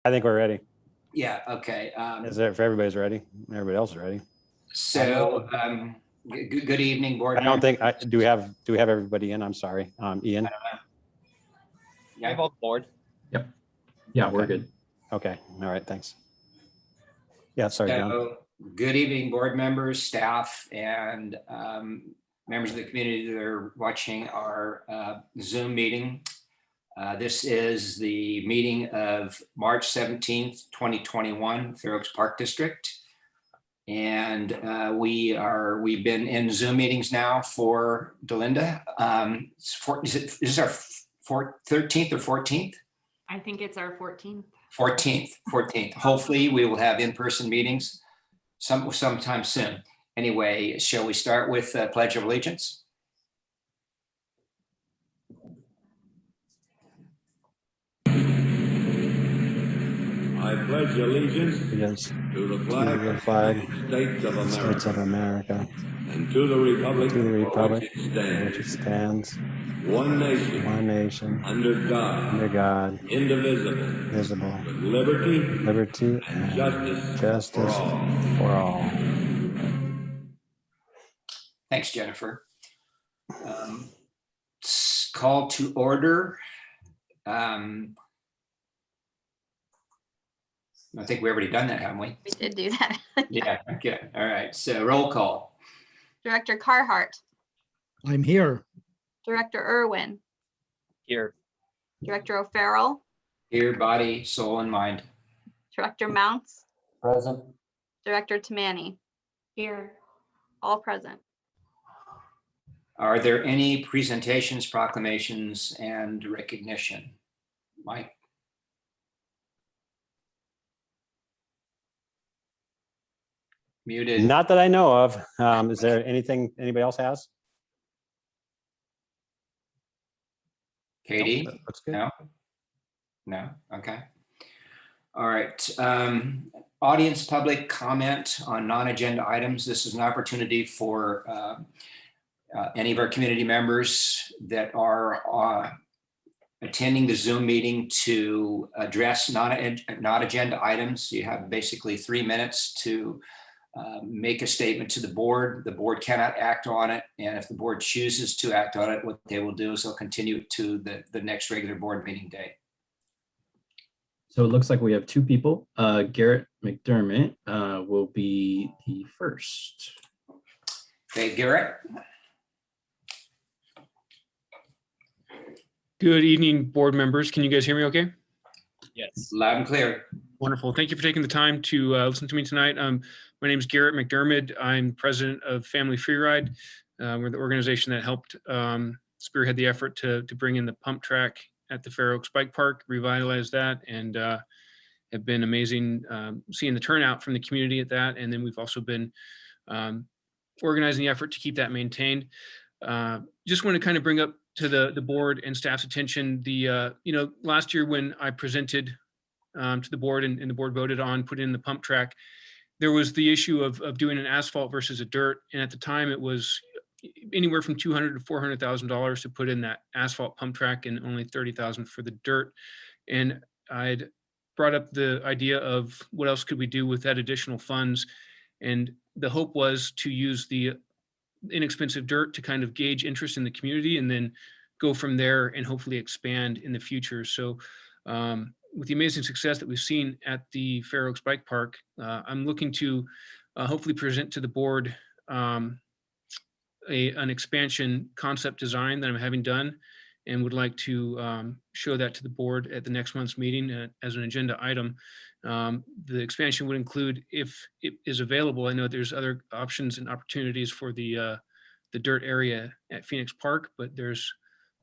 I think we're ready. Yeah, okay. Is there, if everybody's ready? Everybody else is ready. So, good evening, board I don't members. think, do we have everybody in? I'm sorry. Ian? We have all board. Yep. Yeah, we're Okay. good. Okay. All right. Thanks. Yeah. Sorry, John. So, good evening, board members, staff, and members of the community that are watching our Zoom meeting. This is the meeting of March 17th, 2021, Fair Oaks Park District. And we've been in Zoom meetings now for Delinda. Is this our 13th or 14th? I think it's our 14th. 14th. Hopefully we will have in-person meetings sometime soon. Anyway, shall we start with Pledge of Allegiance? I pledge allegiance Yes. to the To flag the of the States of America America, and to the republic to the for republic which for it which it stands, stands, one nation, one nation, under under God, God, indivisible, visible, with liberty liberty and and justice for all. for all. Thanks, Jennifer. Call to order. I think we've already done that, haven't we? We did do that. Yeah, okay. All right. So roll call. Director Carhart, I'm here. Director Irwin, Here. Director O'Farrell, Here, body, soul, and mind. Director Mounts, Present. Director Tamani. Here. All present. Are there any presentations, proclamations, and recognition? Mike? Muted. Not that I know of. Is there anything anybody else has? Katie? Nope, that's good. No? No? Okay. All right. Audience public comment on non-agenda items. This is an opportunity for any of our community members that are attending the Zoom meeting to address non-agenda items. You have basically 3 minutes to make a statement to the board. The board cannot act on it. And if the board chooses to act on it, what they will do is they'll continue it to the next regular board meeting day. So it looks like we have two people. Garrett McDermott will be the first. Okay, Garrett? Good evening, board members. Can you guys hear me okay? Yes. Loud and clear. Wonderful. Thank you for taking the time to listen to me tonight. My name is Garrett McDermott. I'm president of Family Freeride. We're the organization that helped spearhead the effort to bring in the pump track at the Fair Oaks Bike Park, revitalize that, and have been amazing seeing the turnout from the community at that. And then we've also been organizing the effort to keep that maintained. Just want to kind of bring up to the board and staff's attention last year when I presented to the board and the board voted on putting in the pump track, there was the issue of doing an asphalt versus a dirt. And at the time it was anywhere from $200,000 to $400,000 to put in that asphalt pump track and only $30,000 for the dirt. And I'd brought up the idea of what else could we do with that additional funds. And the hope was to use the inexpensive dirt to kind of gauge interest in the community and then go from there and hopefully expand in the future. So with the amazing success that we've seen at the Fair Oaks Bike Park, I'm looking to hopefully present to the board an expansion concept design that I'm having done and would like to show that to the board at the next month's meeting as an agenda item. The expansion would include, if it is available, I know there's other options and opportunities for the dirt area at Phoenix Park, but there's,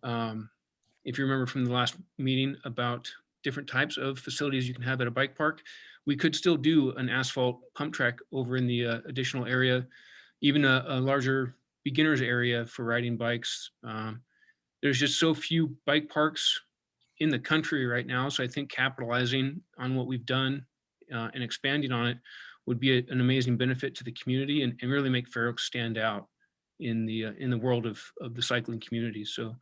if you remember from the last meeting about different types of facilities you can have at a bike park, we could still do an asphalt pump track over in the additional area, even a larger beginners area for riding bikes. There's just so few bike parks in the country right now. So I think capitalizing on what we've done and expanding on it would be an amazing benefit to the community and really make Fair Oaks stand out in the world of the cycling community. So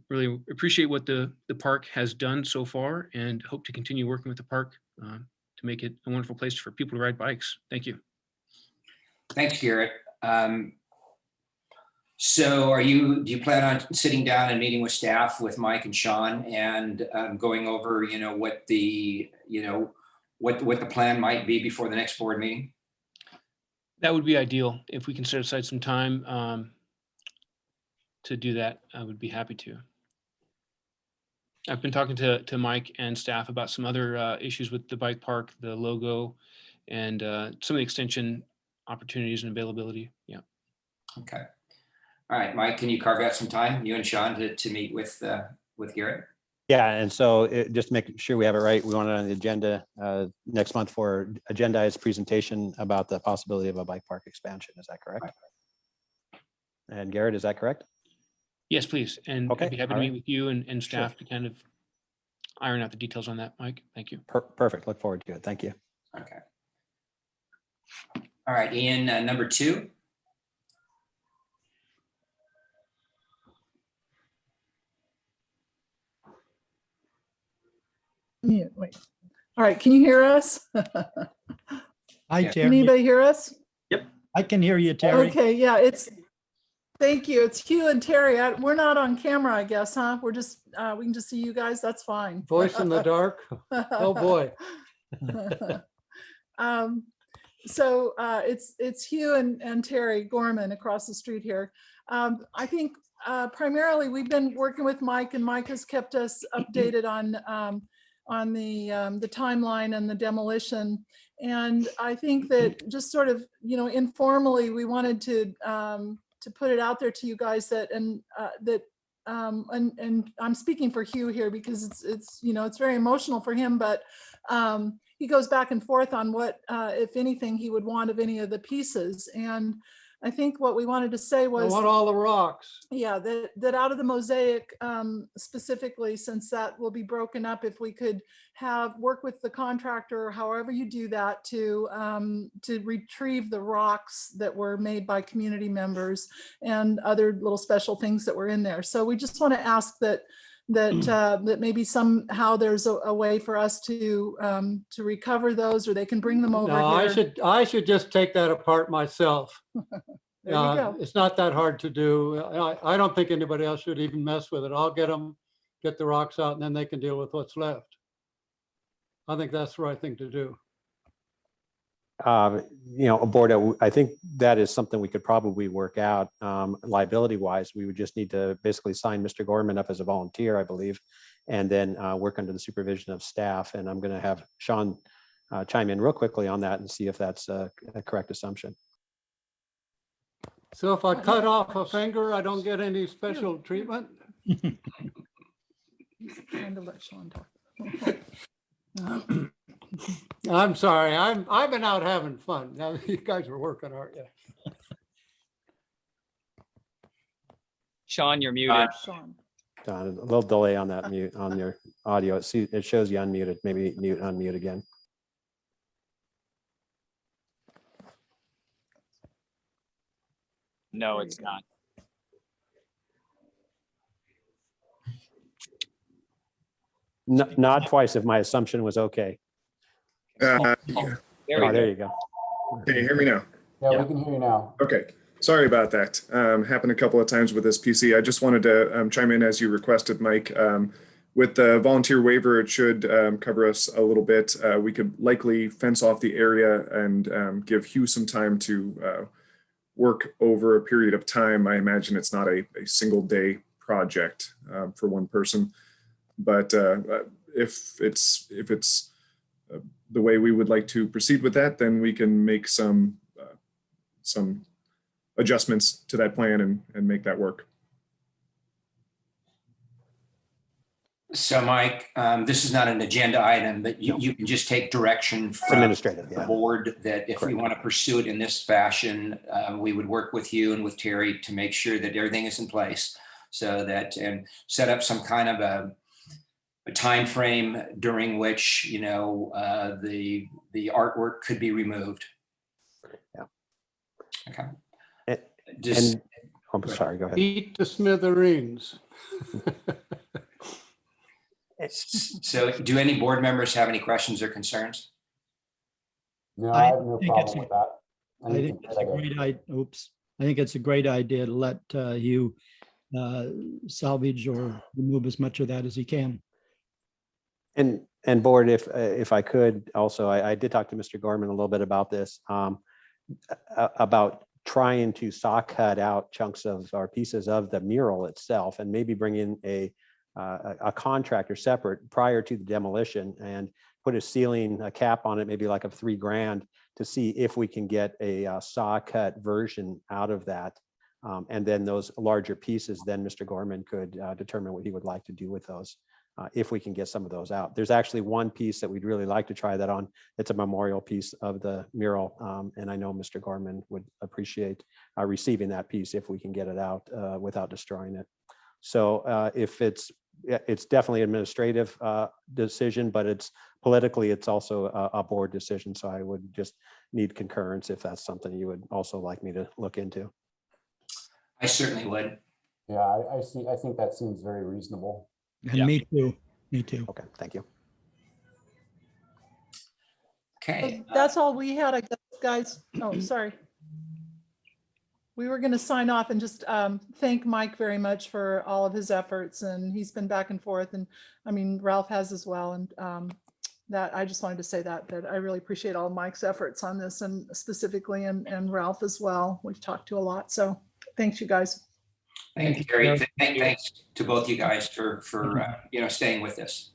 Really appreciate what the park has done so far and hope to continue working with the park to make it a wonderful place for people to ride bikes. Thank you. Thanks, Garrett. So do you plan on sitting down and meeting with staff, with Mike and Sean, and going over, what the plan might be before the next board meeting? That would be ideal. If we can set aside some time to do that, I would be happy to. I've been talking to Mike and staff about some other issues with the bike park, the logo, and some of the extension opportunities and availability. Yeah. Okay. All right, Mike, can you carve out some time, you and Sean, to meet with Garrett? Yeah, and so just to make sure we have it right, we want it on the agenda next month for agendized presentation about the possibility of a bike park expansion. Is that correct? Right. And Garrett, is that correct? Yes, please. And Okay, I'd be happy to all meet right. with you and staff to kind of iron out the details on that, Mike. Thank you. Perfect. Look forward to it. Thank you. Okay. All right, Ian, number 2. Yeah, wait. All right, can you hear us? Hi, Yeah. Can Terry. anybody hear us? I can hear you, Terry. Okay, yeah, thank you. It's Hugh and Terry. We're not on camera, I guess, huh? We're just, we can just see you guys. That's fine. Voice in the dark. Oh, boy. So it's Hugh and Terry Gorman across the street here. I think primarily we've been working with Mike, and Mike has kept us updated on the timeline and the demolition. And I think that just sort of, informally, we wanted to put it out there to you guys that, and I'm speaking for Hugh here because it's very emotional for him, but he goes back and forth on what, if anything, he would want of any of the pieces. And I think what we wanted to say I was, want all the rocks. yeah, that out of the mosaic, specifically, since that will be broken up, if we could work with the contractor, however you do that, to retrieve the rocks that were made by community members and other little special things that were in there. So we just want to ask that maybe somehow there's a way for us to recover those, or they can bring them over No, here. I should just take that apart myself. There you go. It's not that hard to do. I don't think anybody else should even mess with it. I'll get the rocks out, and then they can deal with what's left. I think that's the right thing to do. Board, I think that is something we could probably work out liability wise. We would just need to basically sign Mr. Gorman up as a volunteer, I believe, and then work under the supervision of staff. And I'm going to have Sean chime in real quickly on that and see if that's a correct assumption. So if I cut off a finger, I don't get any special treatment? Trying to let Sean talk. I'm sorry. I've been out having fun. Now you guys are working, aren't you? Sean, you're muted. Sean. Don, a little delay on that mute on your audio. It shows you unmuted. Maybe mute, unmute again. No, it's not. Not twice if my assumption was okay. There we Oh, go. there you go. Can you hear me now? Yeah, we can hear you now. Okay, sorry about that. Happened a couple of times with this PC. I just wanted to chime in as you requested, Mike. With the volunteer waiver, it should cover us a little bit. We could likely fence off the area and give Hugh some time to work over a period of time. I imagine it's not a single day project for one person, but if it's the way we would like to proceed with that, then we can make some adjustments to that plan and make that work. So Mike, this is not an agenda item, but you can just take direction It's from administrative, the yeah. board that if we Correct. want to pursue it in this fashion, we would work with you and with Terry to make sure that everything is in place, so that, and set up some kind of a time frame during which, the artwork could be removed. Yeah. Okay. And- Just, I'm sorry, go ahead. Eat the smithereens. So do any board members have any questions or concerns? No, I I have no think problem it's a- with that. I think it's a great idea. Oops. I think it's a great idea to let you salvage or remove as much of that as you can. And board, if I could also, I did talk to Mr. Gorman a little bit about this, about trying to saw cut out chunks of or pieces of the mural itself and maybe bring in a contractor separate prior to the demolition and put a ceiling, a cap on it, maybe like of $3,000 to see if we can get a saw cut version out of that. And then those larger pieces, then Mr. Gorman could determine what he would like to do with those. If we can get some of those out. There's actually one piece that we'd really like to try that on. It's a memorial piece of the mural. And I know Mr. Gorman would appreciate receiving that piece if we can get it out without destroying it. So if it's definitely an administrative decision, but it's politically, it's also a board decision. So I would just need concurrence if that's something you would also like me to look into. I certainly would. Yeah, I think that seems very reasonable. And Yeah. me too. Me too. Okay, thank you. Okay. That's all we had, I guess, guys. Oh, sorry. We were going to sign off and just thank Mike very much for all of his efforts, and he's been back and forth, and I mean, Ralph has as well. And that I just wanted to say that I really appreciate all Mike's efforts on this, and specifically and Ralph as well. We've talked to a lot, so thanks, you guys. Thank you, Terry. Thanks to both you guys for staying with us.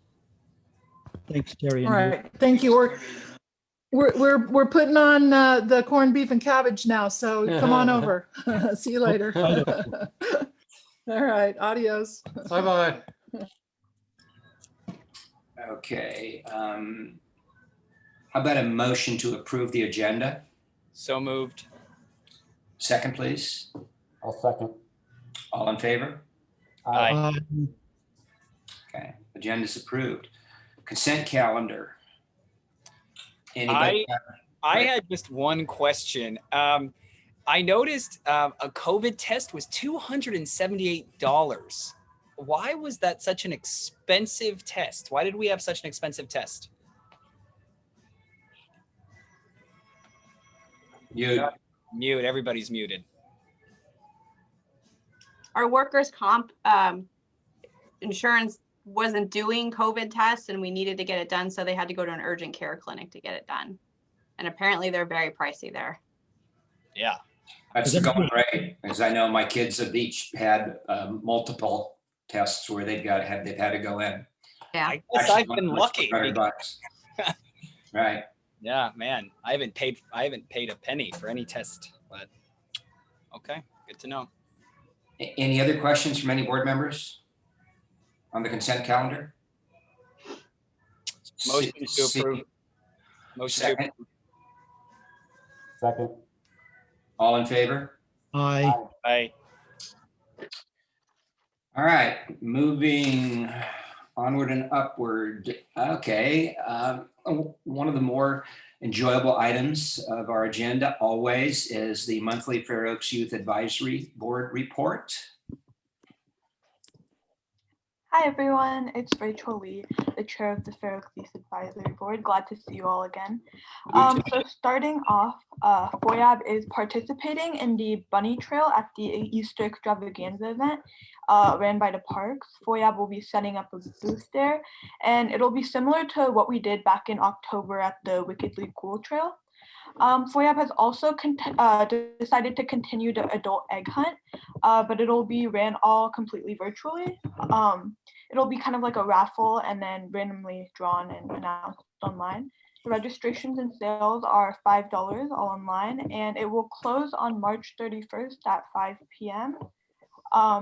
Thanks, Terry. All right, thank you. We're putting on the corned beef and cabbage now, so come on over. See you later. All right, adios. Bye-bye. Okay. How about a motion to approve the agenda? So moved. Second, please. I'll second. All in favor? Aye. Okay, agenda's approved. Consent calendar. Anybody? I had just one question. I noticed a COVID test was $278. Why was that such an expensive test? Why did we have such an expensive test? Mute. Everybody's muted. Our workers' comp insurance wasn't doing COVID tests and we needed to get it done. So they had to go to an urgent care clinic to get it done. And apparently they're very pricey there. Yeah. That's going right, as I know my kids have each had multiple tests where they've had to go in. Yeah. I guess I've been lucky. $100. Right. Yeah, man. I haven't paid a penny for any test, but okay, good to know. Any other questions from any board members on the consent calendar? Motion to approve. Motion to Second. approve. Second. All in favor? Aye. Aye. All right, moving onward and upward. Okay, one of the more enjoyable items of our agenda always is the monthly Fair Oaks Youth Advisory Board report. Hi everyone, it's Rachel Lee, the chair of the Fair Oaks Youth Advisory Board. Glad to see you all again. So starting off, FOIAB is participating in the Bunny Trail at the Easter Extravaganza event ran by the parks. FOIAB will be setting up a booth there, and it'll be similar to what we did back in October at the Wickedly Cool Trail. FOIAB has also decided to continue the adult egg hunt, but it'll be ran all completely virtually. It'll be kind of like a raffle and then randomly drawn and announced online. The registrations and sales are $5 all online, and it will close on March 31st at 5 p.m.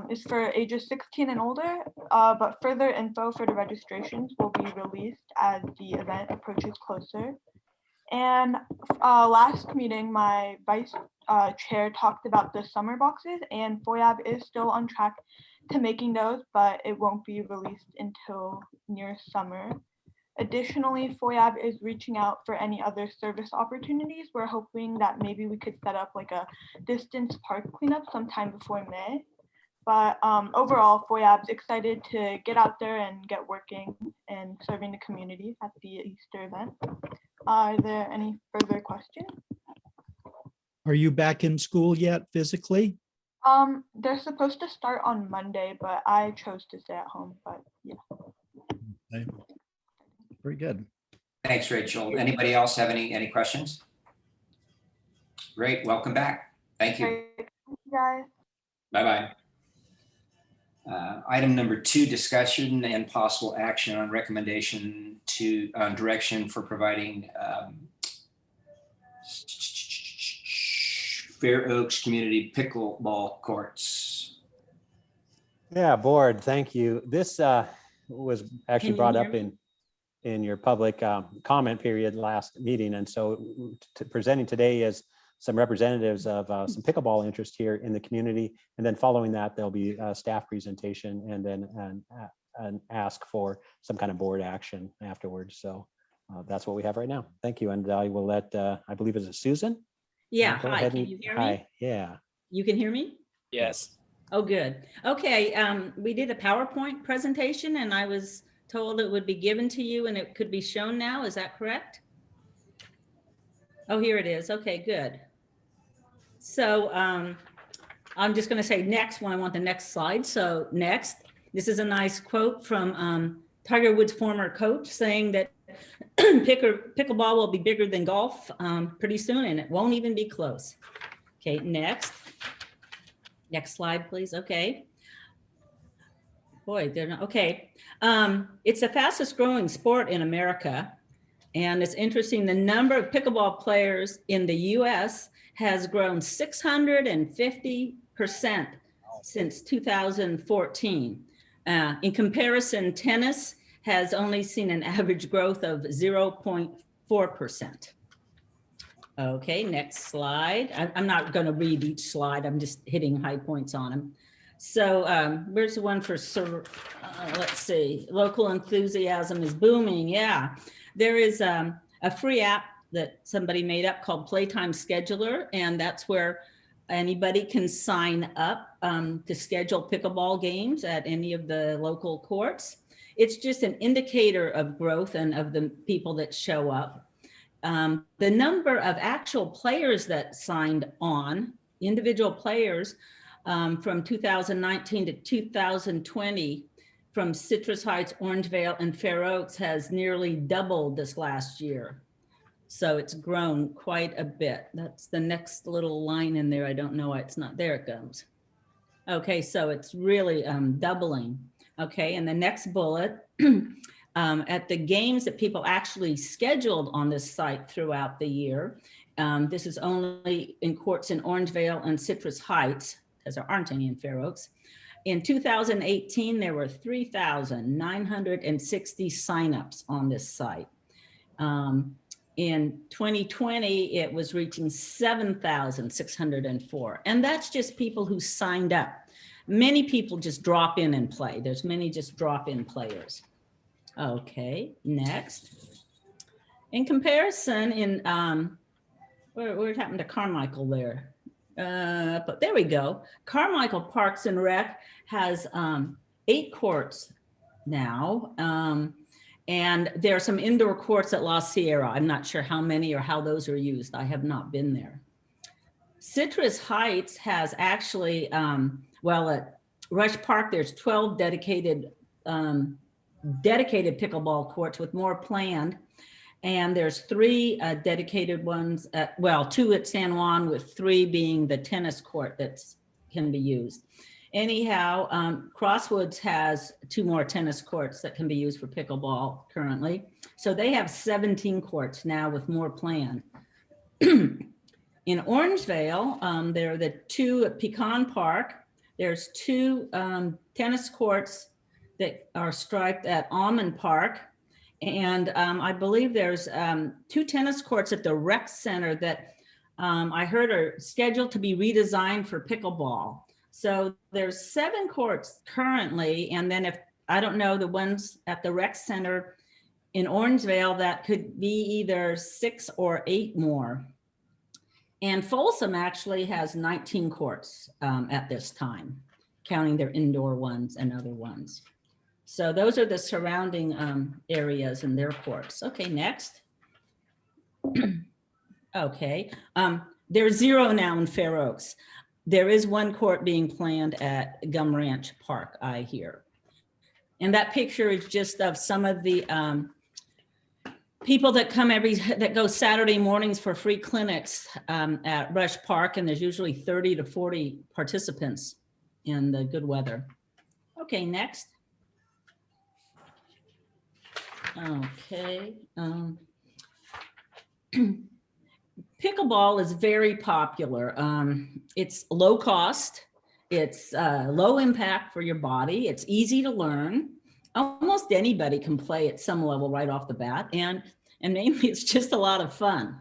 It's for ages 16 and older, but further info for the registrations will be released as the event approaches closer. And last meeting, my vice chair talked about the summer boxes, and FOIAB is still on track to making those, but it won't be released until near summer. Additionally, FOIAB is reaching out for any other service opportunities. We're hoping that maybe we could set up like a distance park cleanup sometime before May. But overall, FOIAB's excited to get out there and get working and serving the community at the Easter event. Are there any further questions? Are you back in school yet physically? They're supposed to start on Monday, but I chose to stay at home, but yeah. Okay. Very good. Thanks, Rachel. Anybody else have any questions? Great, welcome back. Thank you. Great. Thank you, guys. Bye-bye. Item number 2, discussion and possible action on recommendation to direction for providing Fair Oaks Community Pickleball Courts. Yeah, board, thank you. This was actually Can you brought hear up me? in your public comment period last meeting. And so presenting today is some representatives of some pickleball interest here in the community. And then following that, there'll be a staff presentation and then an ask for some kind of board action afterwards. So that's what we have right now. Thank you. And I will let, I believe, is it Susan? Yeah, Go hi, ahead can and- you hear me? Hi, yeah. You can hear me? Yes. Oh, good. Okay, we did a PowerPoint presentation and I was told it would be given to you and it could be shown now. Is that correct? Oh, here it is. Okay, good. So I'm just going to say next when I want the next slide. So next, this is a nice quote from Tiger Woods' former coach saying that pickleball will be bigger than golf pretty soon and it won't even be close. Okay, next. Next slide, please. Okay. Boy, they're not, okay. It's the fastest growing sport in America. And it's interesting, the number of pickleball players in the US has grown 650% since 2014. In comparison, tennis has only seen an average growth of 0.4%. Okay, next slide. I'm not going to read each slide. I'm just hitting high points on them. So where's the one for, let's see, local enthusiasm is booming. Yeah, there is a free app that somebody made up called Playtime Scheduler, and that's where anybody can sign up to schedule pickleball games at any of the local courts. It's just an indicator of growth and of the people that show up. The number of actual players that signed on, individual players from 2019 to 2020 from Citrus Heights, Orangevale, and Fair Oaks has nearly doubled this last year. So it's grown quite a bit. That's the next little line in there. I don't know why it's not there. It comes. Okay, so it's really doubling. Okay, and the next bullet, at the games that people actually scheduled on this site throughout the year, this is only in courts in Orangevale and Citrus Heights, because there aren't any in Fair Oaks. In 2018, there were 3,960 signups on this site. In 2020, it was reaching 7,604. And that's just people who signed up. Many people just drop in and play. There's many just drop-in players. Okay, next. In comparison, in where it happened to Carmichael there? But there we go. Carmichael Parks and Rec has 8 courts now. And there are some indoor courts at La Sierra. I'm not sure how many or how those are used. I have not been there. Citrus Heights has actually, well, at Rush Park, there's 12 dedicated pickleball courts with more planned. And there's 3 dedicated ones, well, 2 at San Juan with 3 being the tennis court that can be used. Anyhow, Crosswoods has 2 more tennis courts that can be used for pickleball currently. So they have 17 courts now with more planned. In Orangevale, there are the 2 at Pecan Park. There's 2 tennis courts that are striped at Almond Park. And I believe there's 2 tennis courts at the rec center that I heard are scheduled to be redesigned for pickleball. So there's 7 courts currently. And then if, I don't know, the ones at the rec center In Orangevale, that could be either 6 or 8 more. And Folsom actually has 19 courts at this time, counting their indoor ones and other ones. So those are the surrounding areas and their courts. Okay, next. Okay, there's 0 now in Fair Oaks. There is 1 court being planned at Gum Ranch Park, I hear. And that picture is just of some of the people that come that go Saturday mornings for free clinics at Rush Park, and there's usually 30 to 40 participants in the good weather. Okay, next. Okay. Pickleball is very popular. It's low cost. It's low impact for your body. It's easy to learn. Almost anybody can play at some level right off the bat. And mainly it's just a lot of fun.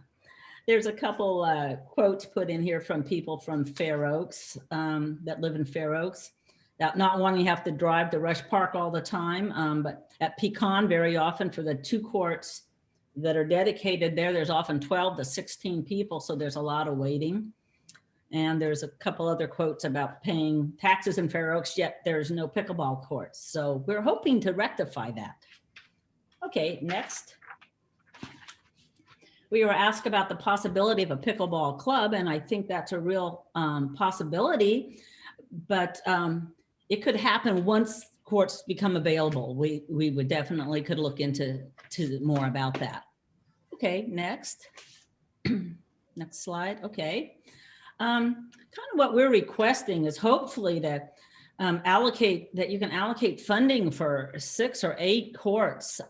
There's a couple quotes put in here from people from Fair Oaks that live in Fair Oaks. That not wanting to have to drive to Rush Park all the time, but at Pecan very often for the 2 courts that are dedicated there, there's often 12 to 16 people, so there's a lot of waiting. And there's a couple other quotes about paying taxes in Fair Oaks, yet there's no pickleball courts. So we're hoping to rectify that. Okay, next. We were asked about the possibility of a pickleball club, and I think that's a real possibility, but it could happen once courts become available. We would definitely could look into more about that. Okay, next. Next slide. Okay. Kind of what we're requesting is hopefully to you can allocate funding for 6 or 8 courts,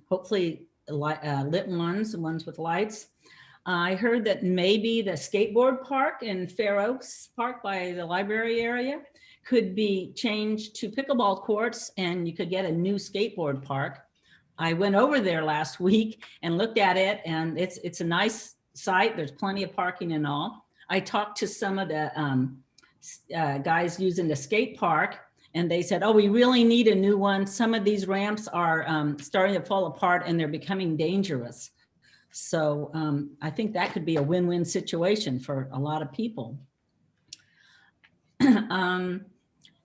hopefully lit ones with lights. I heard that maybe the skateboard park in Fair Oaks Park by the library area could be changed to pickleball courts, and you could get a new skateboard park. I went over there last week and looked at it, and it's a nice site. There's plenty of parking and all. I talked to some of the guys using the skate park, and they said, oh, we really need a new one. Some of these ramps are starting to fall apart and they're becoming dangerous. So I think that could be a win-win situation for a lot of people.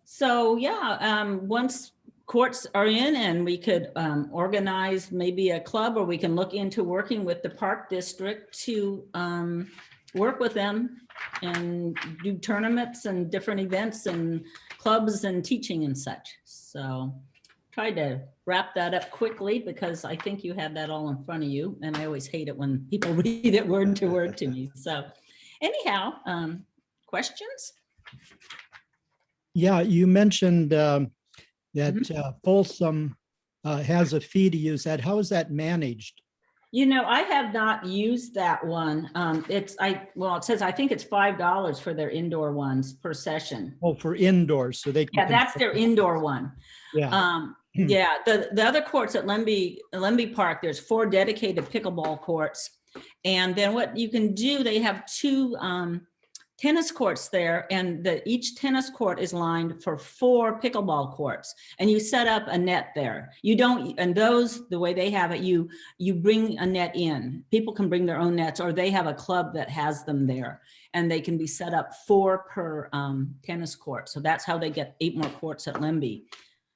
So yeah, once courts are in and we could organize maybe a club, or we can look into working with the park district to work with them and do tournaments and different events and clubs and teaching and such. So tried to wrap that up quickly because I think you had that all in front of you, and I always hate it when people read it word to me. So anyhow, questions? Yeah, you mentioned that Folsom has a fee to use that. How is that managed? You know, I have not used that one. It says, I think it's $5 for their indoor ones per session. Oh, for indoors, so they can. Yeah, that's their indoor one. Yeah. Yeah, the other courts at Lemby Park, there's 4 dedicated pickleball courts. And then what you can do, they have 2 tennis courts there, and each tennis court is lined for 4 pickleball courts, and you set up a net there. You don't, and those, the way they have it, you bring a net in. People can bring their own nets, or they have a club that has them there, and they can be set up 4 per tennis court. So that's how they get 8 more courts at Lemby.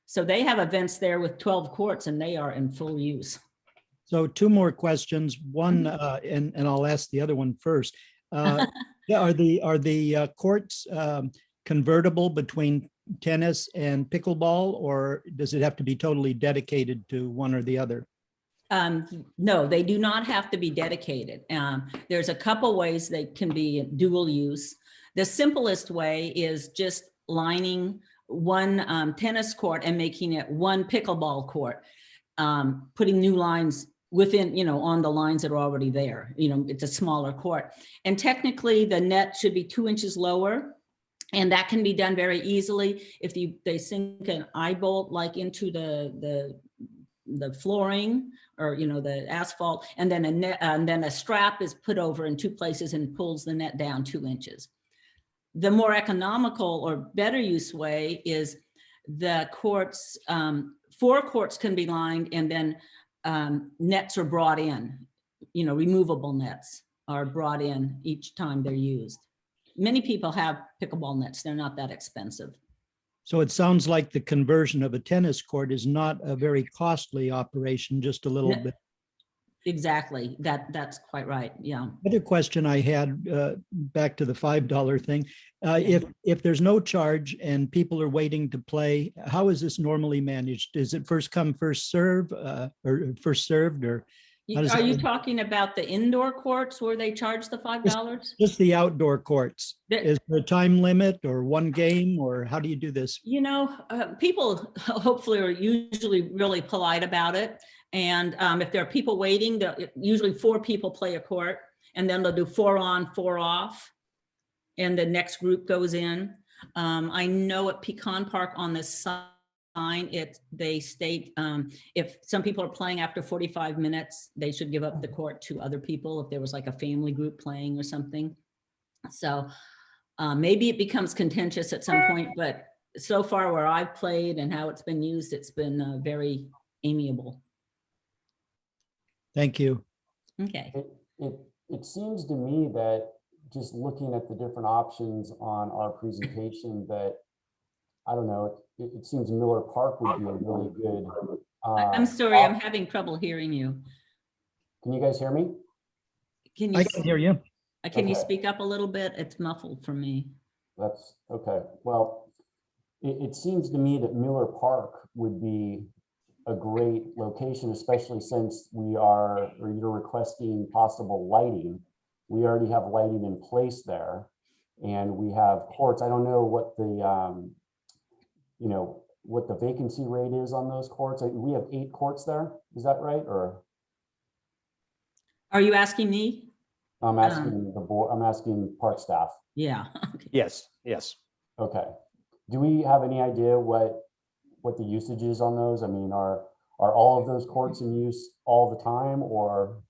So they have events there with 12 courts, and they are in full use. So 2 more questions. One, and I'll ask the other one first. Yeah, are the courts convertible between tennis and pickleball, or does it have to be totally dedicated to one or the other? No, they do not have to be dedicated. There's a couple ways they can be dual use. The simplest way is just lining one tennis court and making it one pickleball court, putting new lines within, on the lines that are already there. It's a smaller court. And technically the net should be 2 inches lower. And that can be done very easily if they sink an eye bolt like into the flooring or, the asphalt, and then a strap is put over in 2 places and pulls the net down 2 inches. The more economical or better use way is the courts, 4 courts can be lined, and then nets are brought in, removable nets are brought in each time they're used. Many people have pickleball nets. They're not that expensive. So it sounds like the conversion of a tennis court is not a very costly operation, just a little No. bit. Exactly. That's quite right. Yeah. Other question I had, back to the $5 thing. If there's no charge and people are waiting to play, how is this normally managed? Is it first come, first serve, or first served, or? how does Are it you work? talking about the indoor courts where they charge the $5? Just the outdoor courts? There- Is there a time limit or one game, or how do you do this? People hopefully are usually really polite about it. And if there are people waiting, usually 4 people play a court, and then they'll do 4 on, 4 off, and the next group goes in. I know at Pecan Park on the sign, they state if some people are playing after 45 minutes, they should give up the court to other people if there was like a family group playing or something. So maybe it becomes contentious at some point, but so far where I've played and how it's been used, it's been very amiable. Thank you. Okay. It seems to me that just looking at the different options on our presentation that, I don't know, it seems Miller Park would be a really good. I'm sorry, I'm having trouble hearing you. Can you guys hear me? I can hear you. Can you Okay. speak up a little bit? It's muffled for me. That's okay. Well, it seems to me that Miller Park would be a great location, especially since you're requesting possible lighting. We already have lighting in place there, and we have courts. I don't know what the, what the vacancy rate is on those courts. We have 8 courts there. Is that right? Or Are you asking me? I'm asking the board, I'm asking park staff. Yeah. Yes. Okay. Do we have any idea what the usage is on those? I mean, are all of those courts in use all the time, or?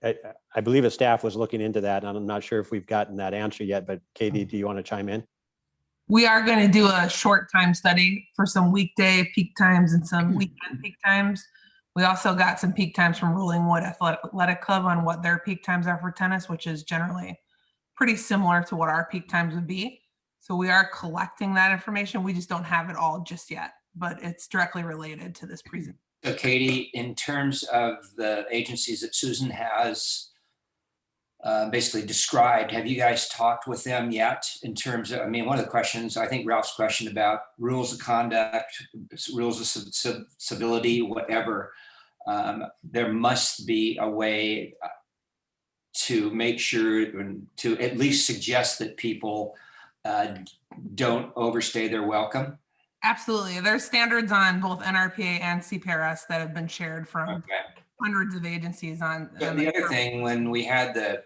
I believe a staff was looking into that, and I'm not sure if we've gotten that answer yet, but Katie, do you want to chime in? We are going to do a short time study for some weekday peak times and some weekend peak times. We also got some peak times from Rolling Wood Athletic Club on what their peak times are for tennis, which is generally pretty similar to what our peak times would be. So we are collecting that information. We just don't have it all just yet, but it's directly related to this presentation. So Katie, in terms of the agencies that Susan has basically described, have you guys talked with them yet in terms of, one of the questions, I think Ralph's question about rules of conduct, rules of civility, whatever, there must be a way to make sure, to at least suggest that people don't overstay their welcome. Absolutely. There's standards on both NRPA and CPRS that have been shared from hundreds of agencies on. But the other thing, when we had the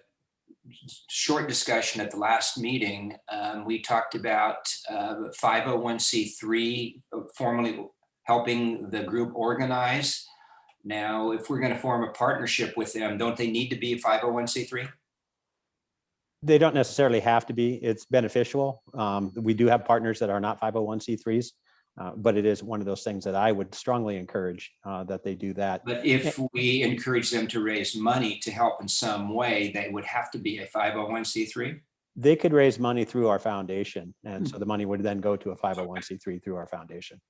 short discussion at the last meeting, we talked about 501c3 formally helping the group organize. Now, if we're going to form a partnership with them, don't they need to be a 501c3? They don't necessarily have to be. It's beneficial. We do have partners that are not 501c3s, but it is one of those things that I would strongly encourage that they do that. But if we encourage them to raise money to help in some way, they would have to be a 501c3? They could raise money through our foundation, and so the money would then go to a 501c3 through our foundation.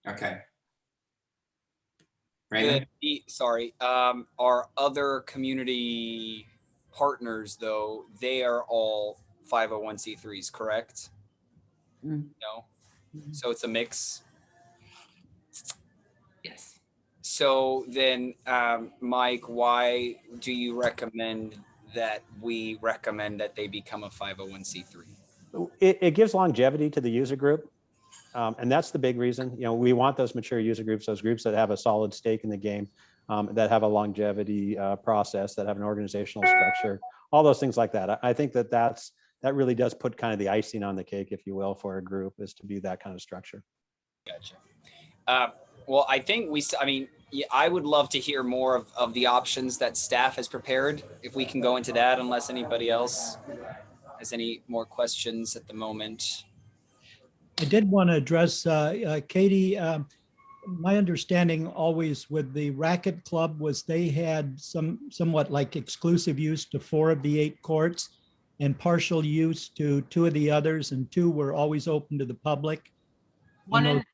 Okay. Raymond? Sorry, our other community partners, though, they are all 501c3s, correct? No? So it's a mix? Yes. So then, Mike, why do you recommend that they become a 501c3? It gives longevity to the user group. And that's the big reason. We want those mature user groups, those groups that have a solid stake in the game, that have a longevity process, that have an organizational structure, all those things like that. I think that really does put kind of the icing on the cake, if you will, for a group, is to be that kind of structure. Gotcha. Well, I think I would love to hear more of the options that staff has prepared, if we can go into that, unless anybody else has any more questions at the moment. I did want to address, Katie, my understanding always with the racket club was they had somewhat like exclusive use to 4 of the 8 courts and partial use to 2 of the others, and 2 were always open to the public. One those- and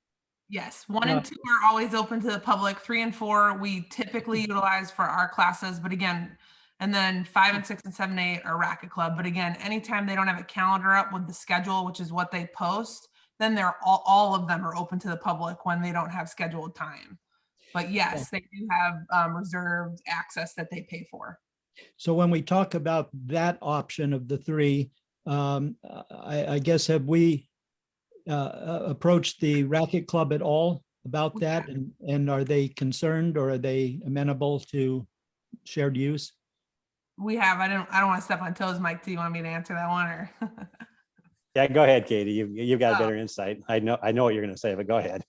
yes, 1 and 2 are always open to the public. 3 and 4 we typically utilize for our classes, but again, and then 5 and 6 and 7 and 8 are racket club. But again, anytime they don't have a calendar up with the schedule, which is what they post, then they're all of them are open to the public when they don't have scheduled time. But yes, they do have reserved access that they pay for. So when we talk about that option of the 3, I guess have we approached the racket club at all about that? And are they concerned, or are they amenable to shared use? We have, I don't want to step on toes, Mike. Do you want me to answer that one or? Yeah, go ahead, Katie. You've got a better insight. I know what you're going to say, but go ahead.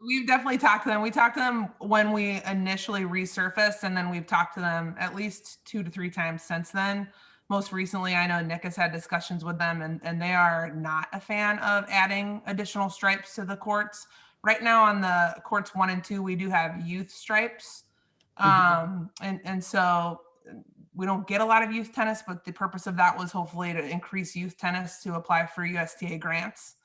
We've definitely talked to them. We talked to them when we initially resurfaced, and then we've talked to them at least 2 to 3 times since then. Most recently, I know Nick has had discussions with them, and they are not a fan of adding additional stripes to the courts. Right now on the courts 1 and 2, we do have youth stripes. And so we don't get a lot of youth tennis, but the purpose of that was hopefully to increase youth tennis to apply for USTA grants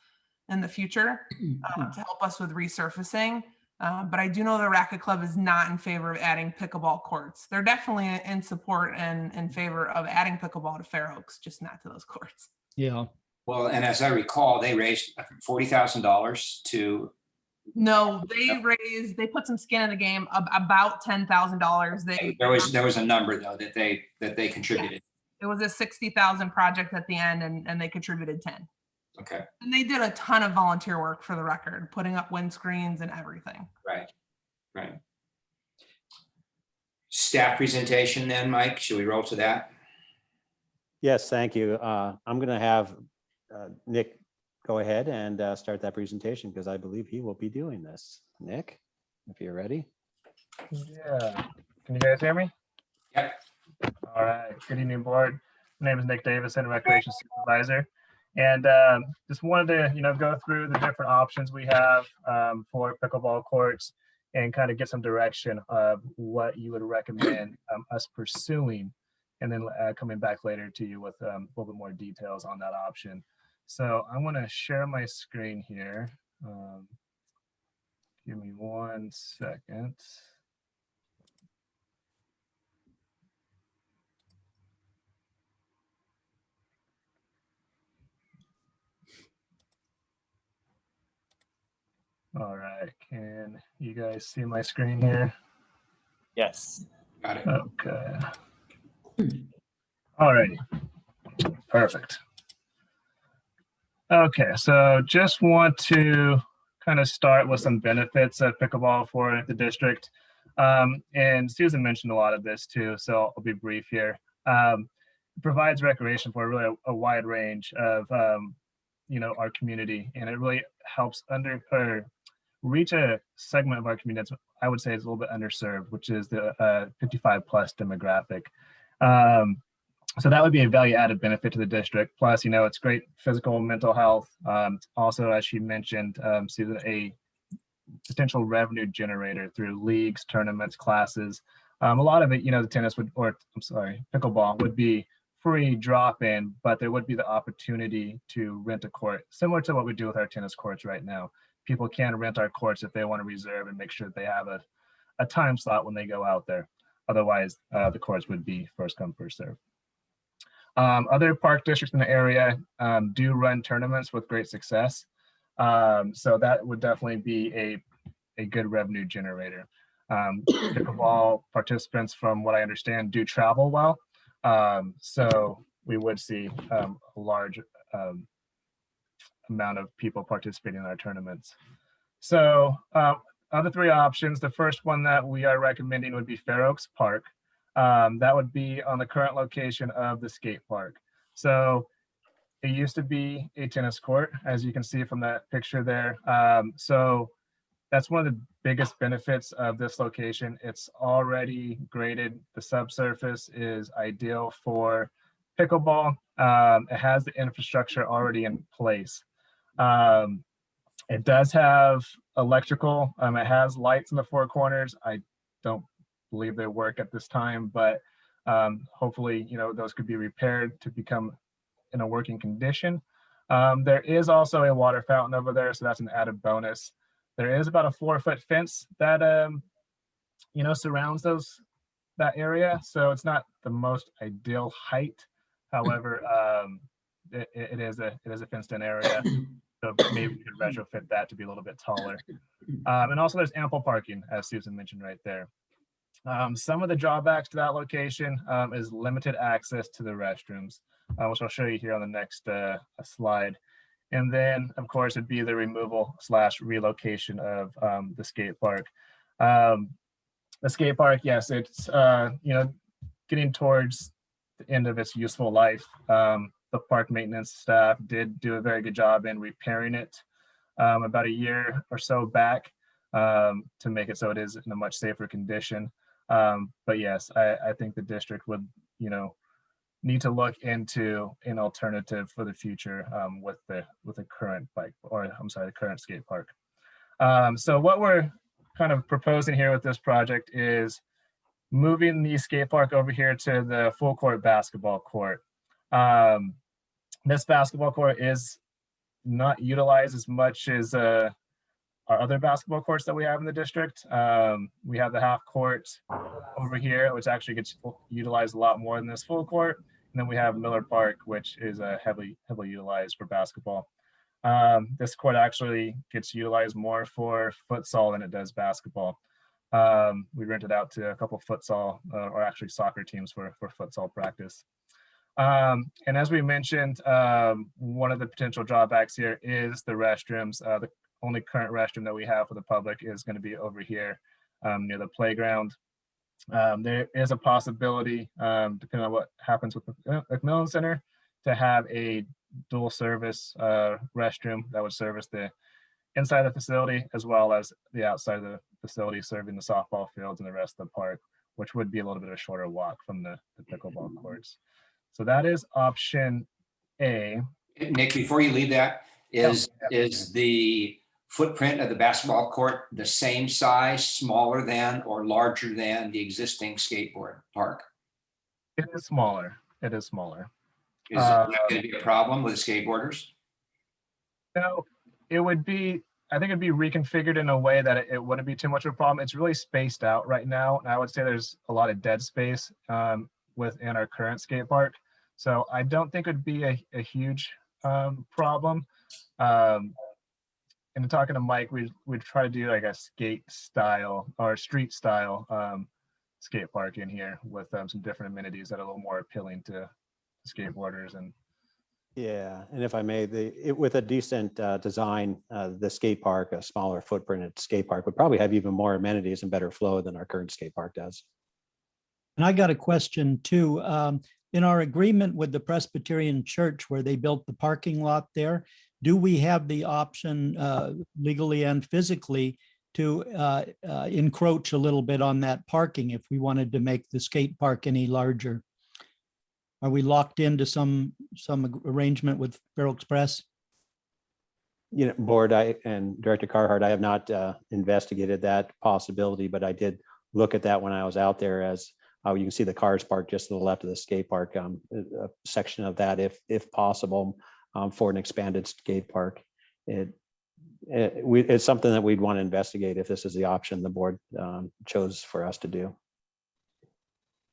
in the future to help us with resurfacing. But I do know the racket club is not in favor of adding pickleball courts. They're definitely in support and in favor of adding pickleball to Fair Oaks, just not to those courts. Yeah. Well, and as I recall, they raised $40,000 to. No, they put some skin in the game, about $10,000. There was a number though that they contributed. It was a 60,000 project at the end, and they contributed 10. Okay. And they did a ton of volunteer work, for the record, putting up windscreens and everything. Right. Staff presentation then, Mike, should we roll to that? Yes, thank you. I'm going to have Nick go ahead and start that presentation because I believe he will be doing this. Nick, if you're ready. Yeah. Can you guys hear me? Yep. All right. Good evening, board. My name is Nick Davison, Recreation Supervisor. And just wanted to, go through the different options we have for pickleball courts and kind of get some direction of what you would recommend us pursuing, and then coming back later to you with a little bit more details on that option. So I want to share my screen here. Give me 1 second. All right, can you guys see my screen here? Yes. Got it. Okay. All right. Perfect. Okay, so just want to kind of start with some benefits of pickleball for the district. And Susan mentioned a lot of this too, so I'll be brief here. It provides recreation for really a wide range of our community, and it really helps reach a segment of our community that's, I would say, is a little bit underserved, which is the 55 plus demographic. So that would be a value added benefit to the district. Plus, it's great physical and mental health. Also, as she mentioned, Susan, a potential revenue generator through leagues, tournaments, classes. A lot of it, the tennis pickleball would be free drop-in, but there would be the opportunity to rent a court, similar to what we do with our tennis courts right now. People can rent our courts if they want to reserve and make sure that they have a time slot when they go out there. Otherwise, the courts would be first come, first serve. Other park districts in the area do run tournaments with great success. So that would definitely be a good revenue generator. Pickleball participants, from what I understand, do travel well. So we would see a large amount of people participating in our tournaments. So other 3 options, the first one that we are recommending would be Fair Oaks Park. That would be on the current location of the skate park. So it used to be a tennis court, as you can see from that picture there. So that's one of the biggest benefits of this location. It's already graded. The subsurface is ideal for pickleball. It has the infrastructure already in place. It does have electrical. It has lights in the four corners. I don't believe they work at this time, but hopefully, those could be repaired to become in a working condition. There is also a water fountain over there, so that's an added bonus. There is about a 4-foot fence that surrounds that area, so it's not the most ideal height. However, it is a fenced-in area, so maybe we could retrofit that to be a little bit taller. And also, there's ample parking, as Susan mentioned right there. Some of the drawbacks to that location is limited access to the restrooms, which I'll show you here on the next slide. And then, of course, it'd be the removal / relocation of the skate park. The skate park, yes, it's getting towards the end of its useful life. The park maintenance staff did do a very good job in repairing it about a year or so back to make it so it is in a much safer condition. But yes, I think the district would, need to look into an alternative for the future with the current the current skate park. So what we're kind of proposing here with this project is moving the skate park over here to the full court basketball court. This basketball court is not utilized as much as our other basketball courts that we have in the district. We have the half court over here, which actually gets utilized a lot more than this full court. And then we have Miller Park, which is heavily utilized for basketball. This court actually gets utilized more for futsal than it does basketball. We rent it out to a couple futsal or actually soccer teams for futsal practice. And as we mentioned, one of the potential drawbacks here is the restrooms. The only current restroom that we have for the public is going to be over here near the playground. There is a possibility, depending on what happens with the McMillan Center, to have a dual service restroom that would service the inside of the facility as well as the outside of the facility, serving the softball fields and the rest of the park, which would be a little bit of a shorter walk from the pickleball courts. So that is option A. Nick, before you leave that, is the footprint of the basketball court the same size, smaller than, or larger than the existing skateboard park? It is smaller. It is smaller. Is that going to be a problem with the skateboarders? No, it would be, I think it'd be reconfigured in a way that it wouldn't be too much of a problem. It's really spaced out right now. And I would say there's a lot of dead space within our current skate park. So I don't think it'd be a huge problem. And talking to Mike, we'd try to do like a skate style or street style skate park in here with some different amenities that are a little more appealing to skateboarders. And yeah, and if I may, with a decent design, the skate park, a smaller footprint skate park would probably have even more amenities and better flow than our current skate park does. And I got a question too. In our agreement with the Presbyterian Church where they built the parking lot there, do we have the option legally and physically to encroach a little bit on that parking if we wanted to make the skate park any larger? Are we locked into some arrangement with Faro Express? Board and Director Carhart, I have not investigated that possibility, but I did look at that when I was out there. As you can see the cars parked just to the left of the skate park, a section of that, if possible, for an expanded skate park. It's something that we'd want to investigate if this is the option the board chose for us to do.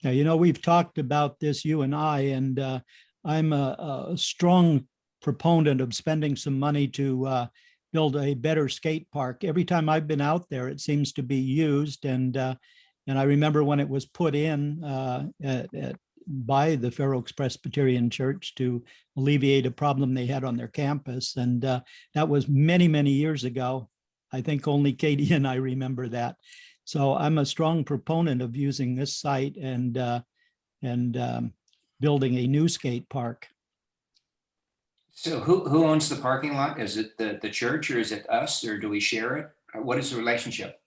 Yeah, we've talked about this, you and I, and I'm a strong proponent of spending some money to build a better skate park. Every time I've been out there, it seems to be used, and I remember when it was put in by the Faro Presbyterian Church to alleviate a problem they had on their campus, and that was many, many years ago. I think only Katie and I remember that. So I'm a strong proponent of using this site and building a new skate park. So who owns the parking lot? Is it the church, or is it us, or do we share it? What is the relationship?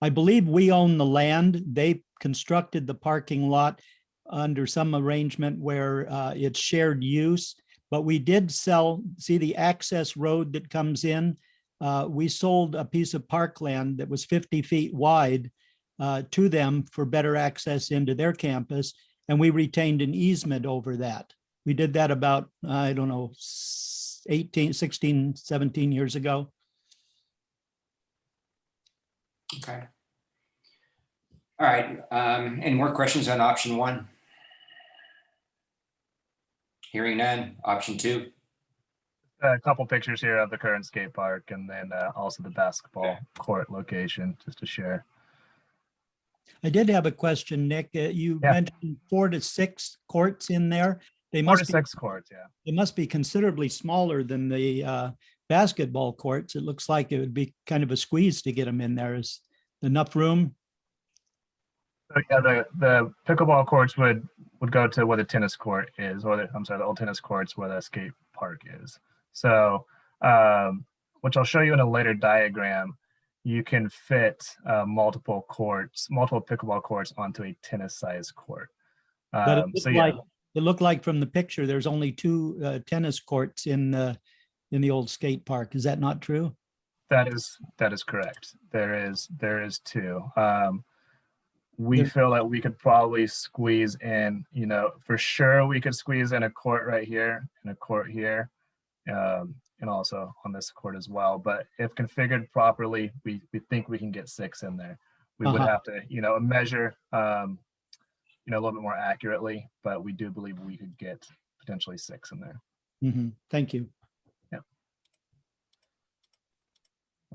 I believe we own the land. They constructed the parking lot under some arrangement where it's shared use, but we did see the access road that comes in we sold a piece of parkland that was 50 feet wide to them for better access into their campus. And we retained an easement over that. We did that about, I don't know, 16, 17 years ago. Okay. All right. Any more questions on option 1? Hearing none. Option 2. A couple pictures here of the current skate park and then also the basketball court location, just to share. I did have a question, Nick. You Yeah. mentioned 4 to 6 courts in there. They 4 to must be, 6 courts, yeah. they must be considerably smaller than the basketball courts. It looks like it would be kind of a squeeze to get them in there. Is enough room? So, yeah, the pickleball courts would go to where the tennis court is, or the old tennis courts where the skate park is. So, which I'll show you in a later diagram, you can fit multiple pickleball courts onto a tennis-sized court. But it So looked yeah, like, it looked like from the picture, there's only 2 tennis courts in the old skate park. Is that not true? that is correct. There is 2. We There- feel that we could probably squeeze in, for sure we could squeeze in a court right here and a court here, and also on this court as well. But if configured properly, we think we can get 6 in there. We would have to, measure, a little bit more accurately, but we do believe we could get potentially 6 in there. Mhm. Thank you.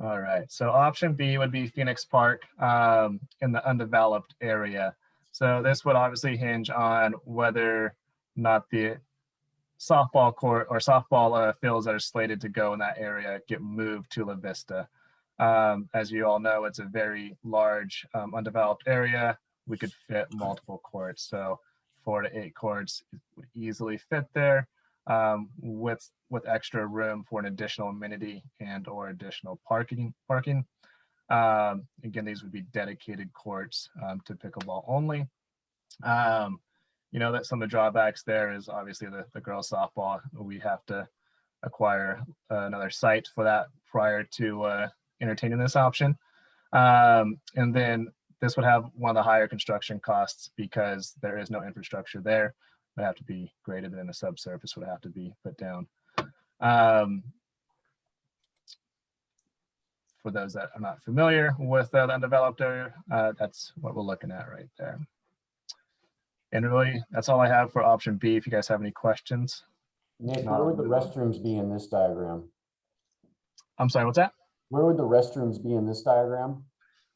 All right, so option B would be Phoenix Park in the undeveloped area. So this would obviously hinge on whether or not the softball court or softball fields that are slated to go in that area get moved to La Vista. As you all know, it's a very large undeveloped area. We could fit multiple courts, so 4 to 8 courts would easily fit there. With extra room for an additional amenity and or additional parking. Again, these would be dedicated courts to pickleball only. That some of the drawbacks there is obviously the girls softball. We have to acquire another site for that prior to entertaining this option. And then this would have one of the higher construction costs because there is no infrastructure there. Would have to be graded, and a subsurface would have to be put down. For those that are not familiar with the undeveloped area, that's what we're looking at right there. And really, that's all I have for option B. If you guys have any questions. Nick, where would the restrooms be in this diagram? I'm sorry, what's that? Where would the restrooms be in this diagram?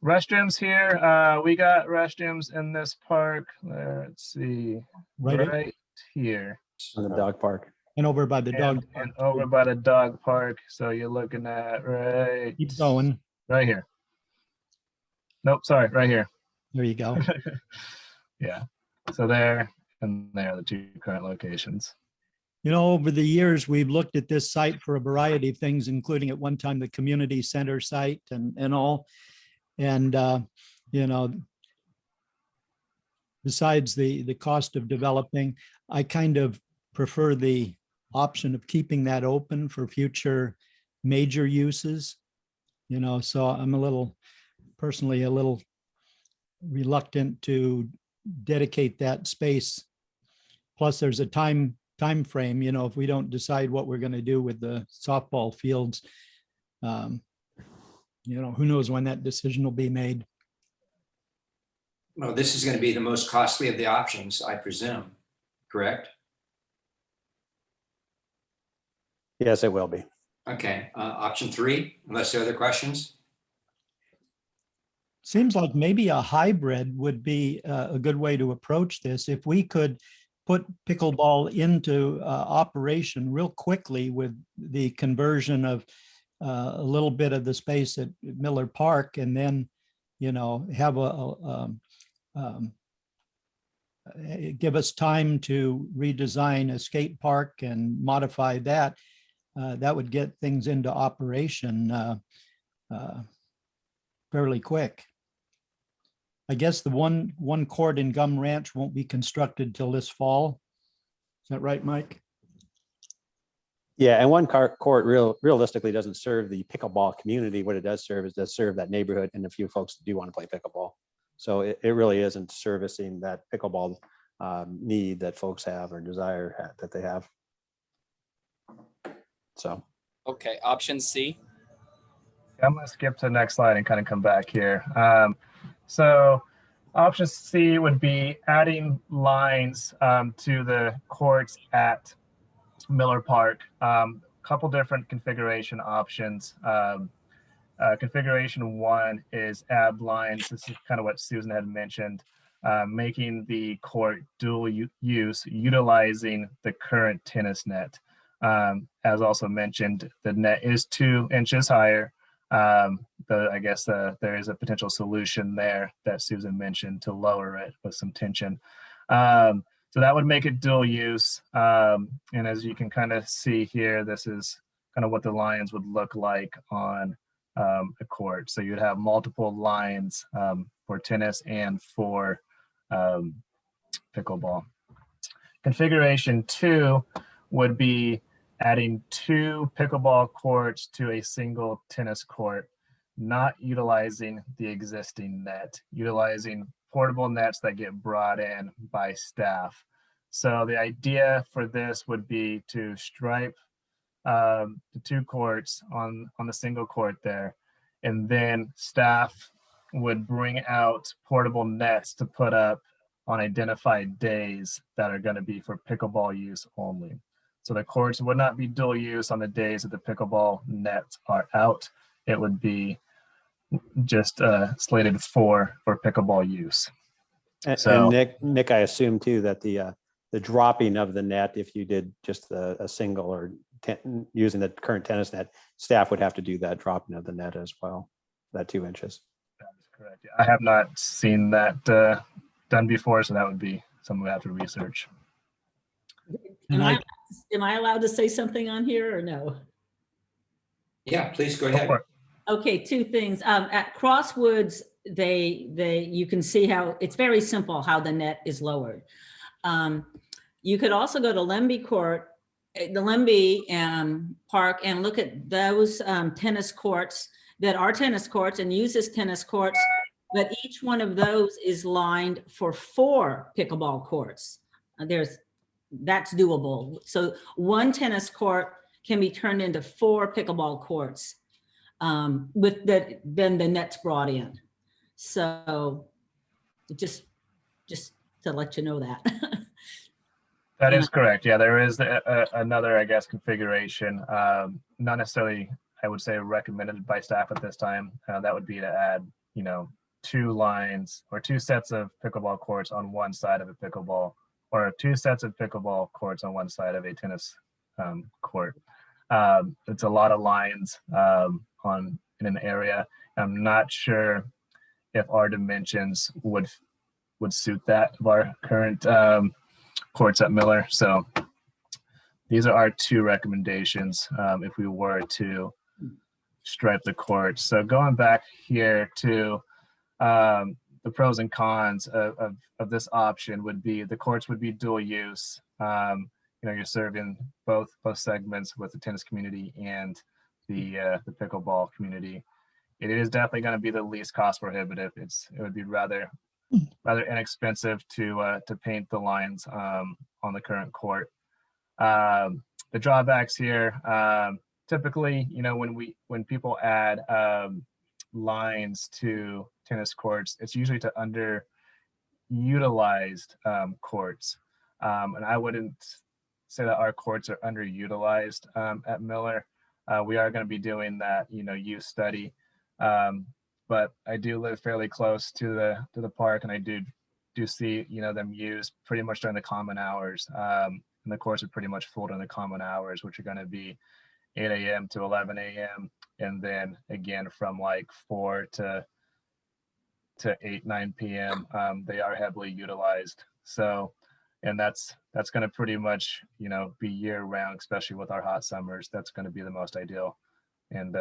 Restrooms here. We got restrooms in this park. Let's see. Right here. In the dog park. And over by the dog. And over by the dog park. So you're looking at right. Keep going. Right here. Nope, sorry, right here. There you go. Yeah. So there and there are the 2 current locations. Over the years, we've looked at this site for a variety of things, including at one time the community center site and all. And, besides the cost of developing, I kind of prefer the option of keeping that open for future major uses. So I'm personally a little reluctant to dedicate that space. Plus there's a time frame, if we don't decide what we're going to do with the softball fields, who knows when that decision will be made. Well, this is going to be the most costly of the options, I presume, correct? Yes, it will be. Okay, option 3, unless there are other questions. Seems like maybe a hybrid would be a good way to approach this. If we could put pickleball into operation real quickly with the conversion of a little bit of the space at Miller Park, and then, have give us time to redesign a skate park and modify that, that would get things into operation fairly quick. I guess the one court in Gum Ranch won't be constructed till this fall. Is that right, Mike? Yeah, and one court realistically doesn't serve the pickleball community. What it does serve is does serve that neighborhood and a few folks that do want to play pickleball. So it really isn't servicing that pickleball need that folks have or desire that they have. So. Okay, option C. I'm going to skip to the next slide and kind of come back here. So option C would be adding lines to the courts at Miller Park. Couple different configuration options. Configuration 1 is add lines. This is kind of what Susan had mentioned, making the court dual use, utilizing the current tennis net. As also mentioned, the net is 2 inches higher. I guess there is a potential solution there that Susan mentioned to lower it with some tension. So that would make it dual use. And as you can kind of see here, this is kind of what the lines would look like on a court. So you'd have multiple lines for tennis and for pickleball. Configuration 2 would be adding 2 pickleball courts to a single tennis court, not utilizing the existing net, utilizing portable nets that get brought in by staff. So the idea for this would be to stripe the 2 courts on the single court there, and then staff would bring out portable nets to put up on identified days that are going to be for pickleball use only. So the courts would not be dual use on the days that the pickleball nets are out. It would be just slated for pickleball use. And Nick, I assume too that the dropping of the net, if you did just a single or using the current tennis net, staff would have to do that dropping of the net as well, that 2 inches. That is correct. I have not seen that done before, so that would be something we have to research. Am I allowed to say something on here or no? Yeah, please go ahead. Okay, 2 things. At Crosswoods, you can see how it's very simple how the net is lowered. You could also go to Lemby Court, the Lemby Park, and look at those tennis courts that are tennis courts and use as tennis courts, but each one of those is lined for 4 pickleball courts. That's doable. So 1 tennis court can be turned into 4 pickleball courts with then the nets brought in. So just to let you know that. That is correct. Yeah, there is another, I guess, configuration, not necessarily, I would say, recommended by staff at this time. That would be to add, 2 lines or 2 sets of pickleball courts on one side of a pickleball, or 2 sets of pickleball courts on one side of a tennis court. It's a lot of lines in an area. I'm not sure if our dimensions would suit that of our current courts at Miller. So these are our 2 recommendations if we were to stripe the courts. So going back here to the pros and cons of this option would be the courts would be dual use. You're serving both segments with the tennis community and the pickleball community. It is definitely going to be the least cost prohibitive. It would be rather inexpensive to paint the lines on the current court. The drawbacks here, typically, when people add lines to tennis courts, it's usually to underutilized courts. And I wouldn't say that our courts are underutilized at Miller. We are going to be doing that, use study. But I do live fairly close to the park, and I do see them used pretty much during the common hours. And the courts are pretty much full during the common hours, which are going to be 8 a.m. to 11 a.m. and then again from like 4 to 8, 9 p.m. They are heavily utilized. So, and that's going to pretty much be year round, especially with our hot summers. That's going to be the most ideal and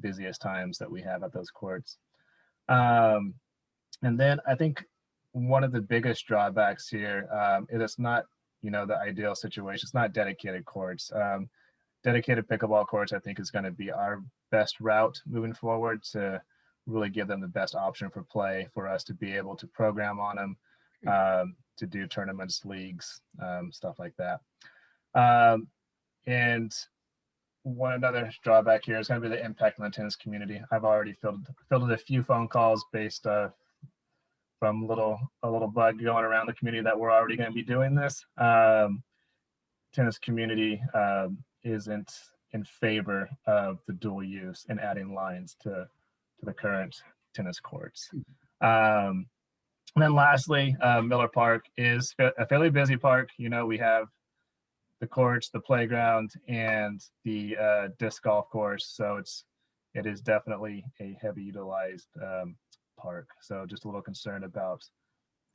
busiest times that we have at those courts. And then I think one of the biggest drawbacks here is it's not the ideal situation. It's not dedicated courts. dedicated pickleball courts, I think, is going to be our best route moving forward to really give them the best option for play, for us to be able to program on them, to do tournaments, leagues, stuff like that. And one another drawback here is going to be the impact on the tennis community. I've already fielded a few phone calls based from a little bug going around the community that we're already going to be doing this. Tennis community isn't in favor of the dual use and adding lines to the current tennis courts. And then lastly, Miller Park is a fairly busy park. You know, we have the courts, the playground, and the disc golf course. So it is definitely a heavy utilized park. So just a little concerned about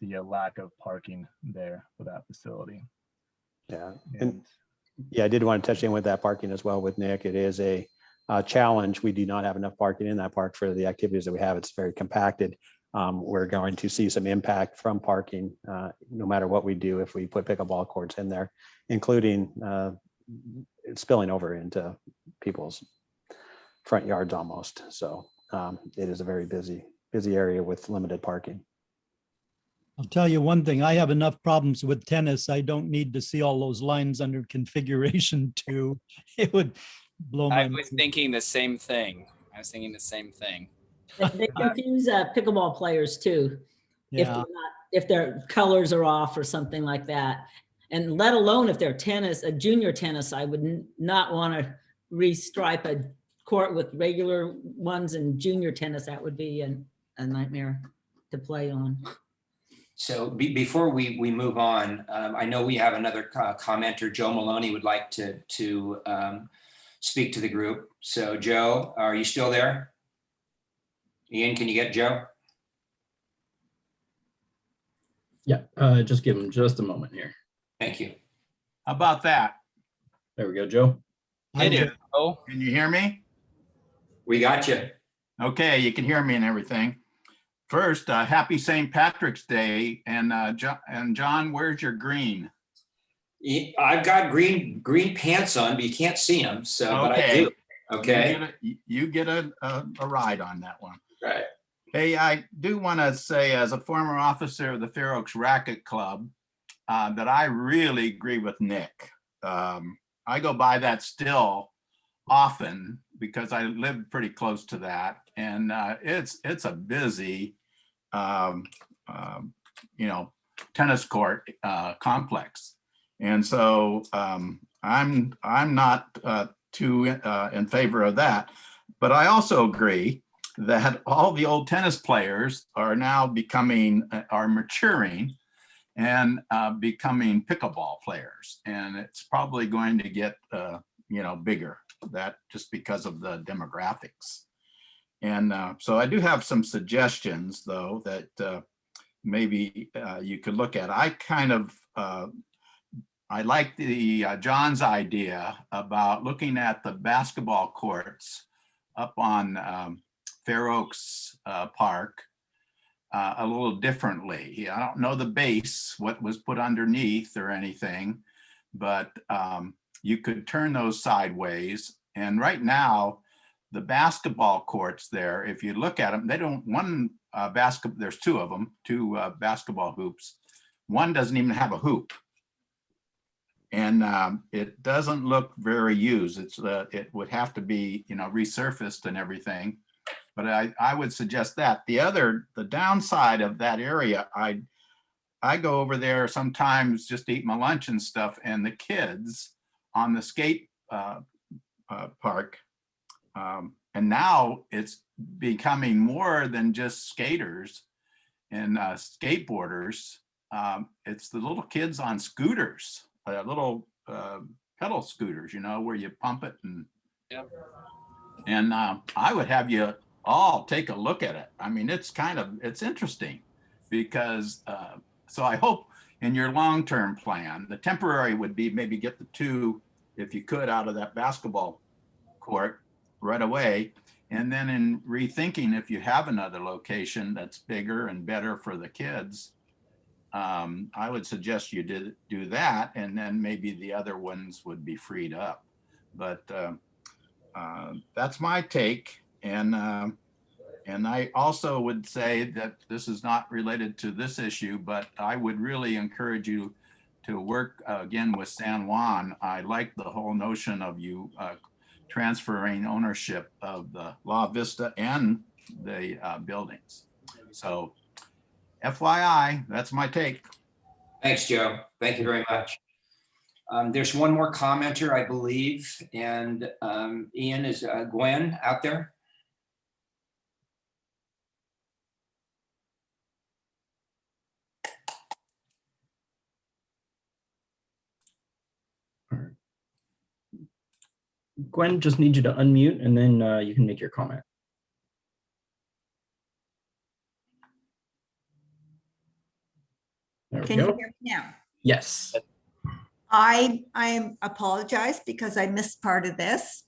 the lack of parking there for that facility. Yeah, and yeah, I did want to touch in with that parking as well with Nick. It is a challenge. We do not have enough parking in that park for the activities that we have. It's very compacted. We're going to see some impact from parking no matter what we do if we put pickleball courts in there, including spilling over into people's front yards almost. So it is a very busy area with limited parking. I'll tell you one thing, I have enough problems with tennis. I don't need to see all those lines under configuration too. It would blow my I was thinking the same thing. They confuse pickleball players too. Yeah. If their colors are off or something like that. And let alone if they're a junior tennis, I would not want to restripe a court with regular ones and junior tennis. That would be a nightmare to play on. So before we move on, I know we have another commenter. Joe Maloney would like to speak to the group. So Joe, are you still there? Ian, can you get Joe? Yeah, just give him just a moment here. Thank you. How about that? There we go, Joe. Can you hear me? We got you. Okay, you can hear me and everything. First, happy St. Patrick's Day. And John, where's your green? I've got green pants on, but you can't see them. So, okay. But I do. Okay. You get a ride on that one. Right. Hey, I do want to say, as a former officer of the Fair Oaks Racquet Club, that I really agree with Nick. I go by that still often because I live pretty close to that, and it's a busy, tennis court complex, and so I'm not too in favor of that. But I also agree that all the old tennis players are now maturing and becoming pickleball players, and it's probably going to get bigger, that just because of the demographics. And so I do have some suggestions though that maybe you could look at. I like the John's idea about looking at the basketball courts up on Fair Oaks Park a little differently. I don't know the base, what was put underneath or anything, but you could turn those sideways. And right now, the basketball courts there, if you look at them, they don't, there's two of them, two basketball hoops. One doesn't even have a hoop. And it doesn't look very used. It would have to be, resurfaced and everything. But I would suggest that. The downside of that area, I go over there sometimes just to eat my lunch and stuff, and the kids on the skate park, and now it's becoming more than just skaters and skateboarders. It's the little kids on scooters, little pedal scooters, where you pump it and I would have you all take a look at it. I mean, it's interesting because so I hope in your long-term plan, the temporary would be maybe get the two, if you could, out of that basketball court right away. And then in rethinking, if you have another location that's bigger and better for the kids, I would suggest you do that, and then maybe the other ones would be freed up. But that's my take. And I also would say that this is not related to this issue, but I would really encourage you to work again with San Juan. I like the whole notion of you transferring ownership of the La Vista and the buildings. So FYI, that's my take. Thanks, Joe. Thank you very much. There's one more commenter, I believe, and Ian, is Gwen out there? Gwen, just need you to unmute and then you can make your comment. There we Can you go. hear me now? Yes. I apologize because I missed part of this,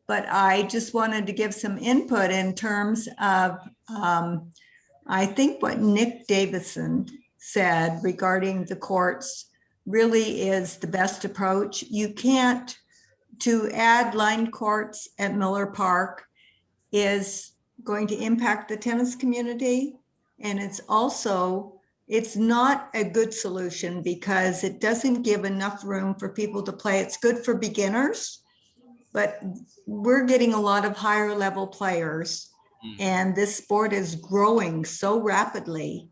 but I just wanted to give some input in terms of, I think what Nick Davison said regarding the courts really is the best approach. You can't, to add line courts at Miller Park is going to impact the tennis community. And it's also, it's not a good solution because it doesn't give enough room for people to play. It's good for beginners, but we're getting a lot of higher level players. And this sport is growing so rapidly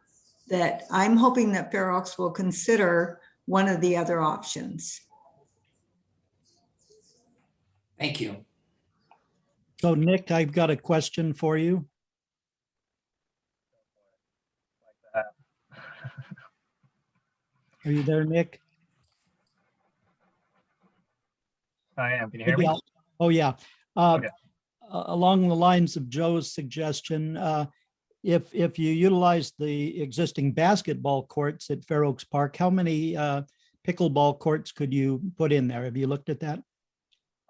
that I'm hoping that Fair Oaks will consider one of the other options. Thank you. So Nick, I've got a question for you. Are you there, Nick? I am. Can you hear me? Maybe oh, yeah. Okay. Along the lines of Joe's suggestion, if you utilize the existing basketball courts at Fair Oaks Park, how many pickleball courts could you put in there? Have you looked at that?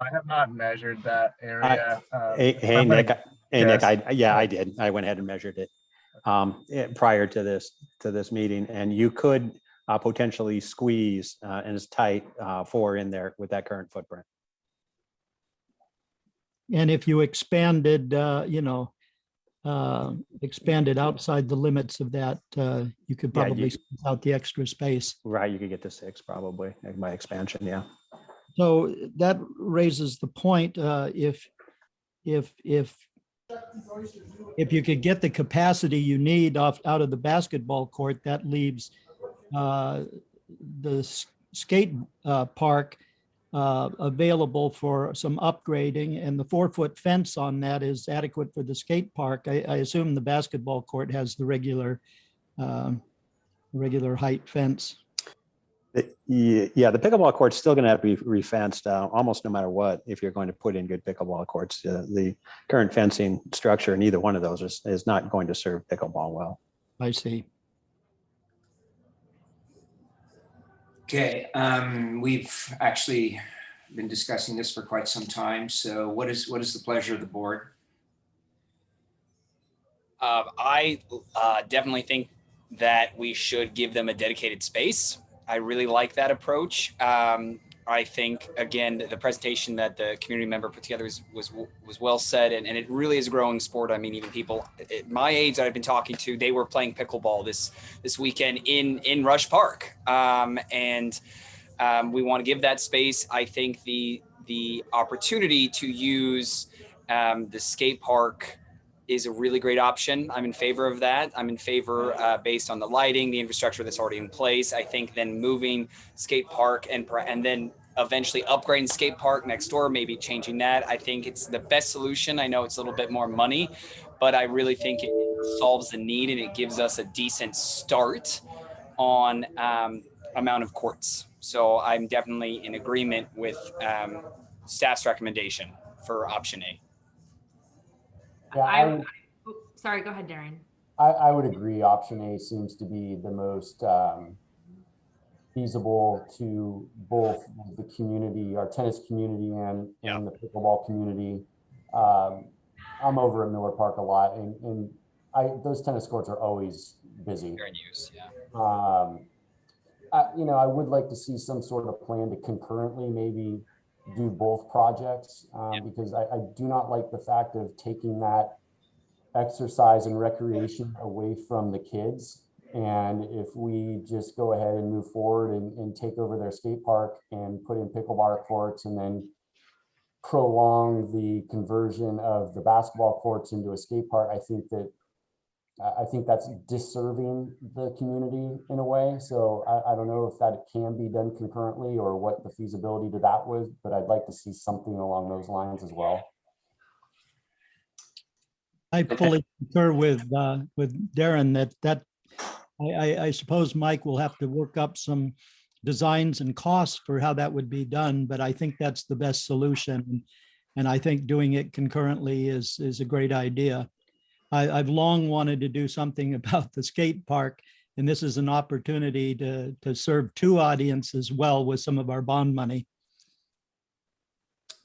I have not measured that area. Hey, Nick. Nick, I did. I went ahead and measured it prior to this meeting, and you could potentially squeeze and it's tight 4 in there with that current footprint. And if you expanded, expanded outside the limits of that, you could probably squeeze out the extra space. Right, you could get to 6 probably by expansion, yeah. So that raises the point, if you could get the capacity you need out of the basketball court, that leaves the skate park available for some upgrading, and the 4-foot fence on that is adequate for the skate park. I assume the basketball court has the regular height fence. Yeah, the pickleball court's still going to have to be refenced almost no matter what if you're going to put in good pickleball courts. The current fencing structure in either one of those is not going to serve pickleball well. I see. Okay, we've actually been discussing this for quite some time. So what is the pleasure of the board? I definitely think that we should give them a dedicated space. I really like that approach. I think, again, the presentation that the community member put together was well said, and it really is a growing sport. I mean, even people at my age that I've been talking to, they were playing pickleball this weekend in Rush Park, and we want to give that space. I think the opportunity to use the skate park is a really great option. I'm in favor of that. I'm in favor based on the lighting, the infrastructure that's already in place. I think then moving skate park and then eventually upgrading skate park next door, maybe changing that. I think it's the best solution. I know it's a little bit more money, but I really think it solves the need and it gives us a decent start on amount of courts. So I'm definitely in agreement with staff's recommendation for option A. Yeah, sorry, go ahead, Darren. I would agree. Option A seems to be the most feasible to both the community, our tennis community, and the pickleball community. I'm over at Miller Park a lot, and those tennis courts are always busy. They're in use, yeah. I would like to see some sort of plan to concurrently maybe do both projects because I do not like the fact of taking that exercise and recreation away from the kids. And if we just go ahead and move forward and take over their skate park and put in pickleball courts and then prolong the conversion of the basketball courts into a skate park, I think that's disserving the community in a way. So I don't know if that can be done concurrently or what the feasibility to that was, but I'd like to see something along those lines as well. I fully concur with Darren that I suppose Mike will have to work up some designs and costs for how that would be done, but I think that's the best solution. And I think doing it concurrently is a great idea. I've long wanted to do something about the skate park, and this is an opportunity to serve two audiences well with some of our bond money.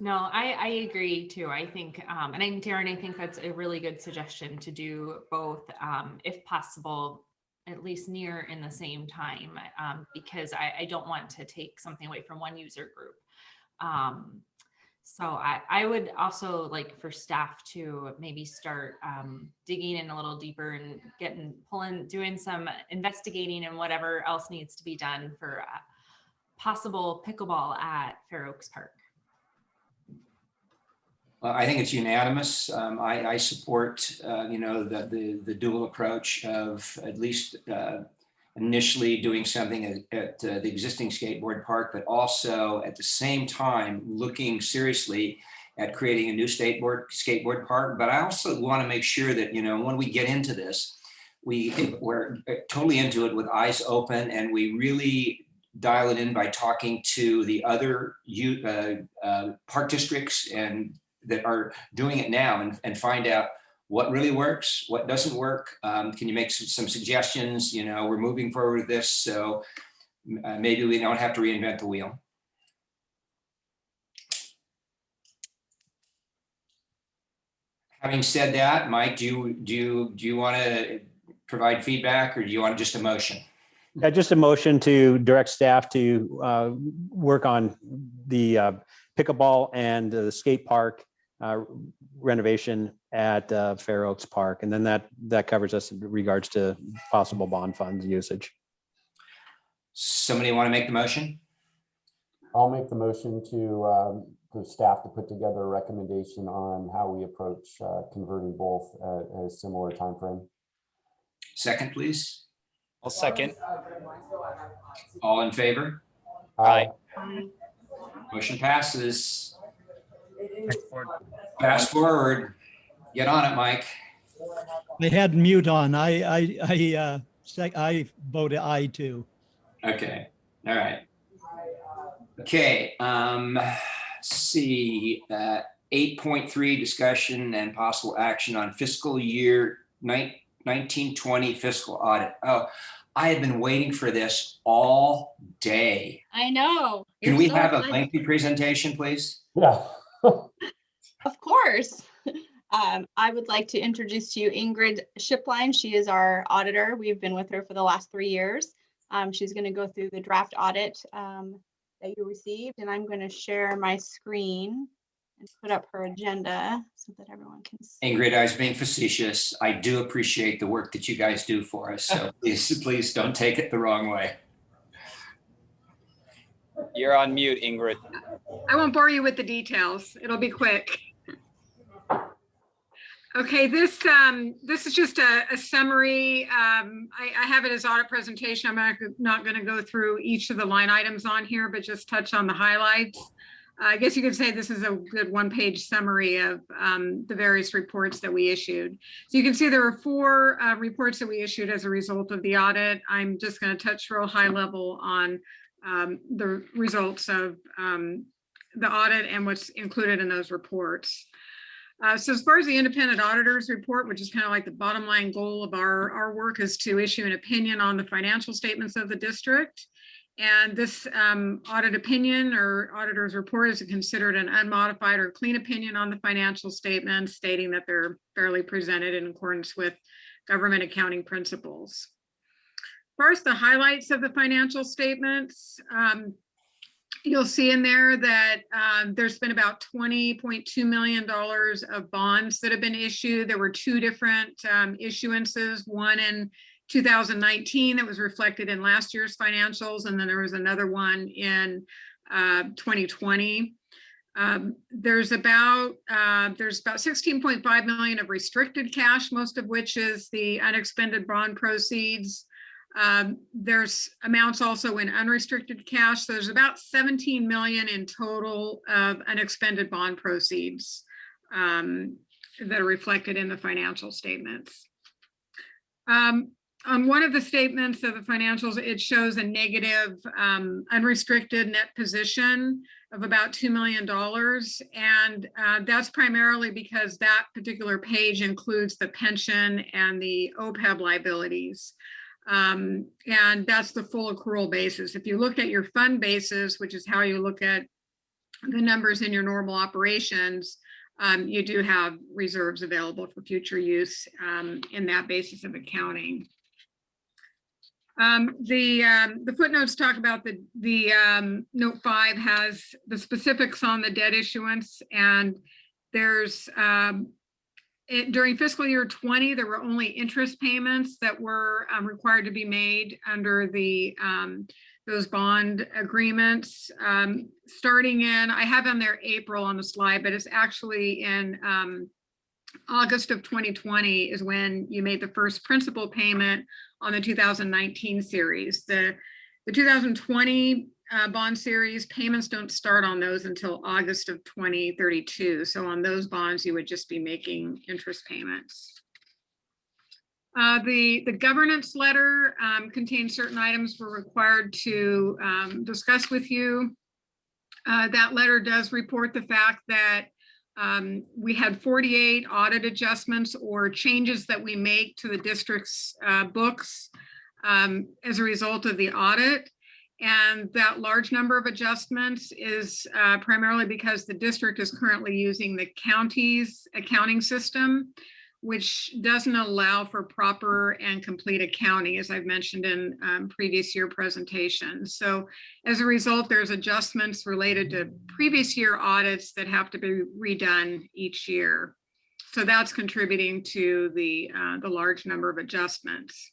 No, I agree too. I think, and Darren, I think that's a really good suggestion to do both, if possible, at least near in the same time, because I don't want to take something away from one user group. So I would also like for staff to maybe start digging in a little deeper and doing some investigating and whatever else needs to be done for possible pickleball at Fair Oaks Park. Well, I think it's unanimous. I support, the dual approach of at least initially doing something at the existing skateboard park, but also at the same time looking seriously at creating a new skateboard park. But I also want to make sure that, when we get into this, we're totally into it with eyes open, and we really dial it in by talking to the other park districts and that are doing it now and find out what really works, what doesn't work. Can you make some suggestions? We're moving forward with this, so maybe we don't have to reinvent the wheel. Having said that, Mike, do you want to provide feedback, or do you want just a motion? Yeah, just a motion to direct staff to work on the pickleball and the skate park renovation at Fair Oaks Park. And then that covers us in regards to possible bond funds usage. Somebody want to make the motion? I'll make the motion to staff to put together a recommendation on how we approach converting both at a similar time frame. Second, please. I'll second. All in favor? Aye. Motion passes. Fast forward. Get on it, Mike. I had mute on. I voted aye too. Okay. All right. Okay. See, 8.3 discussion and possible action on fiscal year 1920 fiscal audit. Oh, I have been waiting for this all day. I know. Can You're we so have a excited. lengthy presentation, please? Yeah. Of course. I would like to introduce to you Ingrid Shipline. She is our auditor. We've been with her for the last 3 years. She's going to go through the draft audit that you received, and I'm going to share my screen and put up her agenda so that everyone can see. Ingrid, I was being facetious. I do appreciate the work that you guys do for us. So please don't take it the wrong way. You're on mute, Ingrid. I won't bore you with the details. It'll be quick. Okay, this is just a summary. I have it as audit presentation. I'm not going to go through each of the line items on here, but just touch on the highlights. I guess you could say this is a good one-page summary of the various reports that we issued. So you can see there were 4 reports that we issued as a result of the audit. I'm just going to touch real high level on the results of the audit and what's included in those reports. So as far as the independent auditors report, which is kind of like the bottom line goal of our work, is to issue an opinion on the financial statements of the district. And this audit opinion or auditor's report is considered an unmodified or clean opinion on the financial statements, stating that they're fairly presented in accordance with government accounting principles. First, the highlights of the financial statements. You'll see in there that there's been about $20.2 million of bonds that have been issued. There were two different issuances, one in 2019 that was reflected in last year's financials, and then there was another one in 2020. There's about 16.5 million of restricted cash, most of which is the unexpended bond proceeds. There's amounts also in unrestricted cash. So there's about 17 million in total of unexpended bond proceeds that are reflected in the financial statements. On one of the statements of the financials, it shows a negative unrestricted net position of about $2 million. And that's primarily because that particular page includes the pension and the OPEB liabilities. And that's the full accrual basis. If you look at your fund basis, which is how you look at the numbers in your normal operations, you do have reserves available for future use in that basis of accounting. The footnotes talk about the note 5 has the specifics on the debt issuance, and there's during fiscal year 20, there were only interest payments that were required to be made under the those bond agreements. Starting in, I have on there April on the slide, but it's actually in August of 2020 is when you made the first principal payment on the 2019 series. The 2020 bond series payments don't start on those until August of 2032. So on those bonds, you would just be making interest payments. The governance letter contains certain items we're required to discuss with you. That letter does report the fact that we had 48 audit adjustments or changes that we make to the district's books as a result of the audit. And that large number of adjustments is primarily because the district is currently using the county's accounting system, which doesn't allow for proper and complete accounting, as I've mentioned in previous year presentations. So as a result, there's adjustments related to previous year audits that have to be redone each year. So that's contributing to the large number of adjustments.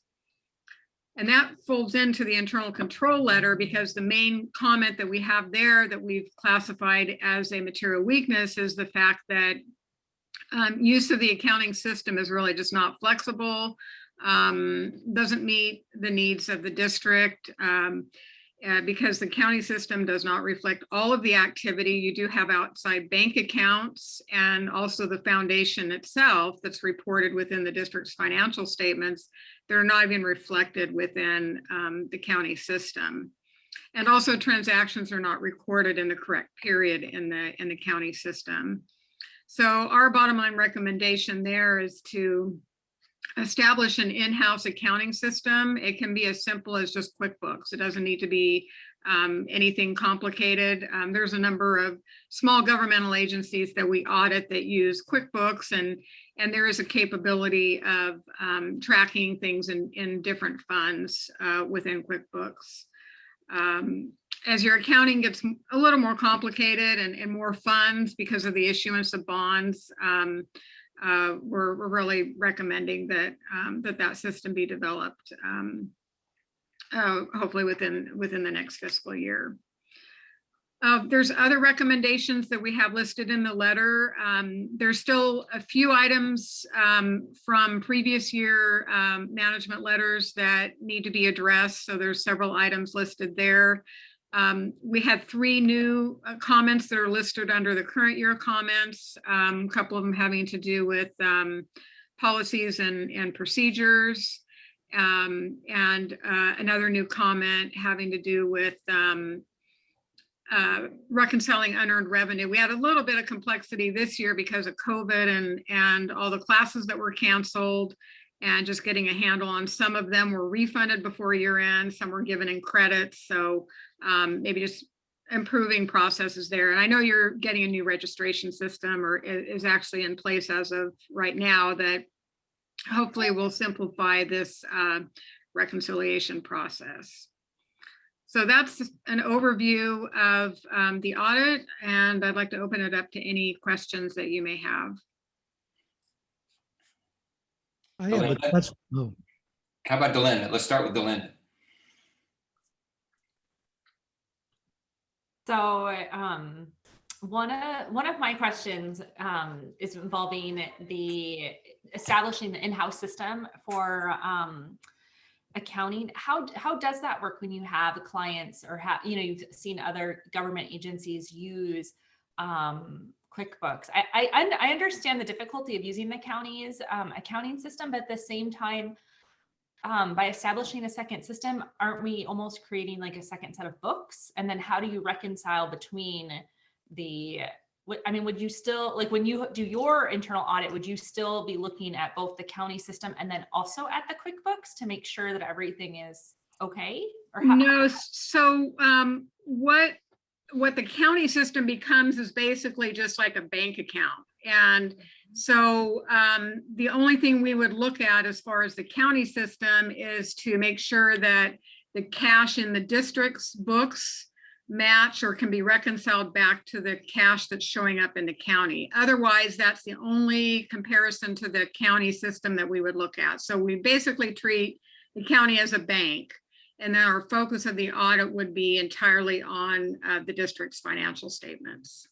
And that folds into the internal control letter because the main comment that we have there that we've classified as a material weakness is the fact that use of the accounting system is really just not flexible, doesn't meet the needs of the district because the county system does not reflect all of the activity. You do have outside bank accounts and also the foundation itself that's reported within the district's financial statements. They're not even reflected within the county system. And also transactions are not recorded in the correct period in the county system. So our bottom line recommendation there is to establish an in-house accounting system. It can be as simple as just QuickBooks. It doesn't need to be anything complicated. There's a number of small governmental agencies that we audit that use QuickBooks, and there is a capability of tracking things in different funds within QuickBooks. As your accounting gets a little more complicated and more funds because of the issuance of bonds, we're really recommending that that system be developed, hopefully within the next fiscal year. There's other recommendations that we have listed in the letter. There's still a few items from previous year management letters that need to be addressed. So there's several items listed there. We had 3 new comments that are listed under the current year comments, a couple of them having to do with policies and procedures, and another new comment having to do with reconciling unearned revenue. We had a little bit of complexity this year because of COVID and all the classes that were canceled, and just getting a handle on some of them were refunded before year end, some were given in credits. So maybe just improving processes there. And I know you're getting a new registration system, or is actually in place as of right now, that hopefully will simplify this reconciliation process. So that's an overview of the audit, and I'd like to open it up to any questions that you may have. I have a question. Oh. How about Delinda? Let's start with Delinda. So one of my questions is involving the establishing the in-house system for accounting. How does that work when you have clients or you've seen other government agencies use QuickBooks? I understand the difficulty of using the county's accounting system, but at the same time, by establishing a second system, aren't we almost creating like a second set of books? And then how do you reconcile between would you still, like when you do your internal audit, would you still be looking at both the county system and then also at the QuickBooks to make sure that everything is okay? Or No, so what the county system becomes is basically just like a bank account. And so the only thing we would look at as far as the county system is to make sure that the cash in the district's books match or can be reconciled back to the cash that's showing up in the county. Otherwise, that's the only comparison to the county system that we would look at. So we basically treat the county as a bank, and then our focus of the audit would be entirely on the district's financial statements.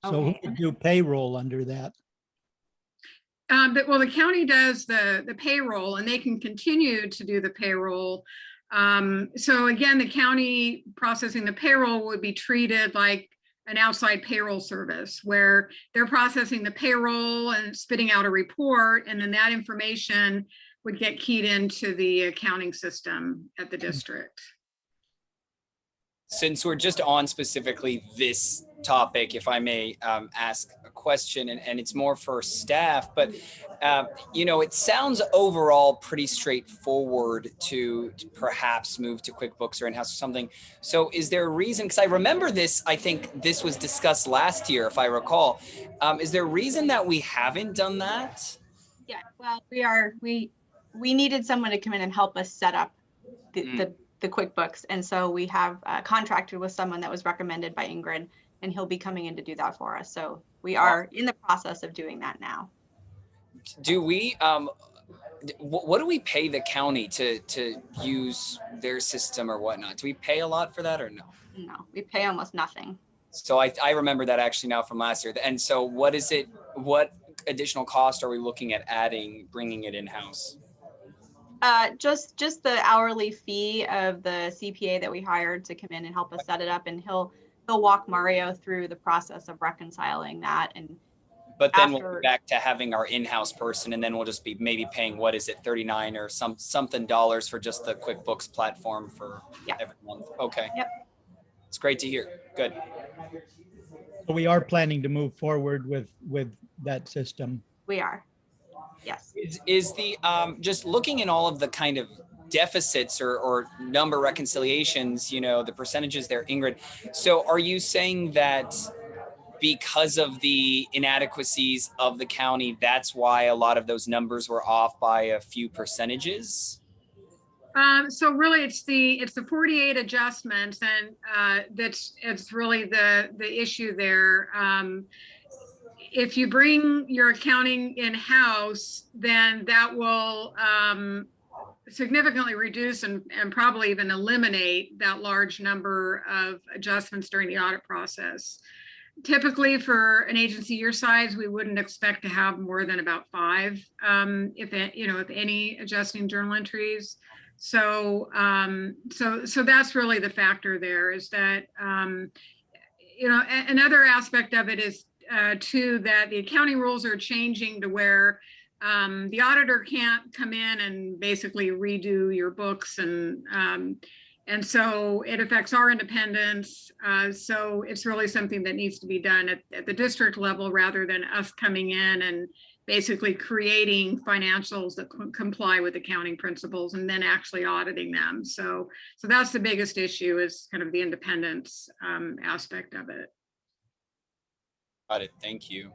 So who would do payroll under that? Well, the county does the payroll, and they can continue to do the payroll. So again, the county processing the payroll would be treated like an outside payroll service where they're processing the payroll and spitting out a report, and then that information would get keyed into the accounting system at the district. Since we're just on specifically this topic, if I may ask a question, and it's more for staff, but it sounds overall pretty straightforward to perhaps move to QuickBooks or in-house or something. So is there a reason, because I remember this, I think this was discussed last year, if I recall. Is there a reason that we haven't done that? Yeah, well, we needed someone to come in and help us set up the QuickBooks. And so we have contracted with someone that was recommended by Ingrid, and he'll be coming in to do that for us. So we are in the process of doing that now. Do we, what do we pay the county to use their system or whatnot? Do we pay a lot for that or no? No, we pay almost nothing. So I remember that actually now from last year. And so what additional cost are we looking at bringing it in-house? Just the hourly fee of the CPA that we hired to come in and help us set it up, and he'll walk Mario through the process of reconciling that. And but then we'll be back to having our in-house person, and then we'll just be maybe paying, what is it, $39 or something dollars for just the QuickBooks platform for every month. Okay. Yep. It's great to hear. Good. So we are planning to move forward with that system. We are. Yes. Is the just looking in all of the kind of deficits or number reconciliations, the percentages there, Ingrid. So are you saying that because of the inadequacies of the county, that's why a lot of those numbers were off by a few percentages? So really it's the 48 adjustments, and it's really the issue there. If you bring your accounting in-house, then that will significantly reduce and probably even eliminate that large number of adjustments during the audit process. Typically for an agency your size, we wouldn't expect to have more than about 5, if any, adjusting journal entries. So that's really the factor there, is that, another aspect of it is too, that the accounting rules are changing to where the auditor can't come in and basically redo your books, and so it affects our independence. So it's really something that needs to be done at the district level, rather than us coming in and basically creating financials that comply with accounting principles and then actually auditing them. So that's the biggest issue, is kind of the independence aspect of it. Got it. Thank you.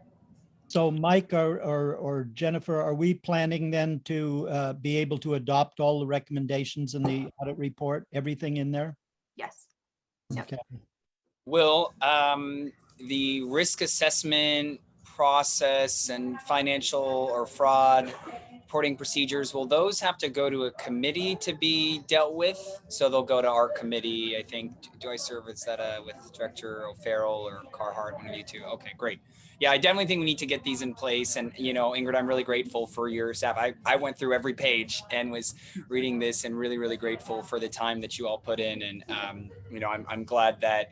So Mike or Jennifer, are we planning then to be able to adopt all the recommendations in the audit report, everything in there? Yes. Okay. Will the risk assessment process and financial or fraud reporting procedures, will those have to go to a committee to be dealt with? So they'll go to our committee, I think. Do I serve as that with Director O'Farrell or Carhart, one of you two? Okay, great. Yeah, I definitely think we need to get these in place. And, you know, Ingrid, I'm really grateful for your staff. I went through every page and was reading this and really, really grateful for the time that you all put in. And, you know, I'm glad that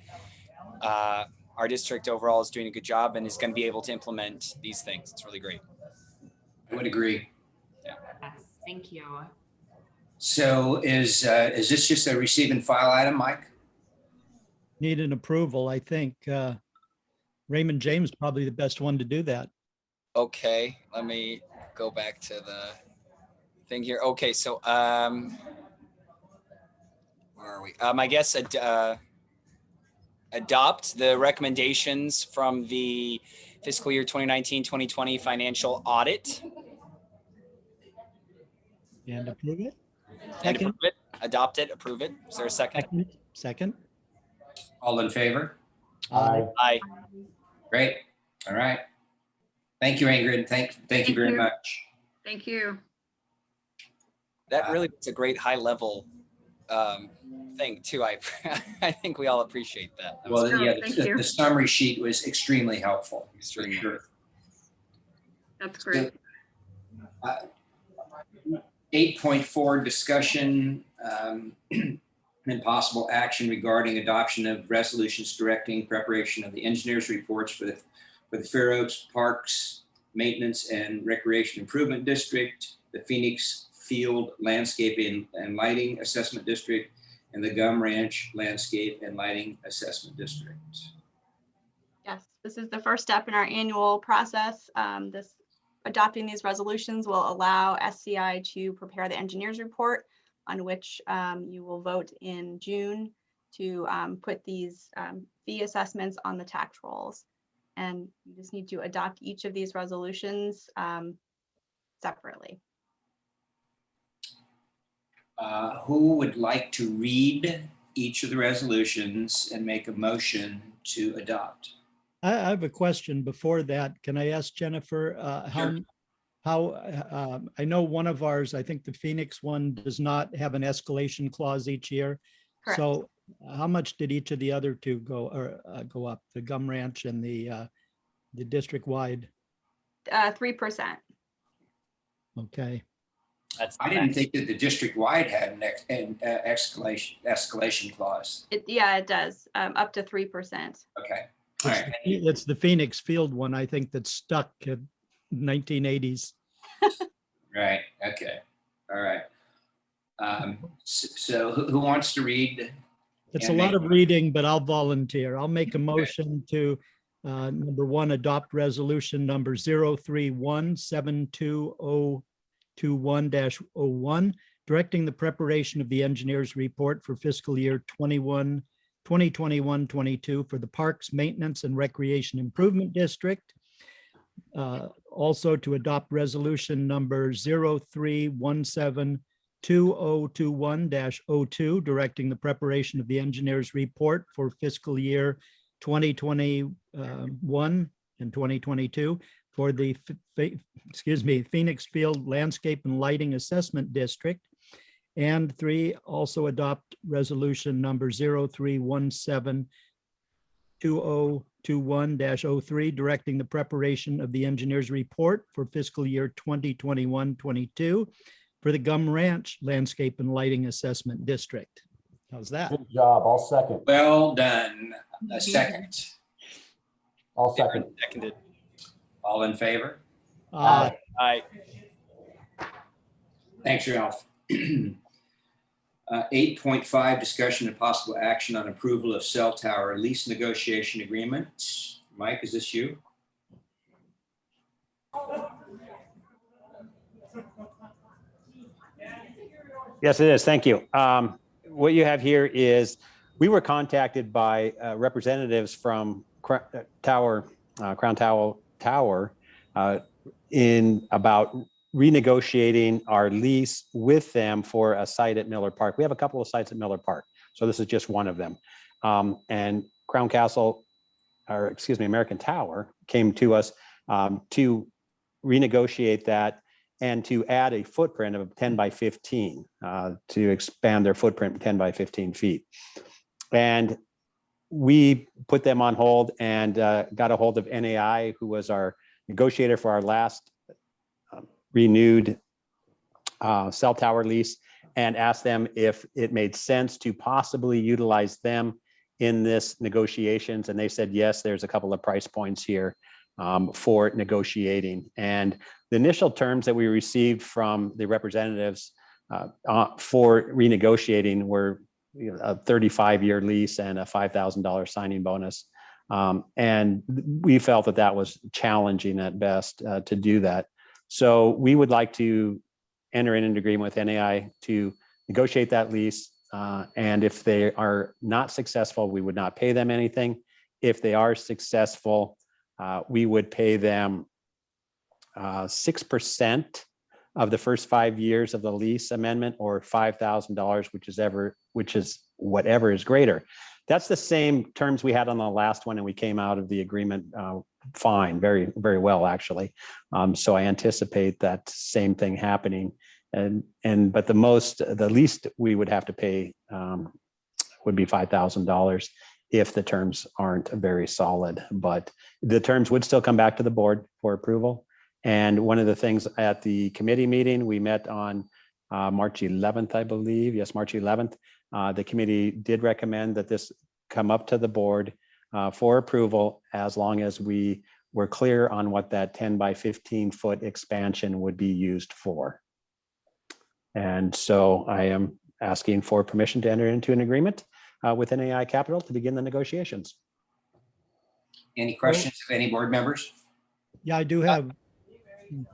our district overall is doing a good job and is going to be able to implement these things. It's really great. I would agree. Yes, thank you. So is this just a receive and file item, Mike? Need an approval, I think. Raymond James is probably the best one to do that. Okay, let me go back to the thing here. Okay, so where are we? I guess adopt the recommendations from the fiscal year 2019-2020 financial audit. And approve it. And approve it, adopt it, approve it. Is there a second? Second. All in favor? Aye. Aye. Great. All right. Thank you, Ingrid. Thank you very much. Thank you. That really was a great high level thing too. I think we all appreciate that. Well, yeah, thank you. the summary sheet was extremely helpful. Extremely. Sure. That's great. 8.4 discussion and possible action regarding adoption of resolutions directing preparation of the engineer's reports for the Fair Oaks Parks Maintenance and Recreation Improvement District, the Phoenix Field Landscape and Lighting Assessment District, and the Gum Ranch Landscape and Lighting Assessment District. Yes, this is the first step in our annual process. Adopting these resolutions will allow SCI to prepare the engineer's report, on which you will vote in June to put these fee assessments on the tax rolls. And you just need to adopt each of these resolutions separately. Who would like to read each of the resolutions and make a motion to adopt? I have a question before that. Can I ask Jennifer how I know one of ours, I think the Phoenix one, does not have an escalation clause each year. Correct. So how much did each of the other two go up? The Gum Ranch and the district wide? 3%. Okay. I didn't think that the district wide had an escalation clause. Yeah, it does, up to 3%. Okay. All right. It's the Phoenix Field one, I think, that's stuck at 1980s. Right. Okay. All right. So who wants to read? It's a lot of reading, but I'll volunteer. I'll make a motion to number one, adopt resolution number 031-72021-01, directing the preparation of the engineer's report for fiscal year 2021-22 for the Parks Maintenance and Recreation Improvement District. Also to adopt resolution number 03-172021-02, directing the preparation of the engineer's report for fiscal year 2021 and 2022 for the Phoenix Field Landscape and Lighting Assessment District. And 3, also adopt resolution number 03-172021-03, directing the preparation of the engineer's report for fiscal year 2021-22 for the Gum Ranch Landscape and Lighting Assessment District. How's that? Good job. I'll second. Well done. A second. I'll second. Seconded. All in favor? Aye. Aye. Thanks, Ralph. 8.5, discussion and possible action on approval of cell tower lease negotiation agreement. Mike, is this you? Yes, it is. Thank you. What you have here is we were contacted by representatives from Crown Tower in about renegotiating our lease with them for a site at Miller Park. We have a couple of sites at Miller Park, so this is just one of them. And Crown Castle, or excuse me, American Tower came to us to renegotiate that and to add a footprint of 10 by 15 to expand their footprint 10 by 15 feet. And we put them on hold and got a hold of NAI, who was our negotiator for our last renewed cell tower lease, and asked them if it made sense to possibly utilize them in this negotiations. And they said, yes, there's a couple of price points here for negotiating. And the initial terms that we received from the representatives for renegotiating were a 35-year lease and a $5,000 signing bonus. And we felt that that was challenging at best to do that. So we would like to enter in an agreement with NAI to negotiate that lease. And if they are not successful, we would not pay them anything. If they are successful, we would pay them 6% of the first 5 years of the lease amendment, or $5,000, which is whatever is greater. That's the same terms we had on the last one, and we came out of the agreement fine, very, very well, actually. So I anticipate that same thing happening. But the least we would have to pay would be $5,000 if the terms aren't very solid. But the terms would still come back to the board for approval. And one of the things at the committee meeting, we met on March 11th, I believe. Yes, March 11th. The committee did recommend that this come up to the board for approval, as long as we were clear on what that 10 by 15 foot expansion would be used for. And so I am asking for permission to enter into an agreement with NAI Capital to begin the negotiations. Any questions of any board members? Yeah, I do have.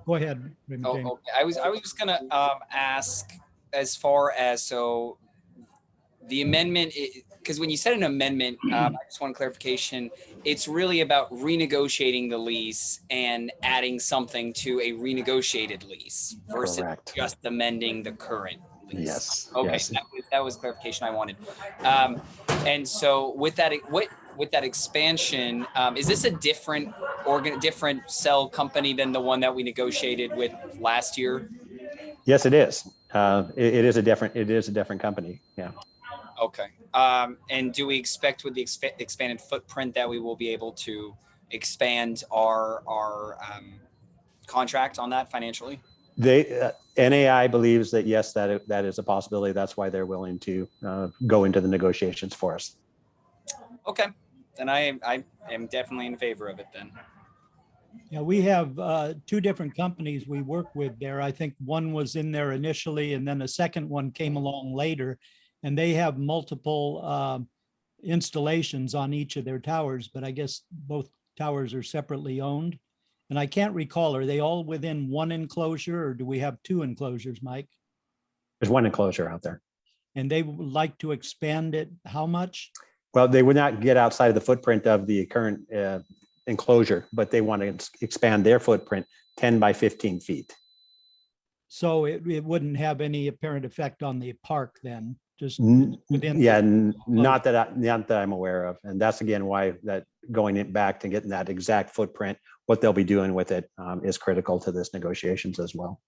Go ahead. Okay. I was just gonna ask, as far as, so the amendment, because when you said an amendment, I just want clarification. It's really about renegotiating the lease and adding something to a renegotiated lease versus Correct. just amending the current lease. Yes. Okay, Yes. that was clarification I wanted. And so with that, with that expansion, is this a different different cell company than the one that we negotiated with last year? Yes, it is. It is a different company. Yeah. Okay. And do we expect with the expanded footprint that we will be able to expand our contract on that financially? NAI believes that yes, that is a possibility. That's why they're willing to go into the negotiations for us. Okay, then I am definitely in favor of it then. Yeah, we have two different companies we work with there. I think one was in there initially, and then a second one came along later, and they have multiple installations on each of their towers, but I guess both towers are separately owned. And I can't recall, are they all within one enclosure, or do we have two enclosures, Mike? There's one enclosure out there. And they would like to expand it how much? Well, they would not get outside of the footprint of the current enclosure, but they want to expand their footprint 10 by 15 feet. So it wouldn't have any apparent effect on the park then, just within. Yeah, not that I'm aware of. And that's again why that going it back to getting that exact footprint, what they'll be doing with it is critical to this negotiations as well.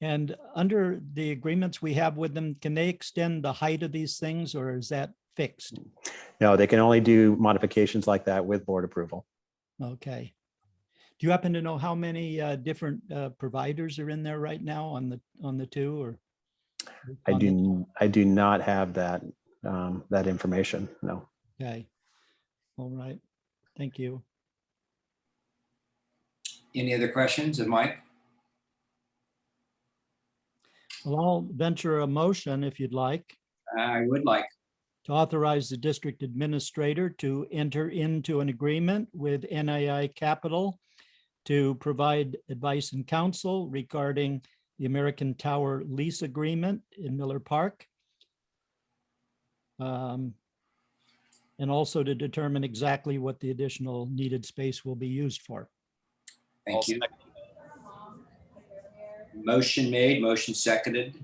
And under the agreements we have with them, can they extend the height of these things, or is that fixed? No, they can only do modifications like that with board approval. Okay. Do you happen to know how many different providers are in there right now on the two, or? I do not have that that information. No. Okay. All right. Thank you. Any other questions of Mike? Well, I'll venture a motion if you'd like. I would like. To authorize the district administrator to enter into an agreement with NAI Capital to provide advice and counsel regarding the American Tower lease agreement in Miller Park. And also to determine exactly what the additional needed space will be used for. Thank you. Motion made, motion seconded.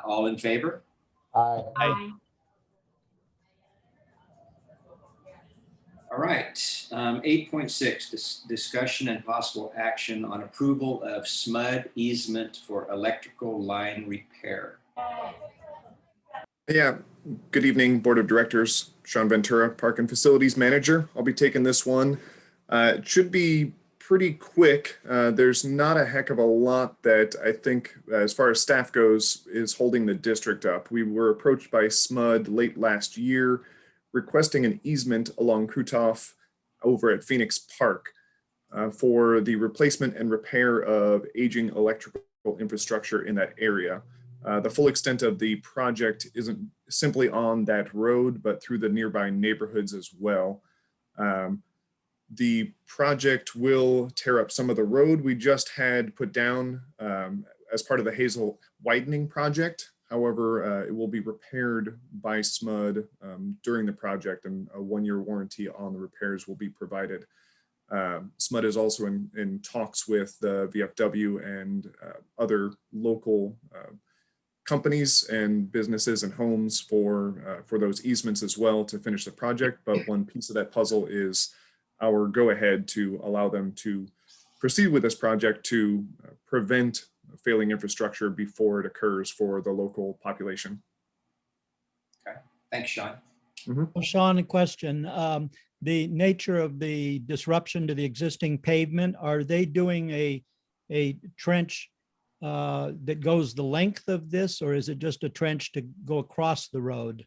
All in favor? Aye. Aye. All right, 8.6, discussion and possible action on approval of SMUD easement for electrical line repair. Yeah, good evening, Board of Directors. Sean Ventura, Park and Facilities Manager. I'll be taking this one. It should be pretty quick. There's not a heck of a lot that I think, as far as staff goes, is holding the district up. We were approached by SMUD late last year requesting an easement along Krutoff over at Phoenix Park for the replacement and repair of aging electrical infrastructure in that area. The full extent of the project isn't simply on that road, but through the nearby neighborhoods as well. The project will tear up some of the road we just had put down as part of the Hazel widening project. However, it will be repaired by SMUD during the project, and a 1-year warranty on the repairs will be provided. SMUD is also in talks with the VFW and other local companies and businesses and homes for those easements as well to finish the project. But one piece of that puzzle is our go-ahead to allow them to proceed with this project to prevent failing infrastructure before it occurs for the local population. Okay, thanks, Sean. Well, Sean, a question. The nature of the disruption to the existing pavement, are they doing a trench that goes the length of this, or is it just a trench to go across the road?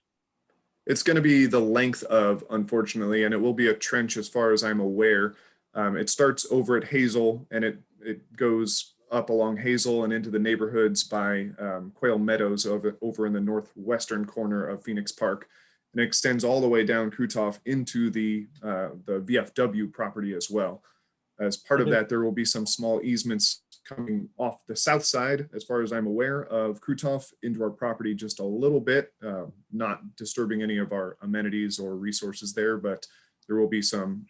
It's going to be the length of, unfortunately, and it will be a trench as far as I'm aware. It starts over at Hazel and it goes up along Hazel and into the neighborhoods by Quail Meadows over in the northwestern corner of Phoenix Park, and it extends all the way down Krutoff into the VFW property as well. As part of that, there will be some small easements coming off the south side, as far as I'm aware, of Krutoff into our property just a little bit, not disturbing any of our amenities or resources there, but there will be some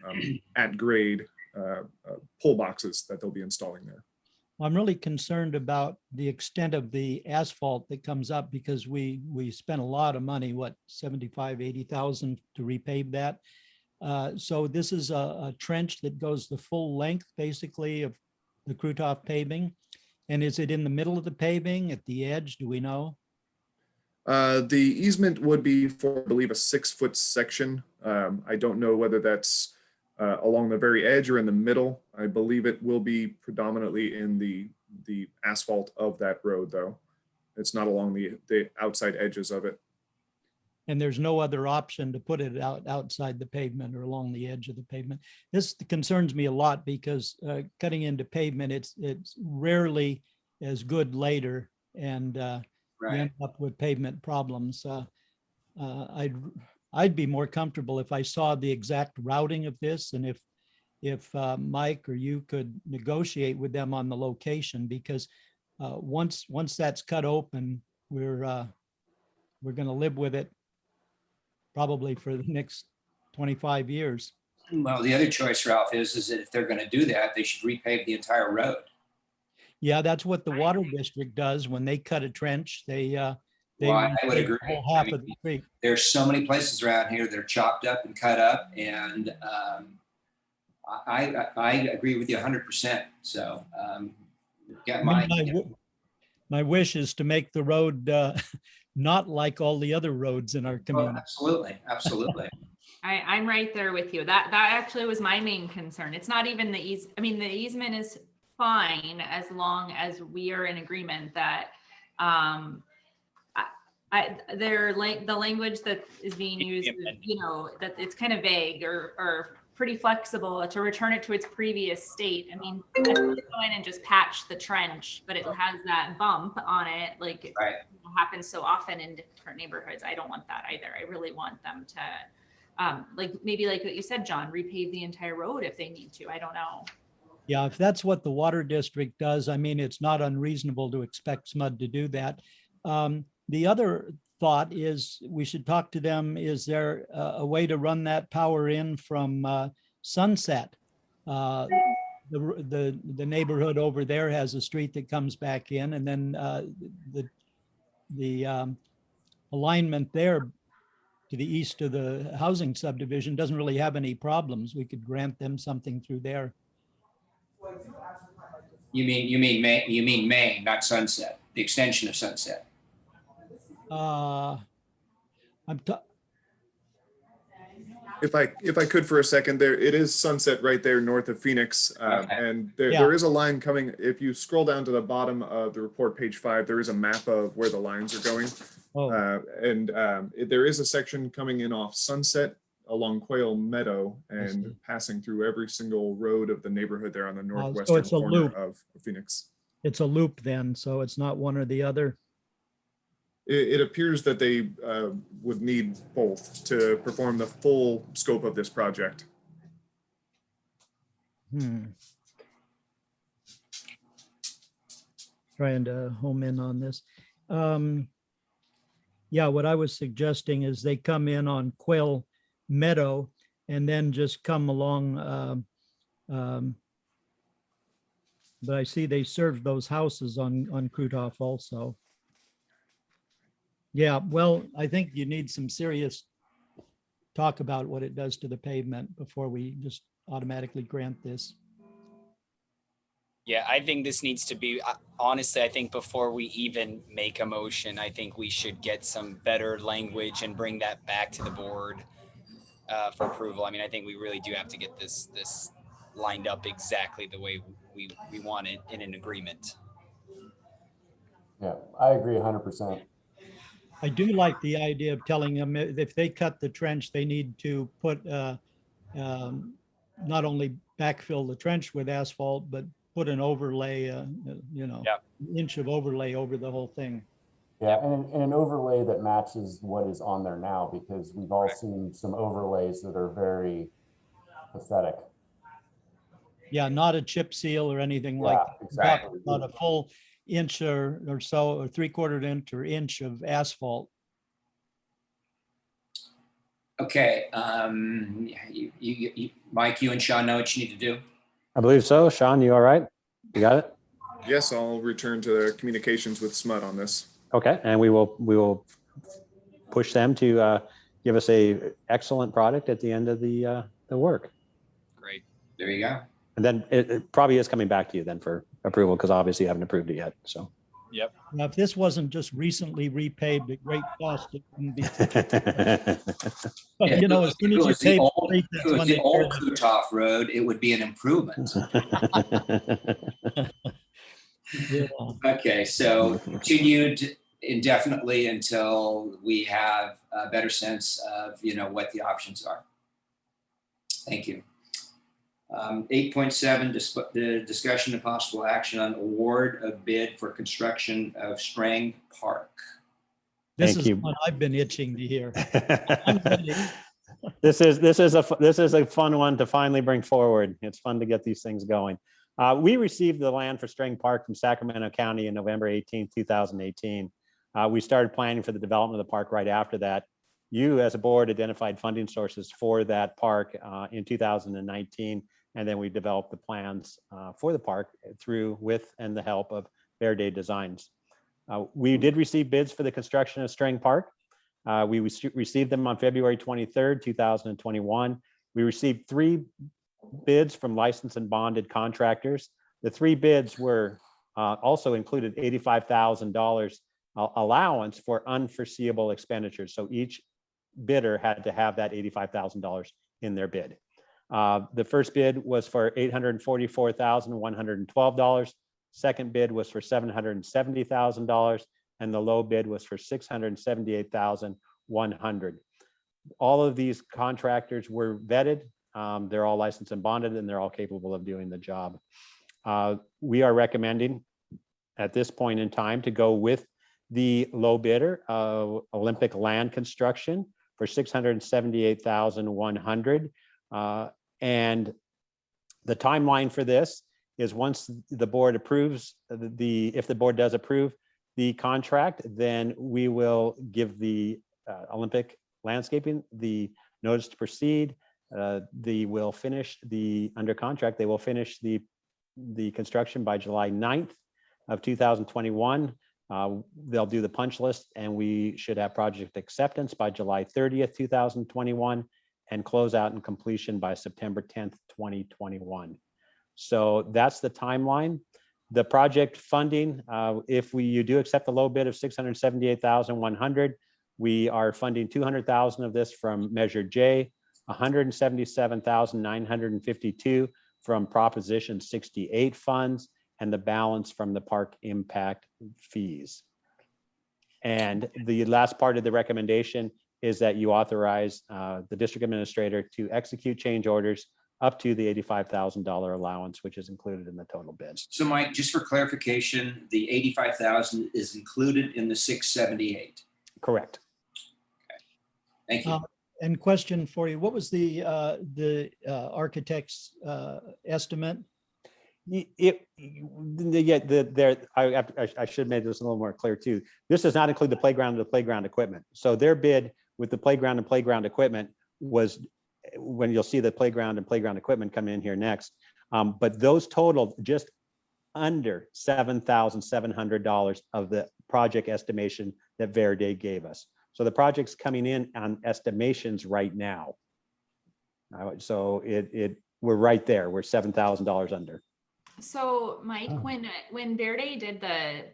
at grade pull boxes that they'll be installing there. I'm really concerned about the extent of the asphalt that comes up because we spent a lot of money, what, 75, 80,000 to repave that. So this is a trench that goes the full length, basically, of the Krutoff paving. And is it in the middle of the paving, at the edge? Do we know? The easement would be for, I believe, a 6-foot section. I don't know whether that's along the very edge or in the middle. I believe it will be predominantly in the asphalt of that road, though. It's not along the outside edges of it. And there's no other option to put it outside the pavement or along the edge of the pavement. This concerns me a lot because cutting into pavement, it's rarely as good later, and you end up with pavement problems. I'd be more comfortable if I saw the exact routing of this, and if Mike or you could negotiate with them on the location, because once that's cut open, we're going to live with it probably for the next 25 years. Well, the other choice, Ralph, is that if they're going to do that, they should repave the entire road. Yeah, that's what the water district does when they cut a trench. They Well, I would repave agree. the whole half of the creek. There's so many places around here that are chopped up and cut up, and I agree with you 100%. So get My wish is to make the road not like all the other roads in our community. Absolutely, absolutely. I'm right there with you. That actually was my main concern. It's not even the easement. I mean, the easement is fine as long as we are in agreement that the language that is being used, that it's kind of vague or pretty flexible to return it to its previous state. I mean, I could go in and just patch the trench, but it has that bump on it, like it happens so often in different neighborhoods. I don't want that either. I really want them to, maybe like what you said, John, repave the entire road if they need to. I don't know. Yeah, if that's what the water district does, I mean, it's not unreasonable to expect SMUD to do that. The other thought is we should talk to them. Is there a way to run that power in from Sunset? the neighborhood over there has a street that comes back in, and then the alignment there to the east of the housing subdivision doesn't really have any problems. We could grant them something through there. You mean Main, not Sunset, the extension of Sunset. If I could for a second, there it is Sunset right there north of Phoenix, and there is a line coming. If you scroll down to the bottom of the report, page 5, there is a map of where the lines are going, there is a section coming in off Sunset along Quail Meadow and passing through every single road of the neighborhood there on the northwestern it's a corner loop. of Phoenix. It's a loop then, so it's not one or the other. It appears that they would need both to perform the full scope of this project. Trying to home in on this. Yeah, what I was suggesting is they come in on Quail Meadow and then just come along. But I see they served those houses on Kruthoff also. Yeah, well, I think you need some serious talk about what it does to the pavement before we just automatically grant this. Yeah, I think this needs to be, honestly, I think before we even make a motion, I think we should get some better language and bring that back to the board for approval. I mean, I think we really do have to get this lined up exactly the way we want it in an agreement. Yeah, I agree 100%. I do like the idea of telling them if they cut the trench, they need to put not only backfill the trench with asphalt, but put an overlay, inch of overlay over the whole thing. Yeah, and an overlay that matches what is on there now, because we've all seen some overlays that are very pathetic. Yeah, not a chip seal or anything like that. Exactly. Not a full inch or so, or 3/4 inch or inch of asphalt. Okay, Mike, you and Sean know what you need to do. I believe so. Sean, you all right? You got it? Yes, I'll return to the communications with SMUD on this. Okay, and we will push them to give us a excellent product at the end of the work. Great. There you go. And then it probably is coming back to you then for approval, because obviously you haven't approved it yet. So. Yep. Now, if this wasn't just recently repaved at great cost, it wouldn't be. But, you know, as soon as you pave the old Kruthoff Road, it would be an improvement. Yeah. Okay, so continued indefinitely until we have a better sense of, what the options are. Thank you. 8.7, the discussion of possible action on award of bid for construction of Strang Park. This is what I've been itching to hear. This is a fun one to finally bring forward. It's fun to get these things going. We received the land for Strang Park from Sacramento County in November 18, 2018. We started planning for the development of the park right after that. You, as a board, identified funding sources for that park in 2019, and then we developed the plans for the park with and the help of Verde Designs. We did receive bids for the construction of Strang Park. We received them on February 23rd, 2021. We received 3 bids from licensed and bonded contractors. The 3 bids were also included $85,000 allowance for unforeseeable expenditures. So each bidder had to have that $85,000 in their bid. The first bid was for $844,112. Second bid was for $770,000, and the low bid was for $678,100. All of these contractors were vetted. They're all licensed and bonded, and they're all capable of doing the job. We are recommending at this point in time to go with the low bidder, Olympic Land Construction, for $678,100. And the timeline for this is once the board approves if the board does approve the contract, then we will give the Olympic Landscaping the notice to proceed. They will finish under contract. They will finish the the construction by July 9th of 2021. They'll do the punch list and we should have project acceptance by July 30th, 2021 and close out and completion by September 10th, 2021. So that's the timeline. The project funding, if you do accept the low bid of $678,100, we are funding $200,000 of this from Measure J, $177,952 from Proposition 68 funds, and the balance from the park impact fees. And the last part of the recommendation is that you authorize the district administrator to execute change orders up to the $85,000 allowance, which is included in the total bid. So Mike, just for clarification, the 85,000 is included in the 678. Correct. Okay. Thank you. And question for you, what was the architect's estimate? I should make this a little more clear too. This does not include the playground and the playground equipment. So their bid with the playground and playground equipment was, when you'll see the playground and playground equipment come in here next. But those totaled just under $7,700 of the project estimation that Verde gave us. So the project's coming in on estimations right now. So we're right there. We're $7,000 under. So Mike, when Verde did the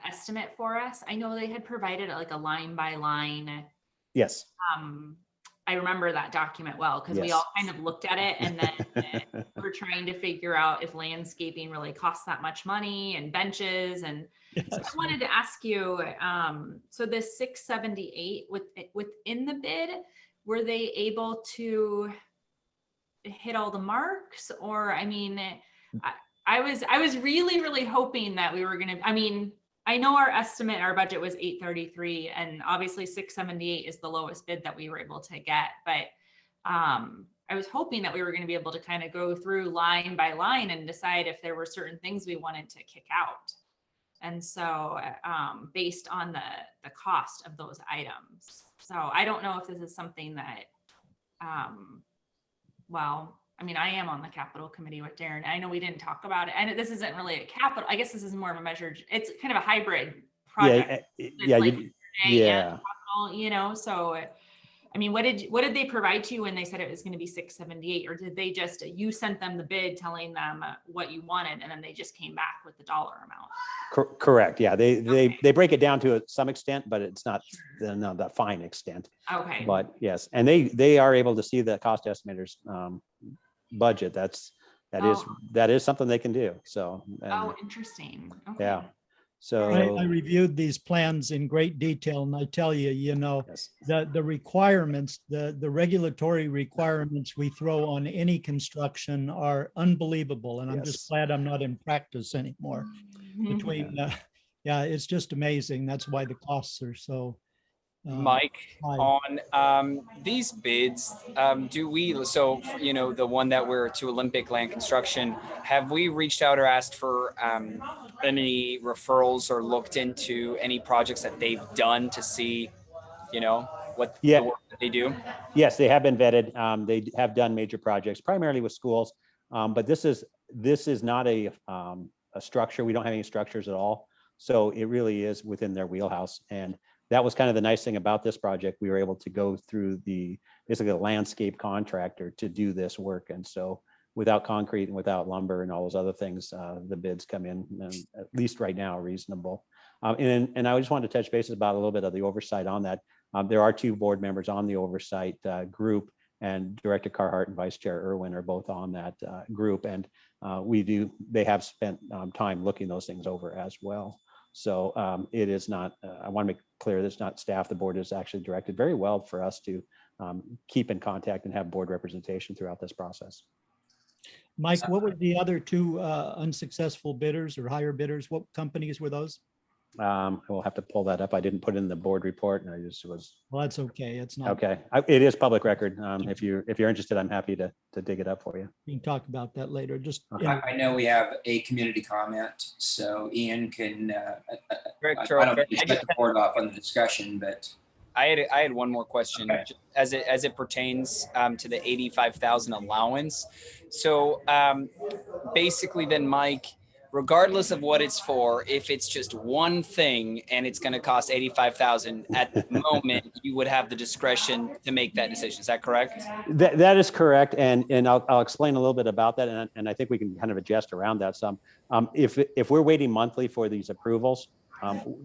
estimate for us, I know they had provided like a line by line. Yes. I remember that document well because we all kind of looked at it and then we're trying to figure out if landscaping really costs that much money and benches. And so I wanted to ask you, so this 678 within the bid, were they able to hit all the marks? Or, I mean, I was really, really hoping that we were going to, I mean, I know our estimate, our budget was 833 and obviously 678 is the lowest bid that we were able to get. But I was hoping that we were going to be able to kind of go through line by line and decide if there were certain things we wanted to kick out. And so based on the cost of those items. So I don't know if this is something that, well, I mean, I am on the capital committee with Darren. I know we didn't talk about it, and this isn't really a capital. I guess this is more of a measured. It's kind of a hybrid project. Capital, you know. So, I mean, what did they provide to you when they said it was going to be 678, or did they just you sent them the bid telling them what you wanted, and then they just came back with the dollar amount? Correct. Yeah, they break it down to some extent, but it's not the fine extent. Okay. But yes, and they are able to see the cost estimators budget. That is something they can do. So. Interesting. Okay. Yeah. So I reviewed these plans in great detail, and I tell you, you know, the requirements, the regulatory requirements we throw on any construction are unbelievable. And I'm just glad I'm not in practice anymore. It's just amazing. That's why the costs are so. Mike, on these bids, do we, so, you know, the one that we're to Olympic Land Construction, have we reached out or asked for any referrals or looked into any projects that they've done to see, you know, what the work that they do? Yes, they have been vetted. They have done major projects, primarily with schools. But this is not a structure. We don't have any structures at all. So it really is within their wheelhouse. And that was kind of the nice thing about this project. We were able to go through basically a landscape contractor to do this work. And so without concrete and without lumber and all those other things, the bids come in, at least right now, reasonable. And I just wanted to touch bases about a little bit of the oversight on that. There are 2 board members on the oversight group, and Director Carhart and Vice Chair Irwin are both on that group. And they have spent time looking those things over as well. So it is not, I want to make clear, that's not staff. The board is actually directed very well for us to keep in contact and have board representation throughout this process. Mike, what were the other 2 unsuccessful bidders or higher bidders? What companies were those? I will have to pull that up. I didn't put it in the board report, and I just was. Well, that's okay. It's not. Okay, it is public record. If you're interested, I'm happy to dig it up for you. We can talk about that later. Just. I know we have a community comment, so Ian can. Greg, I don't need to cut the board off on the discussion, but. I had one more question as it pertains to the 85,000 allowance. So basically then, Mike, regardless of what it's for, if it's just one thing and it's going to cost 85,000 at the moment, you would have the discretion to make that decision. Is that correct? That is correct. And I'll explain a little bit about that. And I think we can kind of adjust around that some. If we're waiting monthly for these approvals,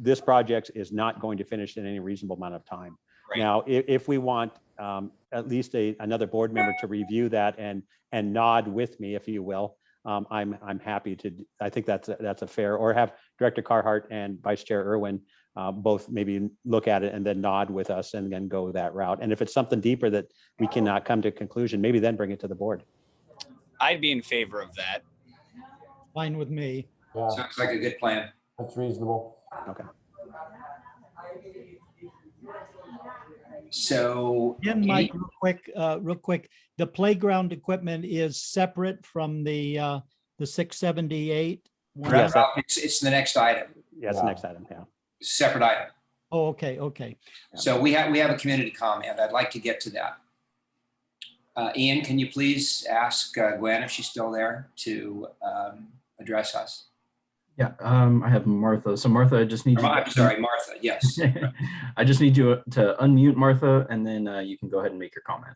this project is not going to finish in any reasonable amount of time. Right. Now, if we want at least another board member to review that and nod with me, if you will, I'm happy to. I think that's a fair, or have Director Carhart and Vice Chair Irwin both maybe look at it and then nod with us and then go that route. And if it's something deeper that we cannot come to a conclusion, maybe then bring it to the board. I'd be in favor of that. Fine with me. Yeah, Sounds like a good plan. that's reasonable. Okay. So, And Mike, real quick, the playground equipment is separate from the 678 one? Yes, that- it's the next item, Yeah, it's the next item. Yeah. separate item. Oh, okay. So we have a community comment. I'd like to get to that. Ian, can you please ask Gwen if she's still there to address us? Yeah, I have Martha. So Martha, I just need you. I'm sorry, Martha. Yes. I just need you to unmute Martha, and then you can go ahead and make your comment.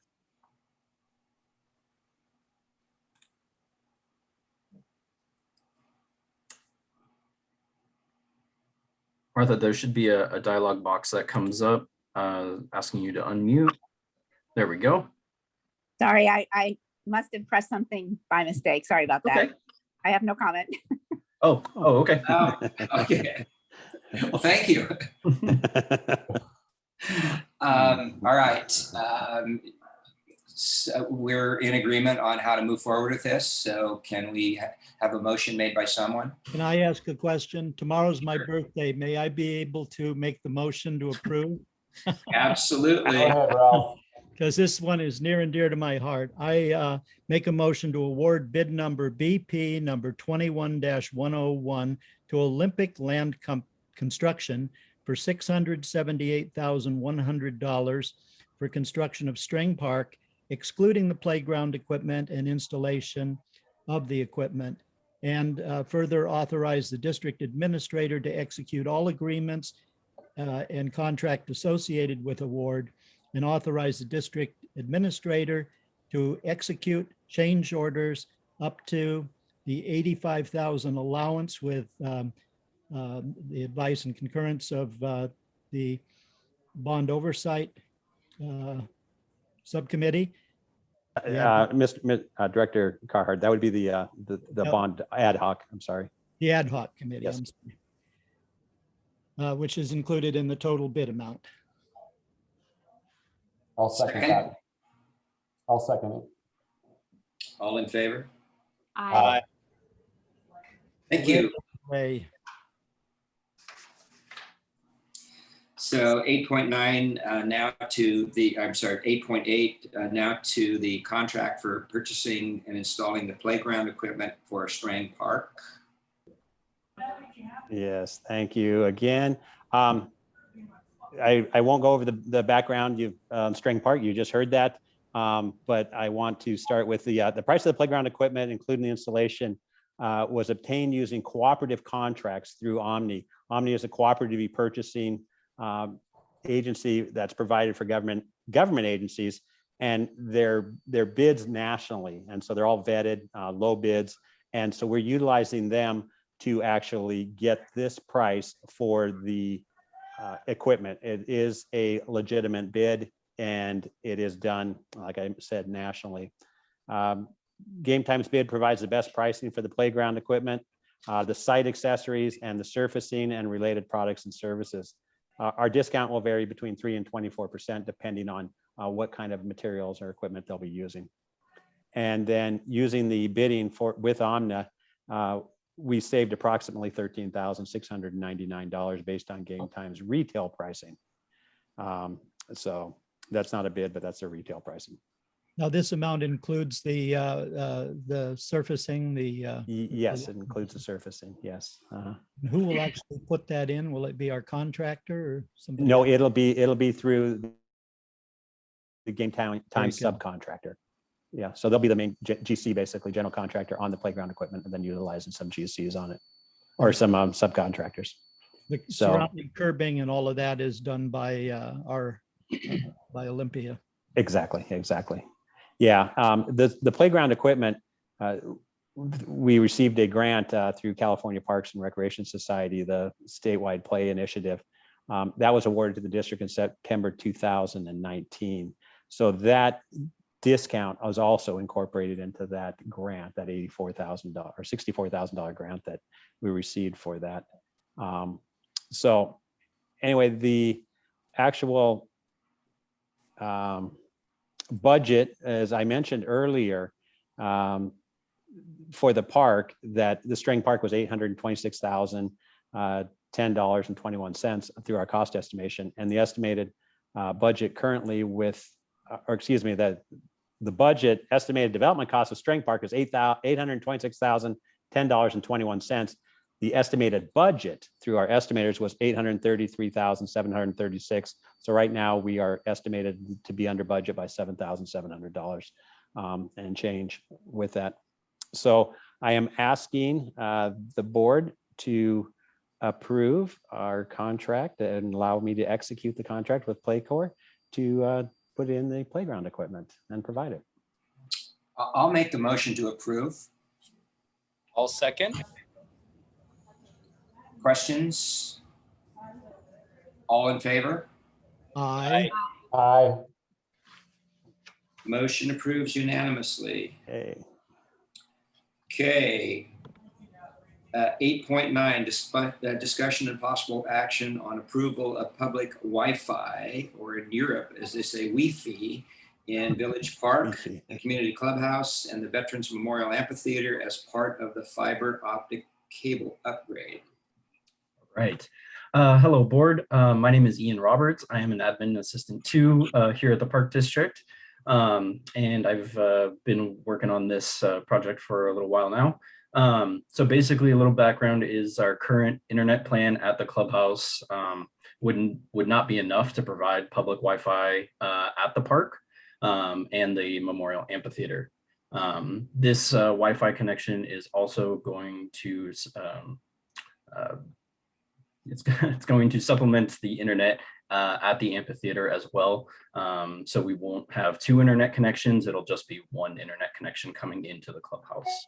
Martha, there should be a dialog box that comes up asking you to unmute. There we go. Sorry, I must have pressed something by mistake. Sorry about that. Okay. I have no comment. Oh, okay. Oh, okay. Well, thank you. All right. So we're in agreement on how to move forward with this. So can we have a motion made by someone? Can I ask a question? Tomorrow's my birthday. May I be able to make the motion to approve? Absolutely. Because this one is near and dear to my heart. I make a motion to award bid number BP number 21-101 to Olympic Land Construction for $678,100 for construction of String Park, excluding the playground equipment and installation of the equipment, and further authorize the district administrator to execute all agreements and contract associated with award, and authorize the district administrator to execute change orders up to the 85,000 allowance with the advice and concurrence of the bond oversight subcommittee. Director Carhart, that would be the bond ad hoc. I'm sorry. The ad hoc committee, Yes. I'm sorry. Which is included in the total bid amount. I'll second that. I'll second it. All in favor? Aye. Thank you. Way. So 8.9 now to the, I'm sorry, 8.8 now to the contract for purchasing and installing the playground equipment for Strang Park. Yes, thank you again. I won't go over the background. String Park, you just heard that. But I want to start with the price of the playground equipment, including the installation, was obtained using cooperative contracts through Omni. Omni is a cooperative purchasing agency that's provided for government agencies, and their bids nationally. And so they're all vetted, low bids. And so we're utilizing them to actually get this price for the equipment. It is a legitimate bid, and it is done, like I said, nationally. Game Time's bid provides the best pricing for the playground equipment, the site accessories, and the surfacing and related products and services. Our discount will vary between 3 and 24%, depending on what kind of materials or equipment they'll be using. And then using the bidding with Omna, we saved approximately $13,699 based on Game Time's retail pricing. So that's not a bid, but that's their retail pricing. Now, this amount includes the surfacing, Yes, it includes the surfacing, yes. who will actually put that in? Will it be our contractor or somebody? No, else? it'll be through the Game Time Very good. subcontractor. Yeah, so they'll be the main GC, basically general contractor on the playground equipment, and then utilizing some GCs on it, or some subcontractors. The So- surrounding curbing and all of that is done by by Olympia. Exactly. Yeah, the playground equipment, we received a grant through California Parks and Recreation Society, the statewide play initiative. That was awarded to the district in September 2019. So that discount was also incorporated into that grant, that $84,000 or $64,000 grant that we received for that. So anyway, the actual budget, as I mentioned earlier, for the park, that the String Park was $826,010.21 through our cost estimation, and the estimated budget currently with, or excuse me, that the budget estimated development cost of String Park is $826,010.21. The estimated budget through our estimators was $833,736. So right now we are estimated to be under budget by $7,700 and change with that. So I am asking the board to approve our contract and allow me to execute the contract with Playcore to put in the playground equipment and provide it. I'll make the motion to approve. I'll second. Questions? All in favor? Aye. Aye. Motion approves unanimously. Hey. Okay. 8.9, discussion and possible action on approval of public Wi-Fi, or in Europe, as they say, Wi-Fi, in Village Park, the Community Clubhouse, and the Veterans Memorial Amphitheater as part of the fiber optic cable upgrade. Right. Hello, board. My name is Ian Roberts. I am an admin assistant 2 here at the Park District. And I've been working on this project for a little while now. So basically, a little background is our current internet plan at the clubhouse would not be enough to provide public Wi-Fi at the park and the Memorial Amphitheater. This Wi-Fi connection is also going to it's going to supplement the internet at the amphitheater as well. So we won't have 2 internet connections. It'll just be 1 internet connection coming into the clubhouse.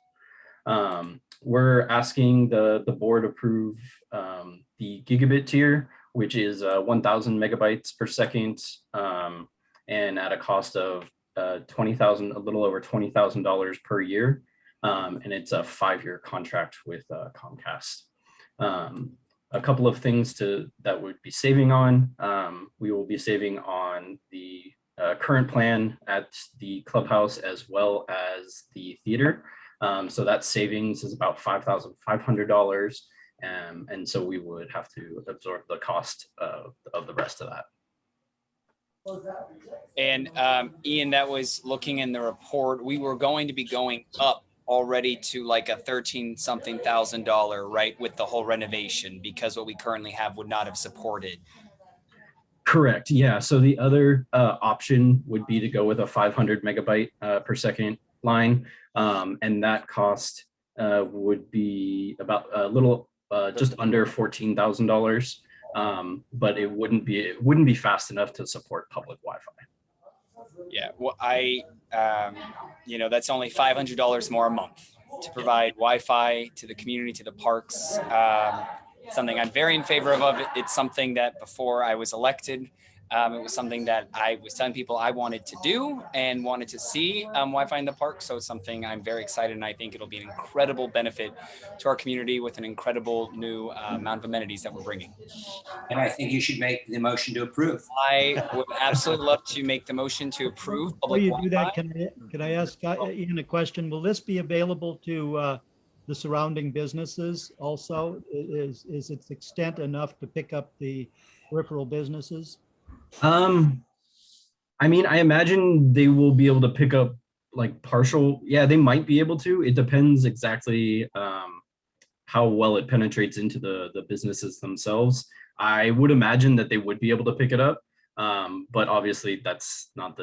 We're asking the board approve the gigabit tier, which is 1,000 megabytes per second, and at a cost of a little over $20,000 per year. And it's a 5-year contract with Comcast. A couple of things that would be saving on. We will be saving on the current plan at the clubhouse as well as the theater. So that savings is about $5,500. And so we would have to absorb the cost of the rest of that. And Ian, that was looking in the report, we were going to be going up already to like a $13-something thousand, right, with the whole renovation, because what we currently have would not have supported. Correct. Yeah. So the other option would be to go with a 500 megabyte per second line, and that cost would be about a little just under $14,000, but it wouldn't be fast enough to support public Wi-Fi. Yeah, well, that's only $500 more a month to provide Wi-Fi to the community, to the parks. Something I'm very in favor of. It's something that before I was elected, it was something that I was telling people I wanted to do and wanted to see Wi-Fi in the park. So it's something I'm very excited, and I think it'll be an incredible benefit to our community with an incredible new amount of amenities that we're bringing. And I think you should make the motion to approve. I would absolutely love to make the motion to approve. Before you do that, can I ask Ian a question? Will this be available to the surrounding businesses also? Is its extent enough to pick up the peripheral businesses? I mean, I imagine they will be able to pick up like partial. Yeah, they might be able to. It depends exactly how well it penetrates into the businesses themselves. I would imagine that they would be able to pick it up, but obviously that's not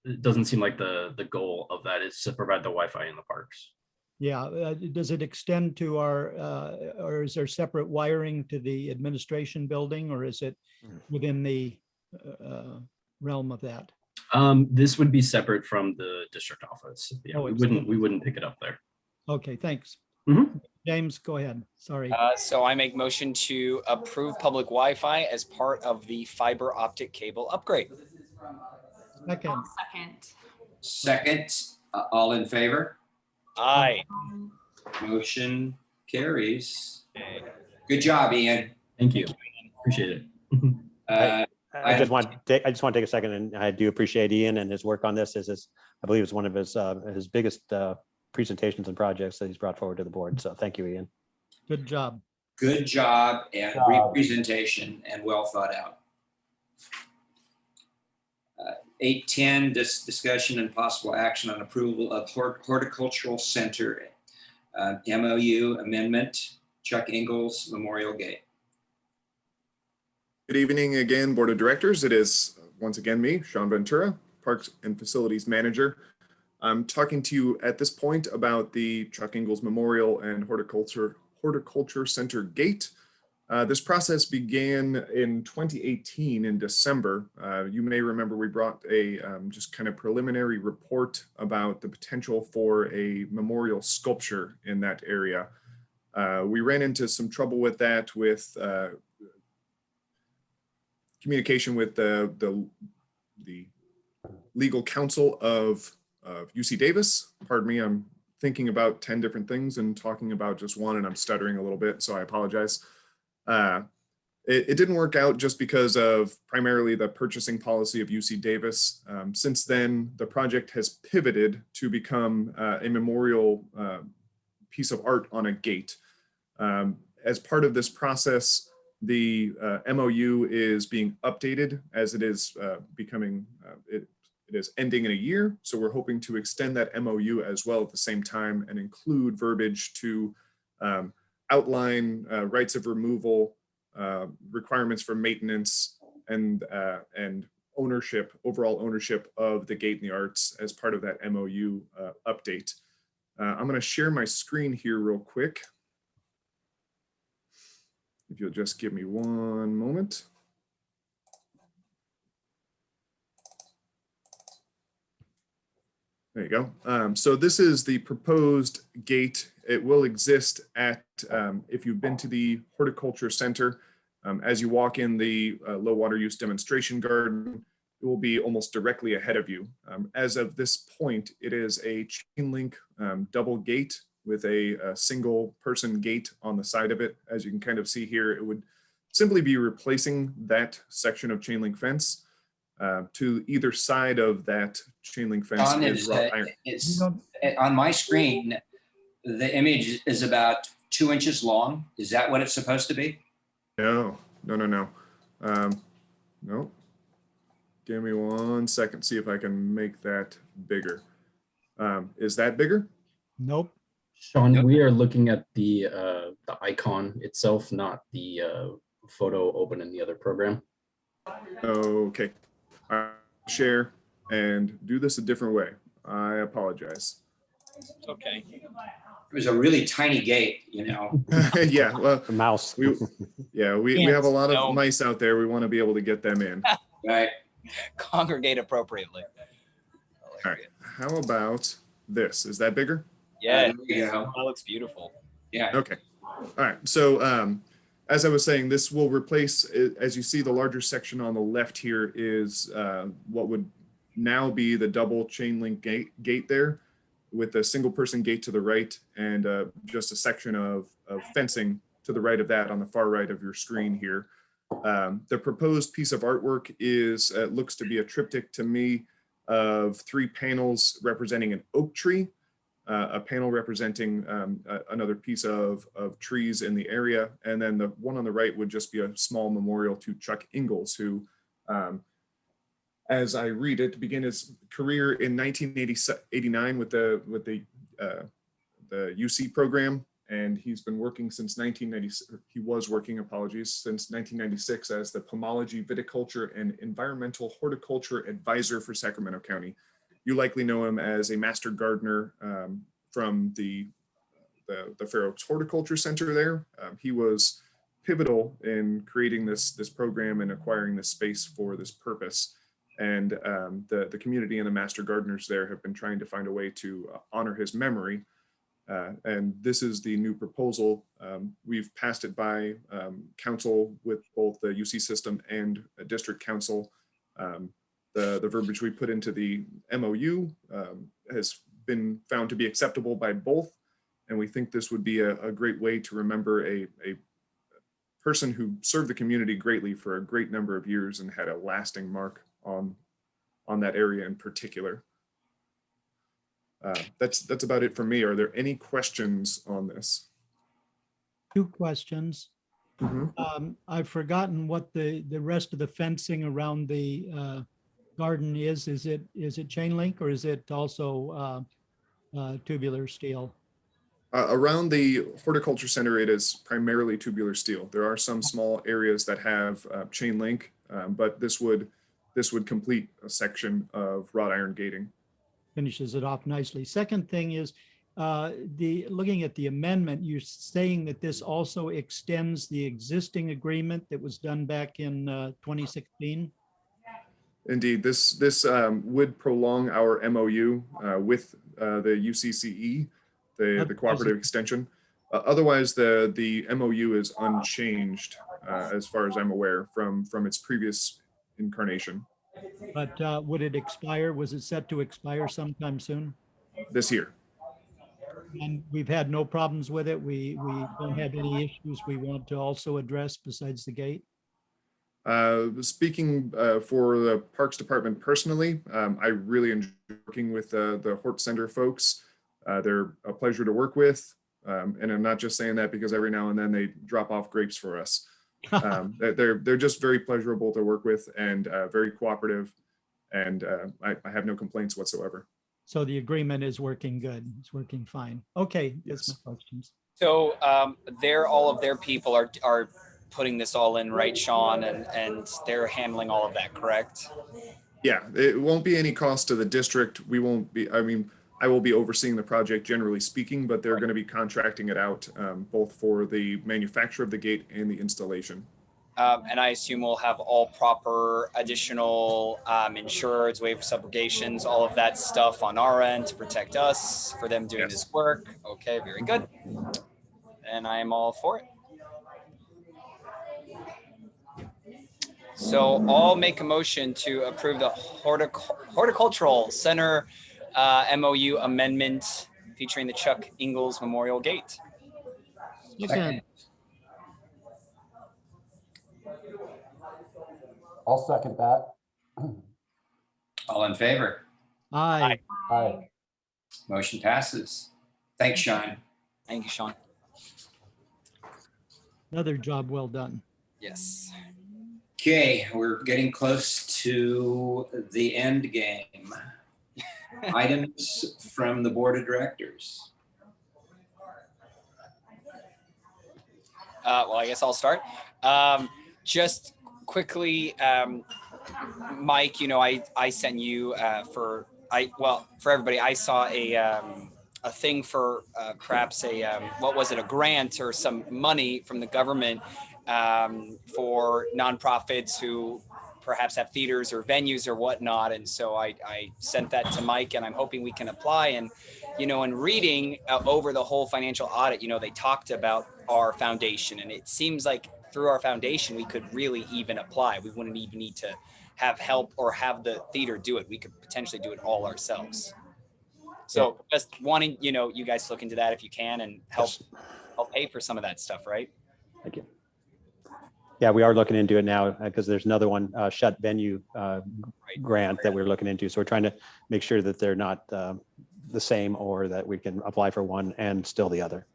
it doesn't seem like the goal of that is to provide the Wi-Fi in the parks. Yeah, does it extend to our, or is there separate wiring to the administration building, or is it within the realm of that? This would be separate from the district office. Yeah, Oh, we wouldn't pick it up there. Okay, thanks. Mhm. James, go ahead. Sorry. So I make motion to approve public Wi-Fi as part of the fiber optic cable upgrade. Second. Second, all in favor? Aye. Motion carries. Good job, Ian. Thank you. Appreciate it. I just want to take a second, and I do appreciate Ian and his work on this. I believe it's one of his biggest presentations and projects that he's brought forward to the board. So thank you, Ian. Good job. Good job and great presentation and well thought out. 8:10, discussion and possible action on approval of Horticultural Center MOU amendment, Chuck Ingalls Memorial Gate. Good evening again, Board of Directors. It is once again me, Sean Ventura, Parks and Facilities Manager. I'm talking to you at this point about the Chuck Ingalls Memorial and Horticulture Center Gate. This process began in 2018 in December. You may remember we brought a just kind of preliminary report about the potential for a memorial sculpture in that area. We ran into some trouble with that with communication with the legal counsel of UC Davis. Pardon me, I'm thinking about 10 different things and talking about just one, and I'm stuttering a little bit, so I apologize. It didn't work out just because of primarily the purchasing policy of UC Davis. Since then, the project has pivoted to become a memorial piece of art on a gate. As part of this process, the MOU is being updated as it is becoming, it is ending in a year. So we're hoping to extend that MOU as well at the same time and include verbiage to outline rights of removal, requirements for maintenance, and ownership, overall ownership of the Gate in the Arts as part of that MOU update. I'm going to share my screen here real quick. If you'll just give me one moment. There you go. So this is the proposed gate. It will exist at, if you've been to the Horticulture Center, as you walk in the low water use demonstration garden, it will be almost directly ahead of you. As of this point, it is a chain link double gate with a single person gate on the side of it. As you can kind of see here, it would simply be replacing that section of chain link fence. To either side of that chain link fence John, is wrought iron. it's on my screen, the image is about 2 inches long. Is that what it's supposed to be? No. No. Give me 1 second, see if I can make that bigger. Is that bigger? Nope. Sean, we are looking at the icon itself, not the photo open in the other program. Okay. I'll share and do this a different way. I apologize. It's okay. It was a really tiny gate, you know. Yeah, well, a mouse. we have a lot of mice out there. We want to be able to get them in. Right. Congregate appropriately. All right. How about this? Is that bigger? Yeah, Yeah. that looks beautiful. Yeah. Okay. All right. So as I was saying, this will replace, as you see, the larger section on the left here is what would now be the double chain link gate there, with a single person gate to the right and just a section of fencing to the right of that on the far right of your screen here. The proposed piece of artwork is, looks to be a triptych to me of 3 panels representing an oak tree, a panel representing another piece of trees in the area. And then the one on the right would just be a small memorial to Chuck Ingalls, who, as I read it, began his career in 1989 with the UC program, and he's been working since 1996. He was working, apologies, since 1996 as the Pomology, Viticulture, and Environmental Horticulture Advisor for Sacramento County. You likely know him as a master gardener from the Fair Oaks Horticulture Center there. He was pivotal in creating this program and acquiring this space for this purpose. And the community and the master gardeners there have been trying to find a way to honor his memory. And this is the new proposal. We've passed it by council with both the UC system and a district council. The verbiage we put into the MOU has been found to be acceptable by both. And we think this would be a great way to remember a person who served the community greatly for a great number of years and had a lasting mark on that area in particular. That's about it for me. Are there any questions on this? 2 questions. I've forgotten what the rest of the fencing around the garden is. Is it chain link or is it also tubular steel? Around the horticulture center, it is primarily tubular steel. There are some small areas that have chain link, but this would complete a section of wrought iron gating. Finishes it off nicely. Second thing is looking at the amendment, you're saying that this also extends the existing agreement that was done back in 2016. Indeed, this would prolong our MOU with the UCCE, the cooperative extension. Otherwise, the MOU is unchanged as far as I'm aware from its previous incarnation. But would it expire? Was it set to expire sometime soon? This year. And we've had no problems with it. We don't have any issues we want to also address besides the gate. Speaking for the Parks Department personally, I really enjoy working with the Hort Center folks. They're a pleasure to work with. And I'm not just saying that because every now and then they drop off grapes for us. They're just very pleasurable to work with and very cooperative. And I have no complaints whatsoever. So the agreement is working good. It's working fine. Okay, that's my questions. So all of their people are putting this all in, right, Sean? And they're handling all of that, correct? Yeah, it won't be any cost to the district. We won't be, I mean, I will be overseeing the project generally speaking, but they're going to be contracting it out both for the manufacture of the gate and the installation. And I assume we'll have all proper additional insureds, waiver subrogations, all of that stuff on our end to protect us for them doing this work. Okay, very good. And I am all for it. So I'll make a motion to approve the Horticultural Center MOU amendment featuring the Chuck Ingalls Memorial Gate. Second. I'll second that. All in favor? Aye. Aye. Motion passes. Thanks, Sean. Thank you, Sean. Another job well done. Yes. Okay, we're getting close to the end game. Items from the board of directors. Well, I guess I'll start. Just quickly, Mike, you know, I sent you for everybody, I saw a thing for perhaps what was it, a grant or some money from the government for nonprofits who perhaps have theaters or venues or whatnot. And so I sent that to Mike, and I'm hoping we can apply. And, you know, in reading over the whole financial audit, you know, they talked about our foundation, and it seems like through our foundation, we could really even apply. We wouldn't even need to have help or have the theater do it. We could potentially do it all ourselves. So just wanting, you know, you guys to look into that if you can and help pay for some of that stuff, right? Thank you. Yeah, we are looking into it now because there's another one, shut venue grant that we're looking into. So we're trying to make sure that they're not the same, or that we can apply for one and still the other.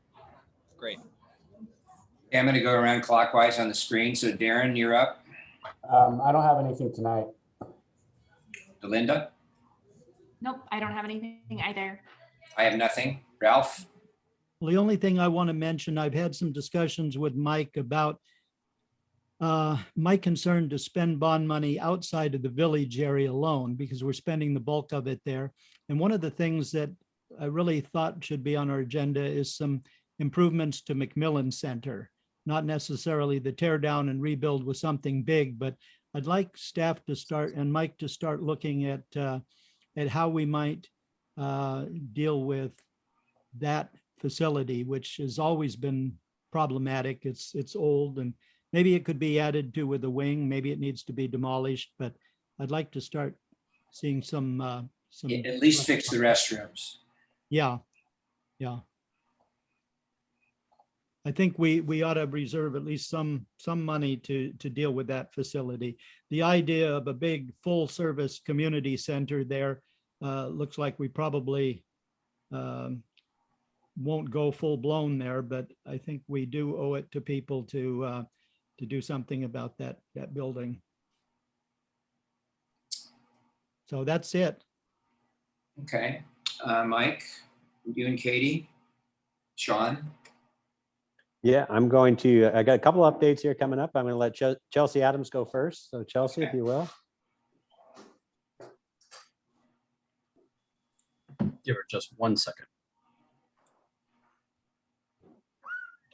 Great. Okay, I'm going to go around clockwise on the screen. So Darren, you're up. I don't have anything tonight. Belinda? Nope, I don't have anything either. I have nothing. Ralph? Well, the only thing I want to mention, I've had some discussions with Mike about my concern to spend bond money outside of the village area alone, because we're spending the bulk of it there. And one of the things that I really thought should be on our agenda is some improvements to McMillan Center. Not necessarily the tear down and rebuild with something big, but I'd like staff to start and Mike to start looking at how we might deal with that facility, which has always been problematic. It's old, and maybe it could be added to with a wing. Maybe it needs to be demolished, but I'd like to start seeing some. At least fix the restrooms. Yeah, yeah. I think we ought to reserve at least some money to deal with that facility. The idea of a big full service community center there looks like we probably won't go full blown there, but I think we do owe it to people to do something about that building. So that's it. Okay. Mike, you and Katie, Sean? Yeah, I got a couple updates here coming up. I'm going to let Chelsea Adams go first. So Chelsea, if you will. Give her just 1 second.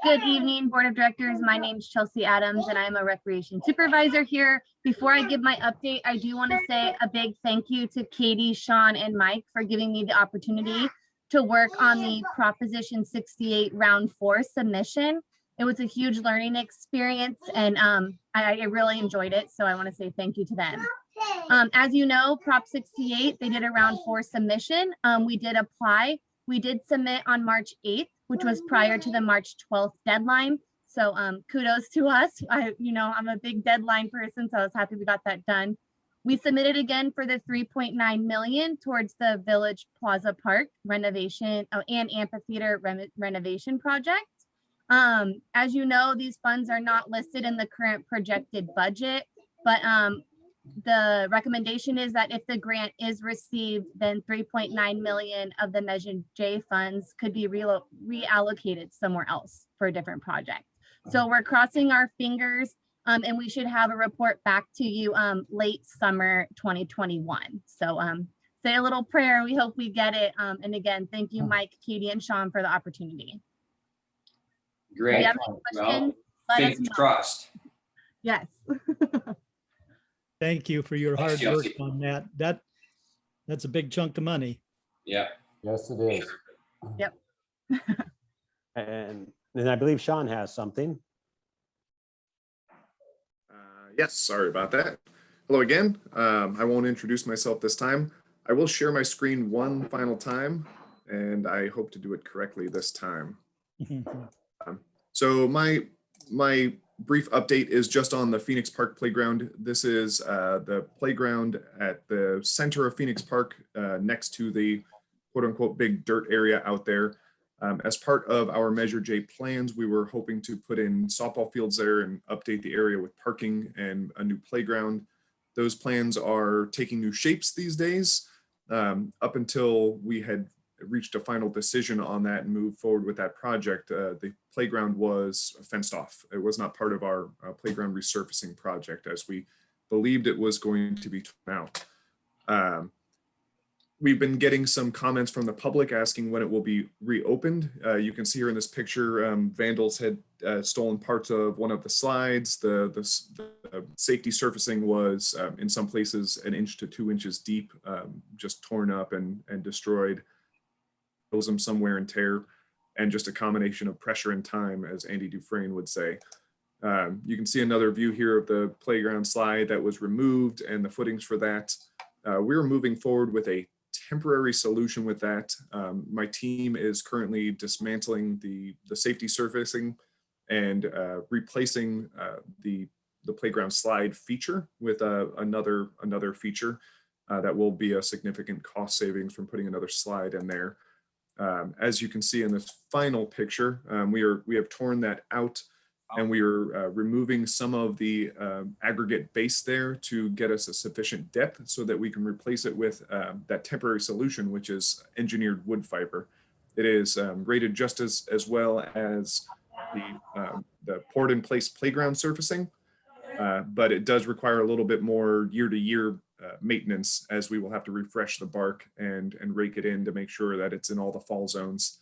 Good evening, Board of Directors. My name is Chelsea Adams, and I'm a Recreation Supervisor here. Before I give my update, I do want to say a big thank you to Katie, Sean, and Mike for giving me the opportunity to work on the Proposition 68 Round 4 submission. It was a huge learning experience, and I really enjoyed it, so I want to say thank you to them. As you know, Prop 68, they did a Round 4 submission. We did apply. We did submit on March 8th, which was prior to the March 12th deadline. So kudos to us. I'm a big deadline person, so I was happy we got that done. We submitted again for the 3.9 million towards the Village Plaza Park renovation and amphitheater renovation project. As you know, these funds are not listed in the current projected budget, but the recommendation is that if the grant is received, then 3.9 million of the Measure J funds could be reallocated somewhere else for a different project. So we're crossing our fingers, and we should have a report back to you late summer 2021. So say a little prayer. We hope we get it. And again, thank you, Mike, Katie, and Sean for the opportunity. Great. If you have any questions, let us Fingers know. crossed. Yes. Thank you for your Thanks, hard work Chelsea. on that. That's a big chunk of money. Yeah. Yes, it is. Yep. And then I believe Sean has something. Yes, sorry about that. Hello again. I won't introduce myself this time. I will share my screen one final time, and I hope to do it correctly this time. So my brief update is just on the Phoenix Park Playground. This is the playground at the center of Phoenix Park, next to the quote unquote big dirt area out there. As part of our Measure J plans, we were hoping to put in softball fields there and update the area with parking and a new playground. Those plans are taking new shapes these days. Up until we had reached a final decision on that and moved forward with that project, the playground was fenced off. It was not part of our playground resurfacing project, as we believed it was going to be torn out. We've been getting some comments from the public asking when it will be reopened. You can see here in this picture, vandals had stolen parts of one of the slides. The safety surfacing was in some places 1 inch to 2 inches deep, just torn up and destroyed. Some wear and tear, and just a combination of pressure and time, as Andy Dufresne would say. You can see another view here of the playground slide that was removed and the footings for that. We're moving forward with a temporary solution with that. My team is currently dismantling the safety surfacing and replacing the playground slide feature with another feature that will be a significant cost savings from putting another slide in there. As you can see in this final picture, we have torn that out. And we are removing some of the aggregate base there to get us a sufficient depth so that we can replace it with that temporary solution, which is engineered wood fiber. It is rated just as well as the poured in place playground surfacing, but it does require a little bit more year-to-year maintenance, as we will have to refresh the bark and rake it in to make sure that it's in all the fall zones.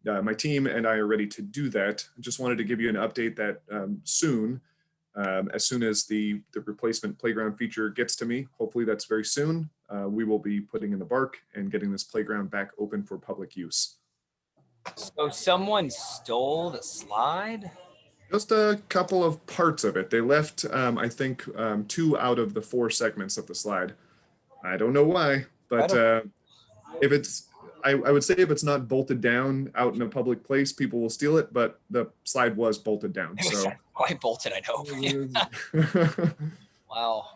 My team and I are ready to do that. I just wanted to give you an update that soon, as soon as the replacement playground feature gets to me, hopefully that's very soon, we will be putting in the bark and getting this playground back open for public use. So someone stole the slide? Just a couple of parts of it. They left, I think, 2 out of the 4 segments of the slide. I don't know why, but if it's, I would say if it's not bolted down out in a public place, people will steal it, but the slide was bolted down. It was So quite bolted, I'd hope. Wow.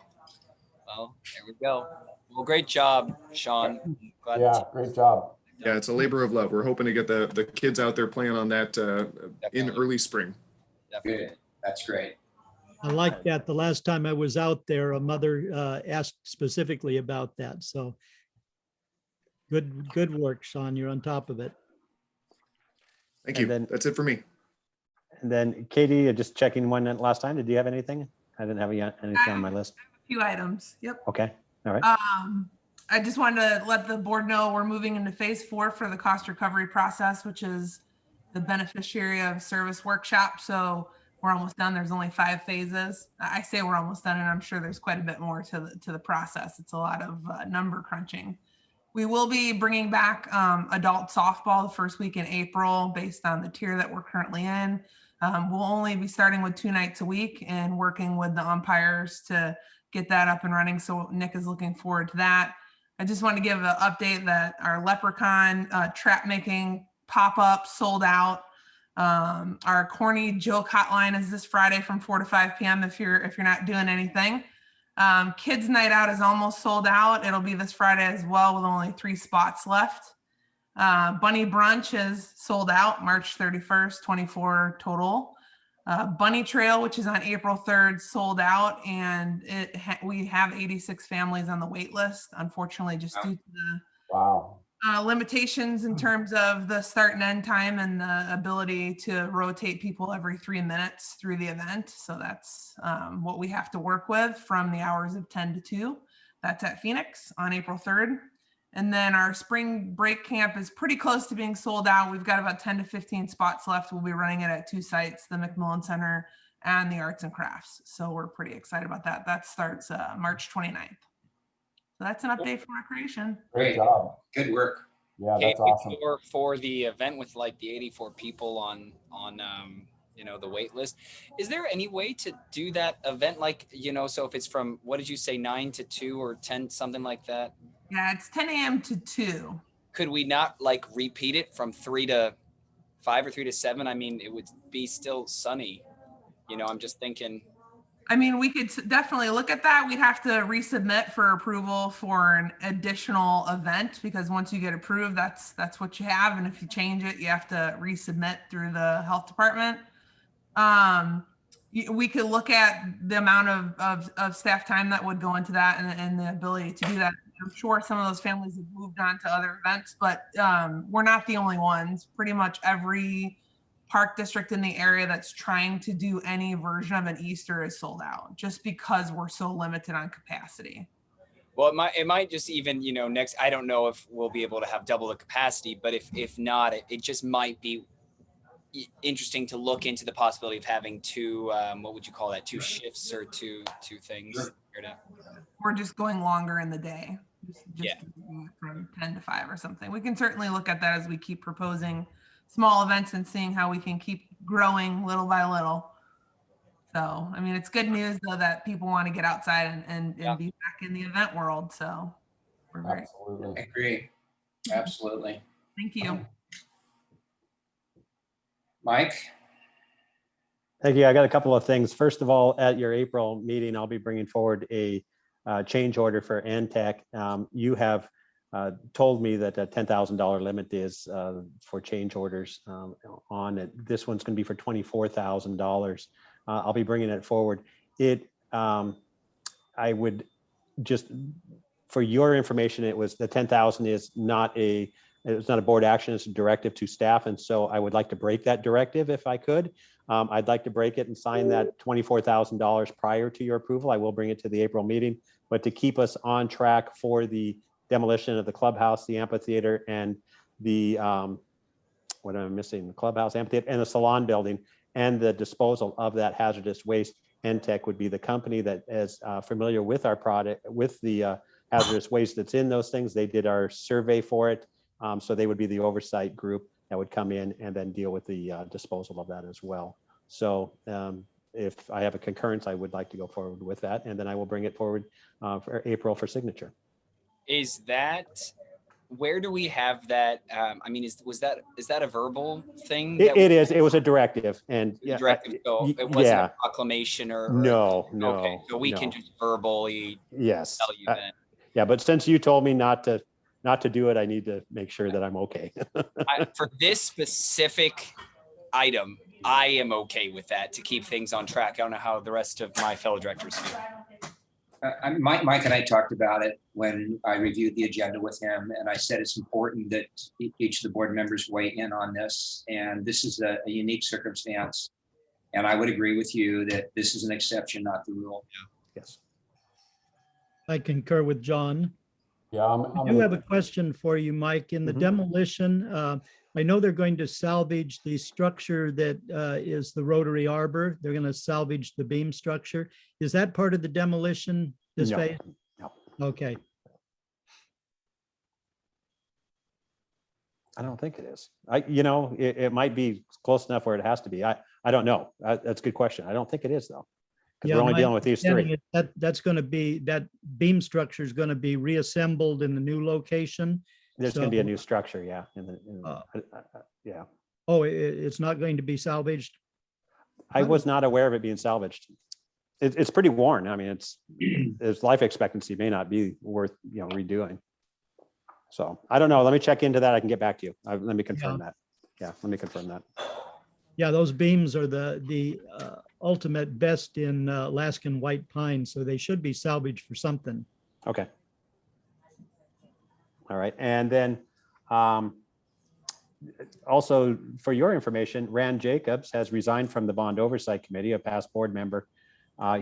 Well, there we go. Well, great job, Sean. Glad Yeah, great job. yeah, it's a labor of love. We're hoping to get the kids out there playing on that in early spring. Good. That's great. I like that. The last time I was out there, a mother asked specifically about that. So good work, Sean. You're on top of it. Thank you. And then- That's it for me. And then Katie, just checking one last time. Did you have anything? I didn't have anything on my list. Few items. Yep. Okay. All right. I just wanted to let the board know we're moving into phase 4 for the cost recovery process, which is the beneficiary of service workshop. So we're almost done. There's only 5 phases. I say we're almost done, and I'm sure there's quite a bit more to the process. It's a lot of number crunching. We will be bringing back adult softball the first week in April based on the tier that we're currently in. We'll only be starting with 2 nights a week and working with the umpires to get that up and running. So Nick is looking forward to that. I just want to give an update that our Leprechaun trap making pop-up sold out. Our corny joke hotline is this Friday from 4 to 5 p.m. if you're not doing anything. Kids night out is almost sold out. It'll be this Friday as well with only 3 spots left. Bunny brunch is sold out March 31st, 24 total. Bunny Trail, which is on April 3rd, sold out, and we have 86 families on the wait list. Unfortunately, just due to the limitations in terms of the start and end time and the ability to rotate people every 3 minutes through the event. So that's what we have to work with from the hours of 10 to 2. That's at Phoenix on April 3rd. And then our spring break camp is pretty close to being sold out. We've got about 10 to 15 spots left. We'll be running it at 2 sites, the McMillan Center and the Arts and Crafts. So we're pretty excited about that. That starts March 29th. So that's an update from Recreation. Great job. Good work. Yeah, that's awesome. For the event with like the 84 people on the wait list, is there any way to do that event like, so if it's from, what did you say, 9 to 2 or 10, something like that? Yeah, it's 10 a.m. to 2. Could we not like repeat it from 3 to 5 or 3 to 7? I mean, it would be still sunny. I'm just thinking. I mean, we could definitely look at that. We'd have to resubmit for approval for an additional event, because once you get approved, that's what you have. And if you change it, you have to resubmit through the health department. We could look at the amount of staff time that would go into that and the ability to do that. I'm sure some of those families have moved on to other events, but we're not the only ones. Pretty much every park district in the area that's trying to do any version of an Easter is sold out, just because we're so limited on capacity. Well, it might just even, next, I don't know if we'll be able to have double the capacity, but if not, it just might be interesting to look into the possibility of having 2, what would you call that? 2 shifts or two things. We're just going longer in the day. Just from 10 to 5 or something. We can certainly look at that as we keep proposing small events and seeing how we can keep growing little by little. So, I mean, it's good news though that people want to get outside and be back in the event world. So we're great. Absolutely. I agree. Absolutely. Thank you. Mike? Thank you. I got a couple of things. First of all, at your April meeting, I'll be bringing forward a change order for Antec. You have told me that a $10,000 limit is for change orders on it. This one's going to be for $24,000. I'll be bringing it forward. I would just, for your information, it was the 10,000 is not a, it's not a board action, it's a directive to staff. And so I would like to break that directive if I could. I'd like to break it and sign that $24,000 prior to your approval. I will bring it to the April meeting, but to keep us on track for the demolition of the clubhouse, the amphitheater, and the, what am I missing? The clubhouse, amphitheater, and the salon building, and the disposal of that hazardous waste. NTEC would be the company that is familiar with our product, with the hazardous waste that's in those things. They did our survey for it. So they would be the oversight group that would come in and then deal with the disposal of that as well. So if I have a concurrence, I would like to go forward with that. And then I will bring it forward for April for signature. Is that, where do we have that? I mean, is that a verbal thing? It is. It was a directive, and yeah, directive. So it wasn't yeah. a proclamation or no. Okay, so we can just verbally yes tell you that. Yeah, but since you told me not to do it, I need to make sure that I'm okay. For this specific item, I am okay with that to keep things on track. I don't know how the rest of my fellow directors feel. Mike and I talked about it when I reviewed the agenda with him, and I said it's important that each of the board members weigh in on this. And this is a unique circumstance. And I would agree with you that this is an exception, not the rule. Yes. I concur with John. Yeah, I do have a question for you, Mike. In the demolition, I know they're going to salvage the structure that is the Rotary Arbor. They're going to salvage the beam structure. Is that part of the demolition this phase? No. Okay. I don't think it is. It might be close enough where it has to be. I don't know. That's a good question. I don't think it is though. Because we're only dealing with these three. That's going to be, that beam structure is going to be reassembled in the new location. There's going to be a new structure, yeah. Yeah. Oh, it's not going to be salvaged? I was not aware of it being salvaged. It's pretty worn. I mean, its life expectancy may not be worth redoing. So I don't know. Let me check into that. I can get back to you. Let me confirm that. Yeah, let me confirm that. Yeah, those beams are the ultimate best in Alaskan white pine, so they should be salvaged for something. Okay. All right, and then also for your information, Rand Jacobs has resigned from the Bond Oversight Committee, a past board member.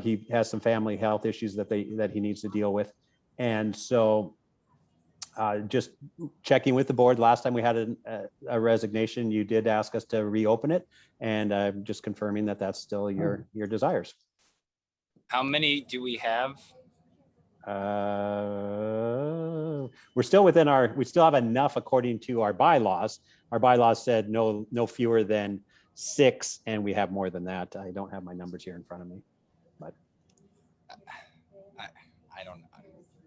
He has some family health issues that he needs to deal with, and so just checking with the board. Last time we had a resignation, you did ask us to reopen it, and I'm just confirming that that's still your desires. How many do we have? We're still within we still have enough according to our bylaws. Our bylaws said no fewer than 6, and we have more than that. I don't have my numbers here in front of me, but I don't know.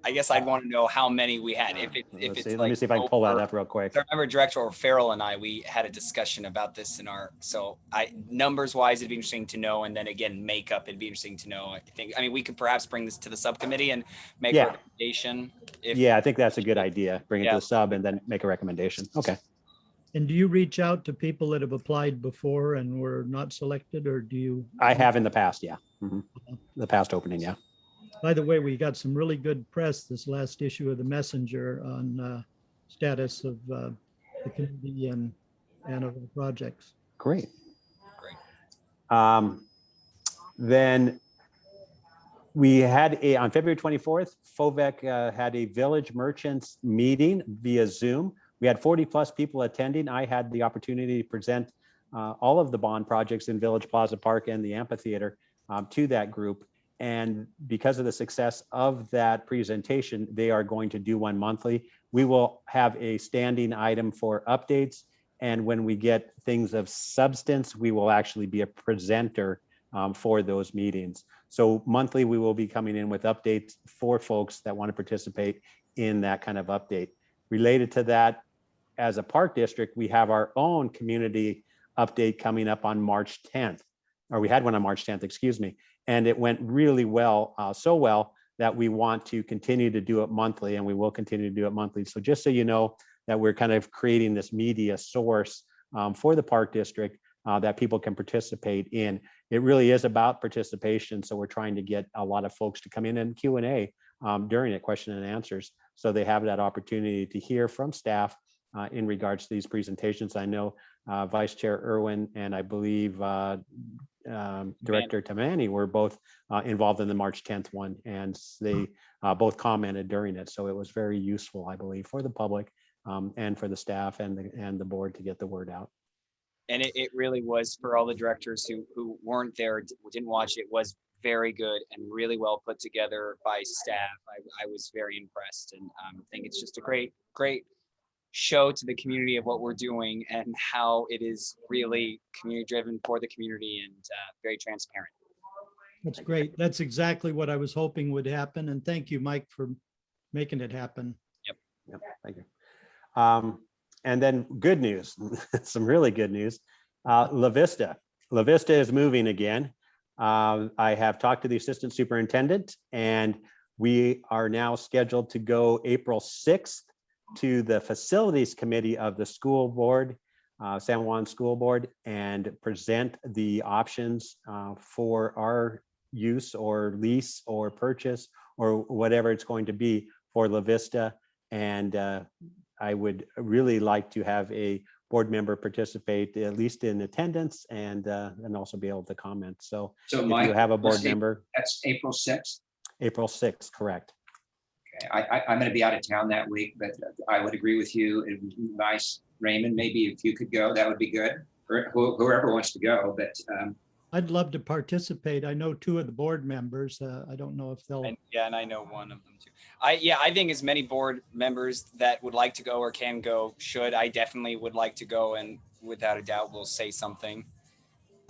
I guess I'd want to know how many we had. If it's let me see if I can pull that up real quick. I remember Director Farrell and we had a discussion about this in numbers wise, it'd be interesting to know. And then again, makeup, it'd be interesting to know. I mean, we could perhaps bring this to the subcommittee and make a recommendation. I think that's a good idea. Bring it to the sub and then make a recommendation. Okay. And do you reach out to people that have applied before and were not selected, or do you? I have in the past, yeah. The past opening, yeah. By the way, we got some really good press this last issue of the Messenger on status of the committee and of the projects. Great. Then we had on February 24th, FOVEC had a village merchants meeting via Zoom. We had 40+ people attending. I had the opportunity to present all of the bond projects in Village Plaza Park and the amphitheater to that group. And because of the success of that presentation, they are going to do one monthly. We will have a standing item for updates. And when we get things of substance, we will actually be a presenter for those meetings. So monthly, we will be coming in with updates for folks that want to participate in that kind of update. Related to that, as a park district, we have our own community update coming up on March 10th, or we had one on March 10th, excuse me. And it went really well, so well that we want to continue to do it monthly, and we will continue to do it monthly. So just so you know that we're kind of creating this media source for the Park District that people can participate in. It really is about participation. So we're trying to get a lot of folks to come in and Q&A during it, question and answers. So they have that opportunity to hear from staff in regards to these presentations. I know Vice Chair Irwin and I believe Director Tamani were both involved in the March 10th one, and they both commented during it. So it was very useful, I believe, for the public and for the staff and the board to get the word out. And it really was, for all the directors who weren't there, didn't watch it, was very good and really well put together by staff. I was very impressed, and I think it's just a great show to the community of what we're doing and how it is really community driven for the community and very transparent. That's great. That's exactly what I was hoping would happen. And thank you, Mike, for making it happen. Yep, thank you. And then good news, some really good news. La Vista is moving again. I have talked to the assistant superintendent, and we are now scheduled to go April 6th to the facilities committee of the school board, San Juan School Board, and present the options for our use or lease or purchase or whatever it's going to be for La Vista. And I would really like to have a board member participate, at least in attendance, and also be able to comment. So if Mike, you have a board let's say member. That's April 6th. April 6th, correct. Okay, I'm going to be out of town that week, but I would agree with you. It would be nice, Raymond, maybe if you could go, that would be good. Or whoever wants to go, but I'd love to participate. I know 2 of the board members. I don't know if they'll. And I know one of them too. I think as many board members that would like to go or can go should. I definitely would like to go, and without a doubt will say something.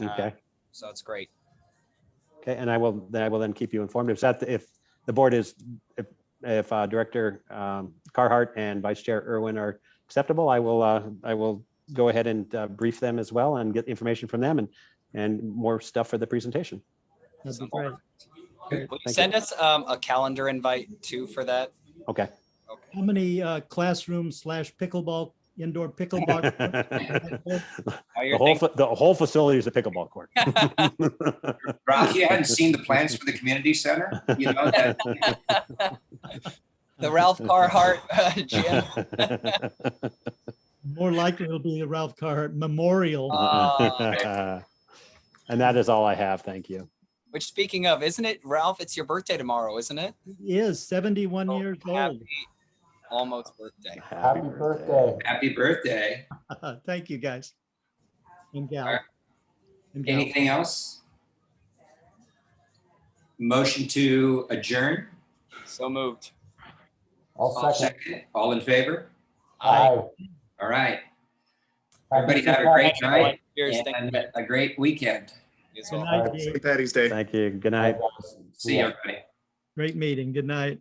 Okay. So it's great. Okay, and I will then keep you informed. If the board is, if Director Carhart and Vice Chair Irwin are acceptable, I will go ahead and brief them as well and get information from them and more stuff for the presentation. That'd be great. Will you send us a calendar invite too for that? Okay. How many classrooms / pickleball, indoor pickleball? The whole facility is a pickleball court. Ralph, you hadn't seen the plans for the community center? You know that. The Ralph Carhart gym. More likely it'll be a Ralph Carhart Memorial. And that is all I have. Thank you. Which, speaking of, isn't it, Ralph? It's your birthday tomorrow, isn't it? He is 71 years old. Almost birthday. Happy birthday. Happy birthday. Thank you, guys. And gal. Right. And gal. Anything else? Motion to adjourn? So moved. I'll second. All in favor? Aye. All right. Happy Everybody have a St. great Patrick's night Cheers. and a great weekend. Good night, Dave. St. Patty's Day. Thank you. Good night. See you, everybody. Great meeting. Good night.